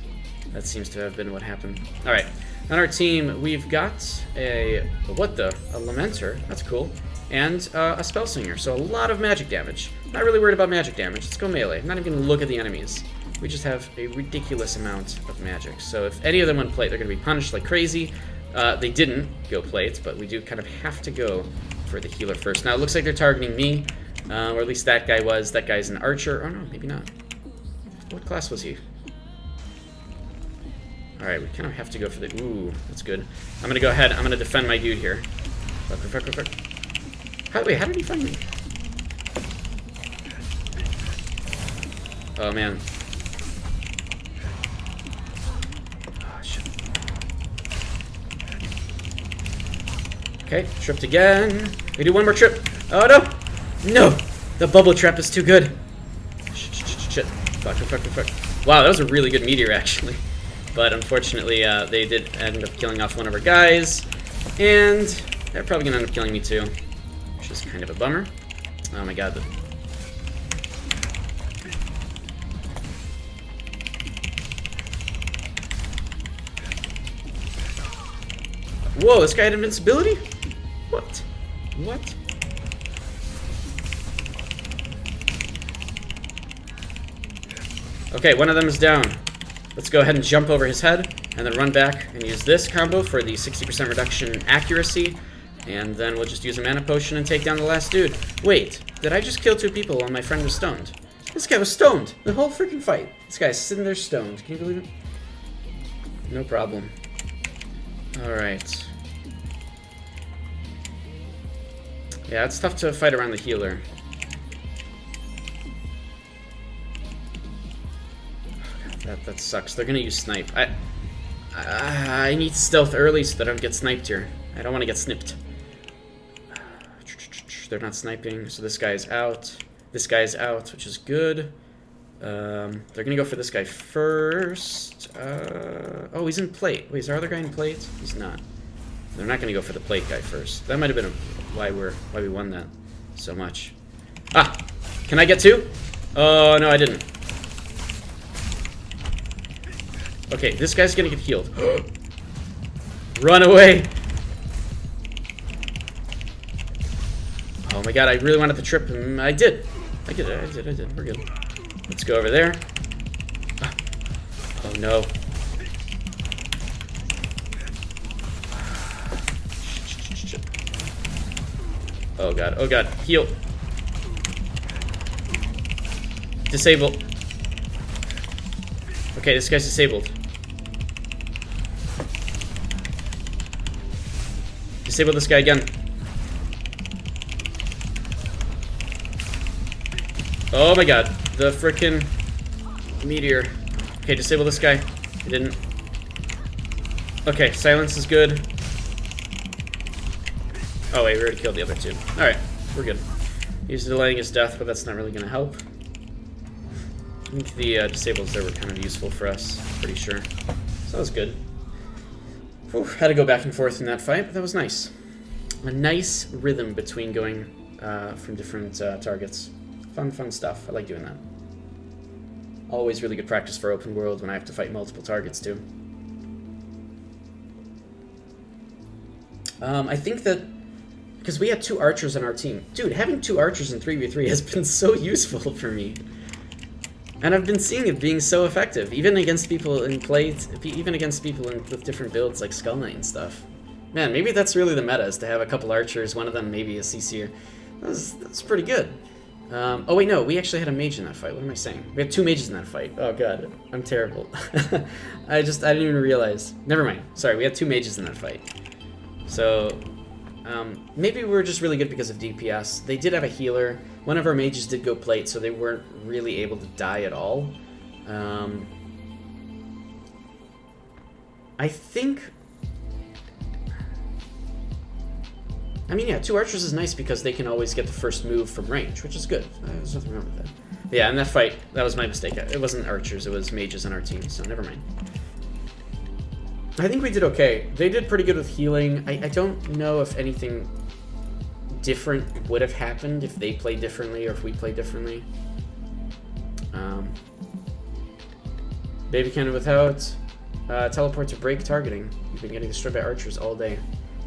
That seems to have been what happened. Alright, on our team, we've got a Lamenter. That's cool. And a Spell Singer, so a lot of magic damage. Not really worried about magic damage. Let's go melee. I'm not even going to look at the enemies. We just have a ridiculous amount of magic. So if any of them went plate, they're going to be punished like crazy. They didn't go plate, but we do kind of have to go for the healer first. Now, it looks like they're targeting me, or at least that guy was. That guy's an archer. Oh, no, maybe not. What class was he? Alright, we kind of have to go for the... Ooh, that's good. I'm going to go ahead. I'm going to defend my dude here. Fuck. Wait, how did he find me? Oh, man. Oh, shit. Okay, tripped again. We do one more trip. Oh, no! No! The bubble trap is too good. Shit. Fuck. Wow, that was a really good meteor, actually. But unfortunately, they did end up killing off one of our guys. And they're probably going to end up killing me, too. Which is kind of a bummer. Oh my god. Whoa, this guy had invincibility? What? Okay, one of them is down. Let's go ahead and jump over his head, and then run back and use this combo for the 60% reduction in accuracy. And then we'll just use a mana potion and take down the last dude. Wait, did I just kill 2 people while my friend was stoned? This guy was stoned the whole freaking fight. This guy's sitting there stoned. Can you believe it? No problem. Alright. Yeah, it's tough to fight around the healer. That sucks. They're gonna use snipe. I need stealth early so that I don't get sniped here. I don't want to get snipped. They're not sniping, so this guy's out. This guy's out, which is good. They're gonna go for this guy first. Oh, he's in plate. Wait, is our other guy in plate? He's not. They're not gonna go for the plate guy first. That might have been why we won that so much. Ah! Can I get 2? Oh, no, I didn't. Okay, this guy's gonna get healed. Run away! Oh my god, I really wanted to trip him. I did. We're good. Let's go over there. Oh no. Oh god, heal. Disable. Okay, this guy's disabled. Disable this guy again. Oh my god, the frickin' meteor. Okay, disable this guy. I didn't. Okay, silence is good. Oh wait, we already killed the other two. Alright, we're good. He's delaying his death, but that's not really going to help. I think the disables there were kind of useful for us, pretty sure. So that was good. Whew, had to go back and forth in that fight, but that was nice. A nice rhythm between going from different targets. Fun stuff. I like doing that. Always really good practice for open world when I have to fight multiple targets too. I think that because we had 2 archers on our team. Dude, having 2 archers in 3v3 has been so useful for me. And I've been seeing it being so effective, even against people in even against people with different builds like Skull Knight and stuff. Man, maybe that's really the meta, is to have a couple archers, one of them maybe a CC'er. That's pretty good. Oh wait, no, we actually had a mage in that fight. What am I saying? We had 2 mages in that fight. Oh god, I'm terrible. I didn't even realize. Never mind. Sorry, we had 2 mages in that fight. So, maybe we were just really good because of DPS. They did have a healer. One of our mages did go plate, so they weren't really able to die at all. I think... I mean, yeah, 2 archers is nice because they can always get the first move from range, which is good. There's nothing wrong with that. But yeah, in that fight, that was my mistake. It wasn't archers, it was mages on our team, so never mind. I think we did okay. They did pretty good with healing. I don't know if anything different would have happened if they played differently or if we played differently. Baby cannon without teleport to break targeting. You've been getting destroyed by archers all day.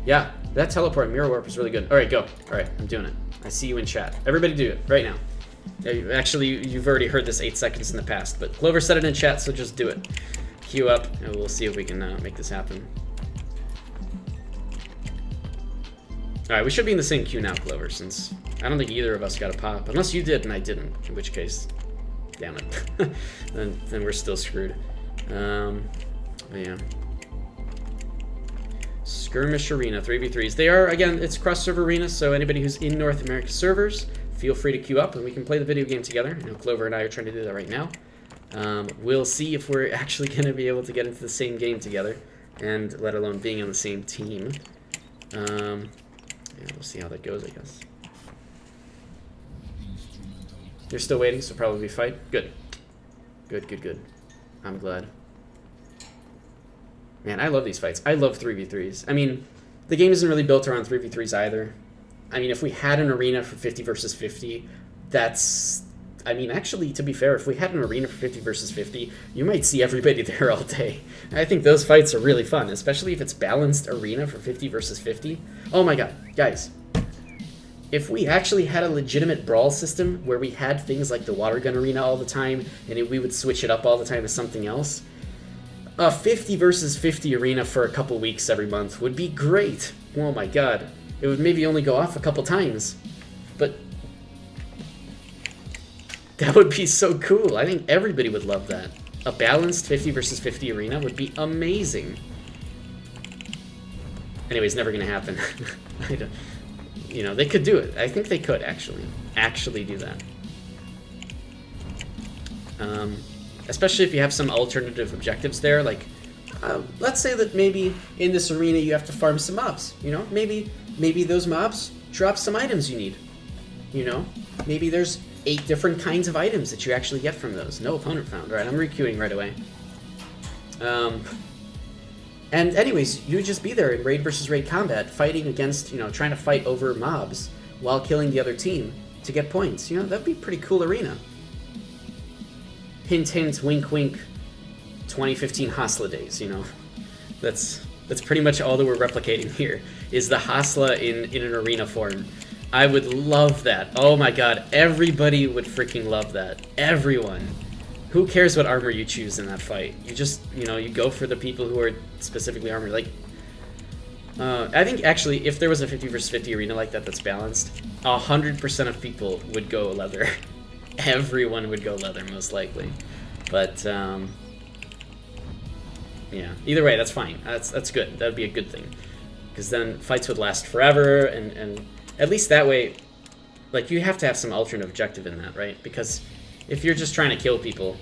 Yeah, that teleport mirror warp is really good. Alright, go. Alright, I'm doing it. I see you in chat. Everybody do it right now. Actually, you've already heard this 8 seconds in the past, but Clover said it in chat, so just do it. Queue up, and we'll see if we can make this happen. Alright, we should be in the same queue now, Clover, since I don't think either of us got a pop. Unless you did and I didn't, in which case, damn it. then we're still screwed. But yeah. Skirmish Arena, 3v3s. They are, again, it's cross-server arena, so anybody who's in North America servers, feel free to queue up and we can play the video game together. I know Clover and I are trying to do that right now. We'll see if we're actually going to be able to get into the same game together, and let alone being on the same team. Yeah, we'll see how that goes, I guess. You're still waiting, so probably fight? Good. Good. I'm glad. Man, I love these fights. I love 3v3s. I mean, the game isn't really built around 3v3s either. I mean, if we had an arena for 50 versus 50, that's... I mean, actually, to be fair, if we had an arena for 50 versus 50, you might see everybody there all day. I think those fights are really fun, especially if it's balanced arena for 50 versus 50. Oh my god, guys. If we actually had a legitimate brawl system where we had things like the water gun arena all the time, and we would switch it up all the time to something else, a 50 versus 50 arena for a couple weeks every month would be great. Oh my god. It would maybe only go off a couple times, but that would be so cool. I think everybody would love that. A balanced 50 versus 50 arena would be amazing. Anyways, never gonna happen. I don't, you know, they could do it. I think they could actually do that. Especially if you have some alternative objectives there, like let's say that maybe in this arena you have to farm some mobs. You know, maybe those mobs drop some items you need. You know, maybe there's 8 different kinds of items that you actually get from those. No opponent found. All right, I'm requeuing right away. And anyways, you would just be there in raid versus raid combat, fighting against, you know, trying to fight over mobs while killing the other team to get points. You know, that'd be a pretty cool arena. Hint, hint, wink, wink. 2015 Hasla days, you know. That's pretty much all that we're replicating here, is the Hasla in an arena form. I would love that. Oh my god, everybody would freaking love that. Everyone. Who cares what armor you choose in that fight? You just, you know, you go for the people who are specifically armored. Like, I think actually, if there was a 50 versus 50 arena like that that's balanced, 100% of people would go leather. Everyone would go leather, most likely. But, yeah. Either way, that's fine. That's good. That would be a good thing. Because then fights would last forever, and at least that way, like, you have to have some alternate objective in that, right? Because if you're just trying to kill people,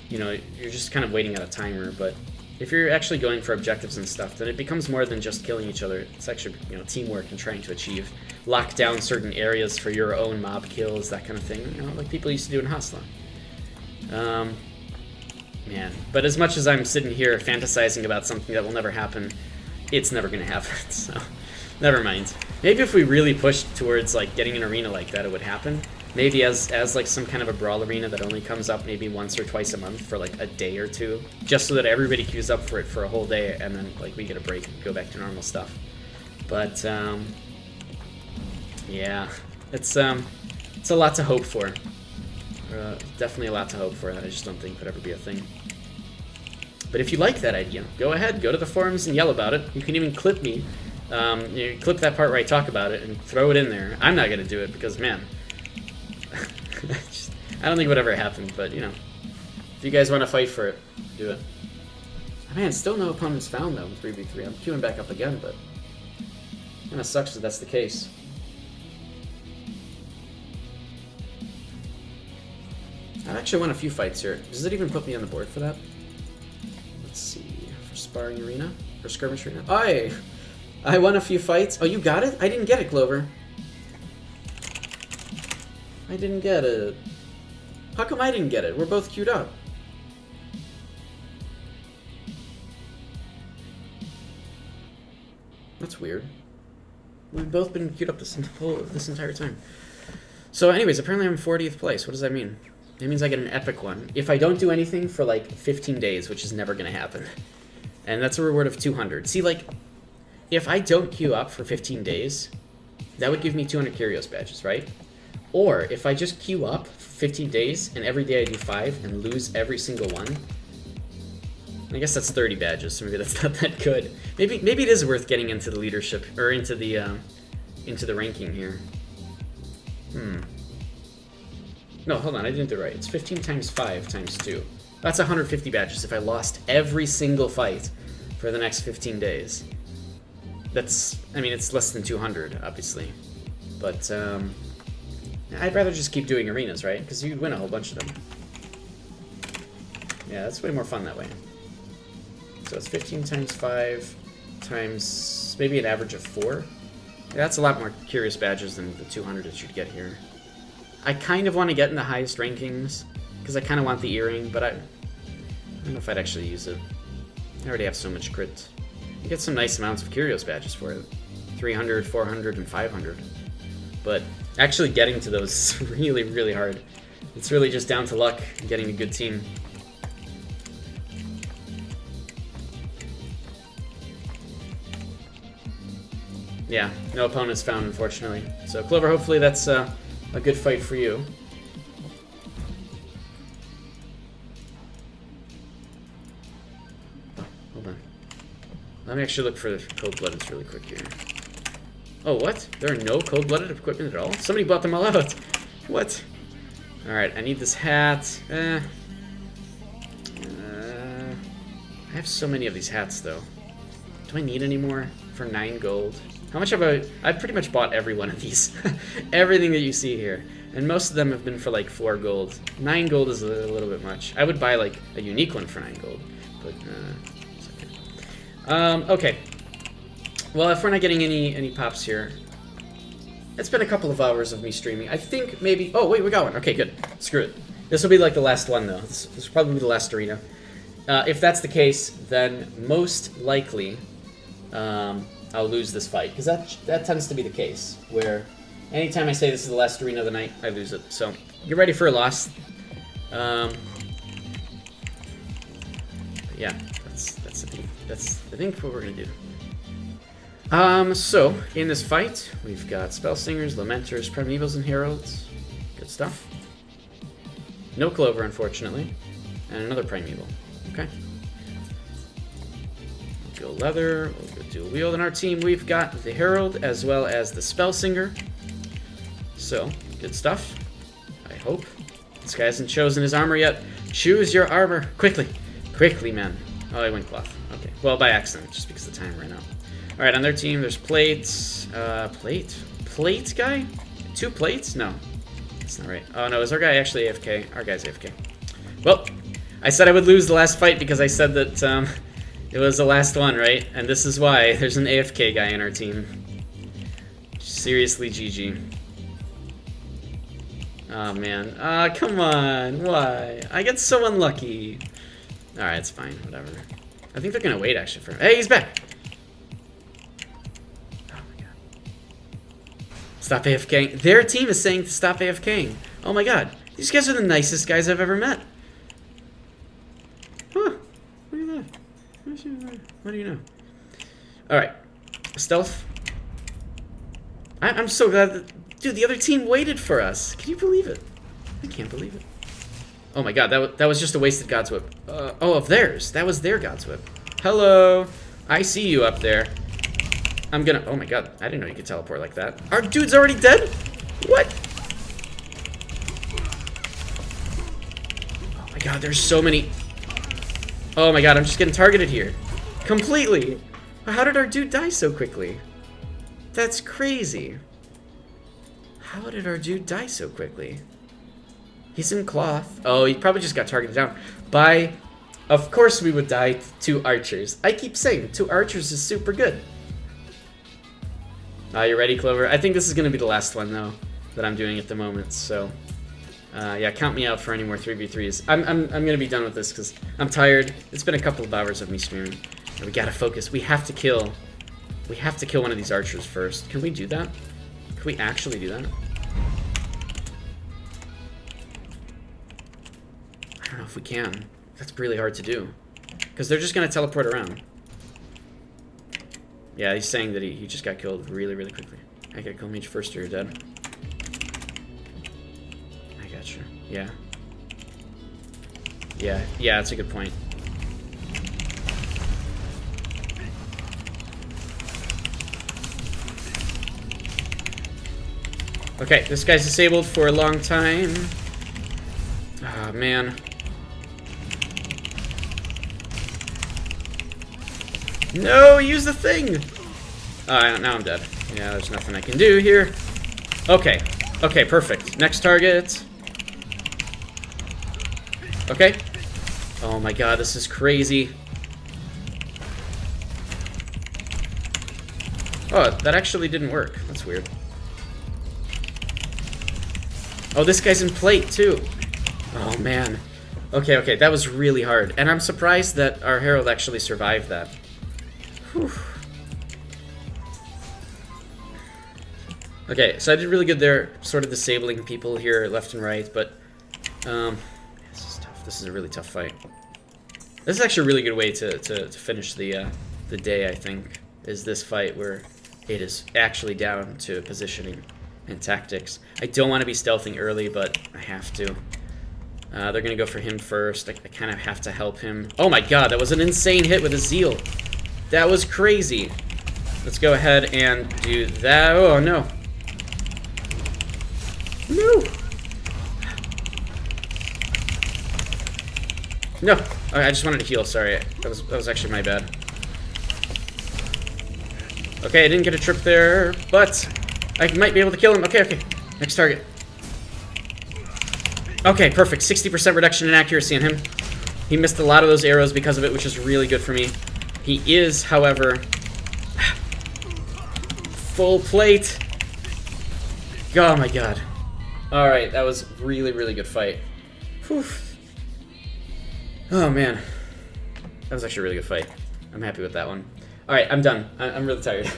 you know, you're just kind of waiting at a timer, but if you're actually going for objectives and stuff, then it becomes more than just killing each other. It's actually, you know, teamwork and trying to achieve, lock down certain areas for your own mob kills, that kind of thing. You know, like people used to do in Hostile. Man, but as much as I'm sitting here fantasizing about something that will never happen, it's never gonna happen. So, never mind. Maybe if we really pushed towards like getting an arena like that, it would happen. Maybe as like some kind of a brawl arena that only comes up maybe once or twice a month for like a day or two, just so that everybody queues up for it for a whole day, and then like we get a break and go back to normal stuff. But yeah, it's a lot to hope for. Definitely a lot to hope for. I just don't think could ever be a thing. But if you like that idea, go ahead, go to the forums and yell about it. You can even clip me, you clip that part where I talk about it and throw it in there. I'm not gonna do it because, man, I don't think it would ever happen, but, you know, if you guys want to fight for it, do it. Man, still no opponents found, though, in 3v3. I'm queuing back up again, but it kind of sucks that that's the case. I've actually won a few fights here. Does it even put me on the board for that? Let's see. For sparring arena? For skirmish arena? Oh, I won a few fights. Oh, you got it? I didn't get it, Clover. I didn't get it. How come I didn't get it? We're both queued up. That's weird. We've both been queued up this entire time. So anyways, apparently I'm in 40th place. What does that mean? It means I get an epic one. If I don't do anything for like 15 days, which is never going to happen. And that's a reward of 200. See, like, if I don't queue up for 15 days, that would give me 200 Curios badges, right? Or if I just queue up for 15 days and every day I do 5 and lose every single one, I guess that's 30 badges, so maybe that's not that good. Maybe it is worth getting into the leadership, or into the ranking here. No, hold on, I didn't do it right. It's 15 times 5 times 2. That's 150 badges if I lost every single fight for the next 15 days. That's, I mean, it's less than 200, obviously. But, I'd rather just keep doing arenas, right? Because you'd win a whole bunch of them. Yeah, that's way more fun that way. So it's 15 times 5 times maybe an average of 4. Yeah, that's a lot more curious badges than the 200 that you'd get here. I kind of want to get in the highest rankings because I kind of want the earring, but I don't know if I'd actually use it. I already have so much crit. You get some nice amounts of curious badges for it. 300, 400, and 500. But actually getting to those is really, really hard. It's really just down to luck and getting a good team. Yeah, no opponents found, unfortunately. So, Clover, hopefully that's a good fight for you. Oh, hold on. Let me actually look for cold-bloodeds really quick here. Oh, what? There are no cold-blooded equipment at all? Somebody bought them all out. What? Alright, I need this hat. I have so many of these hats, though. Do I need any more for 9 gold? How much have I've pretty much bought every one of these. Everything that you see here. And most of them have been for like 4 gold. 9 gold is a little bit much. I would buy like a unique one for 9 gold. But, it's okay. Okay. Well, if we're not getting any pops here, it's been a couple of hours of me streaming. I think maybe... Oh, wait, we got one. Okay, good. Screw it. This will be like the last one, though. This will probably be the last arena. If that's the case, then most likely I'll lose this fight. Because that tends to be the case, where anytime I say this is the last arena of the night, I lose it. So, get ready for a loss. Yeah, that's the thing. That's, I think, what we're going to do. So, in this fight, we've got Spell Singers, Lamenters, Primevals, and Heralds. Good stuff. No Clover, unfortunately. And another Primeval. Okay. Go Leather, we'll go Dual Wield. In our team, we've got the Herald as well as the Spell Singer. So, good stuff. I hope. This guy hasn't chosen his armor yet. Choose your armor. Quickly. Quickly, man. Oh, I went Cloth. Okay. Well, by accident, just because the time ran out. Alright, on their team, there's Plates. Plate? Plate guy? 2 plates? No. That's not right. Oh, no, is our guy actually AFK? Our guy's AFK. Well, I said I would lose the last fight because I said that It was the last one, right? And this is why there's an AFK guy in our team. Seriously, GG. Oh, man. Ah, come on. Why? I get so unlucky. Alright, it's fine. Whatever. I think they're gonna wait, actually, for... Hey, he's back! Oh, my God. Stop AFKing. Their team is saying to stop AFKing. Oh, my God. These guys are the nicest guys I've ever met. Huh. Look at that. What do you know? Alright. Stealth. I'm so glad that... Dude, the other team waited for us. Can you believe it? I can't believe it. Oh my God, that was just a wasted God's Whip. Oh, of theirs. That was their God's Whip. Hello. I see you up there. I'm gonna... Oh my God, I didn't know you could teleport like that. Our dude's already dead? What? Oh my God, there's so many... Oh my God, I'm just getting targeted here. Completely. How did our dude die so quickly? That's crazy. How did our dude die so quickly? He's in cloth. Oh, he probably just got targeted down by... Of course we would die to archers. I keep saying, 2 archers is super good. You ready, Clover? I think this is going to be the last one, though, that I'm doing at the moment, so... yeah, count me out for any more 3v3s. I'm going to be done with this because I'm tired. It's been a couple of hours of me streaming. We got to focus. We have to kill one of these archers first. Can we do that? Can we actually do that? I don't know if we can. That's really hard to do. Because they're just going to teleport around. Yeah, he's saying that he just got killed really, really quickly. I got kill mage first or you're dead. I got you. Yeah. Yeah, that's a good point. Okay, this guy's disabled for a long time. Ah, man. No, use the thing! Now I'm dead. Yeah, there's nothing I can do here. Okay. Okay, perfect. Next target. Okay. Oh my God, this is crazy. Oh, that actually didn't work. That's weird. Oh, this guy's in plate, too. Oh, man. Okay, that was really hard. And I'm surprised that our Herald actually survived that. Whew. Okay, so I did really good there, sort of disabling people here left and right, but... this is tough. This is a really tough fight. This is actually a really good way to finish the day, I think, is this fight where it is actually down to positioning and tactics. I don't want to be stealthing early, but I have to. They're going to go for him first. I kind of have to help him. Oh my God, that was an insane hit with a Zeal. That was crazy. Let's go ahead and do that. Oh, no. No. No. I just wanted to heal. Sorry. That was actually my bad. Okay, I didn't get a trip there, but I might be able to kill him. Okay. Next target. Okay, perfect. 60% reduction in accuracy on him. He missed a lot of those arrows because of it, which is really good for me. He is, however, full plate. Oh my God. Alright, that was a really, really good fight. Whew. Oh man. That was actually a really good fight. I'm happy with that one. Alright, I'm done. I'm really tired.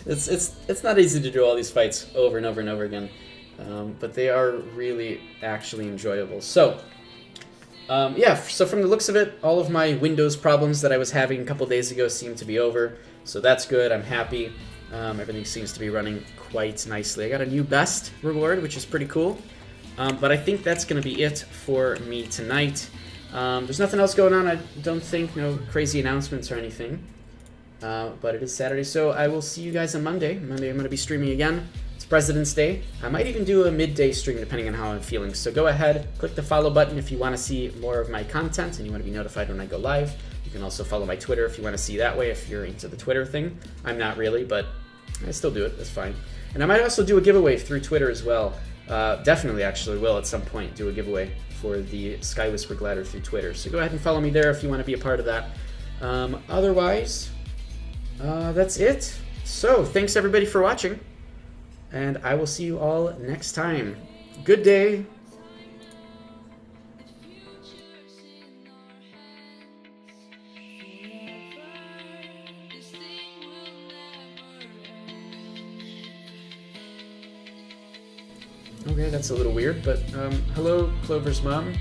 It's not easy to do all these fights over and over and over again. But they are really actually enjoyable. So, yeah, so from the looks of it, all of my Windows problems that I was having a couple days ago seem to be over. So that's good. I'm happy. Everything seems to be running quite nicely. I got a new best reward, which is pretty cool. But I think that's going to be it for me tonight. There's nothing else going on, I don't think. No crazy announcements or anything. But it is Saturday, so I will see you guys on Monday. Monday I'm going to be streaming again. It's President's Day. I might even do a midday stream depending on how I'm feeling. So go ahead, click the follow button if you want to see more of my content and you want to be notified when I go live. You can also follow my Twitter if you want to see that way, if you're into the Twitter thing. I'm not really, but I still do it. That's fine. And I might also do a giveaway through Twitter as well. Definitely actually will at some point do a giveaway for the Sky Whisper Glider through Twitter. So go ahead and follow me there if you want to be a part of that. Otherwise, that's it. So, thanks everybody for watching, and I will see you all next time. Good day. Okay, that's a little weird, but hello, Clover's mom.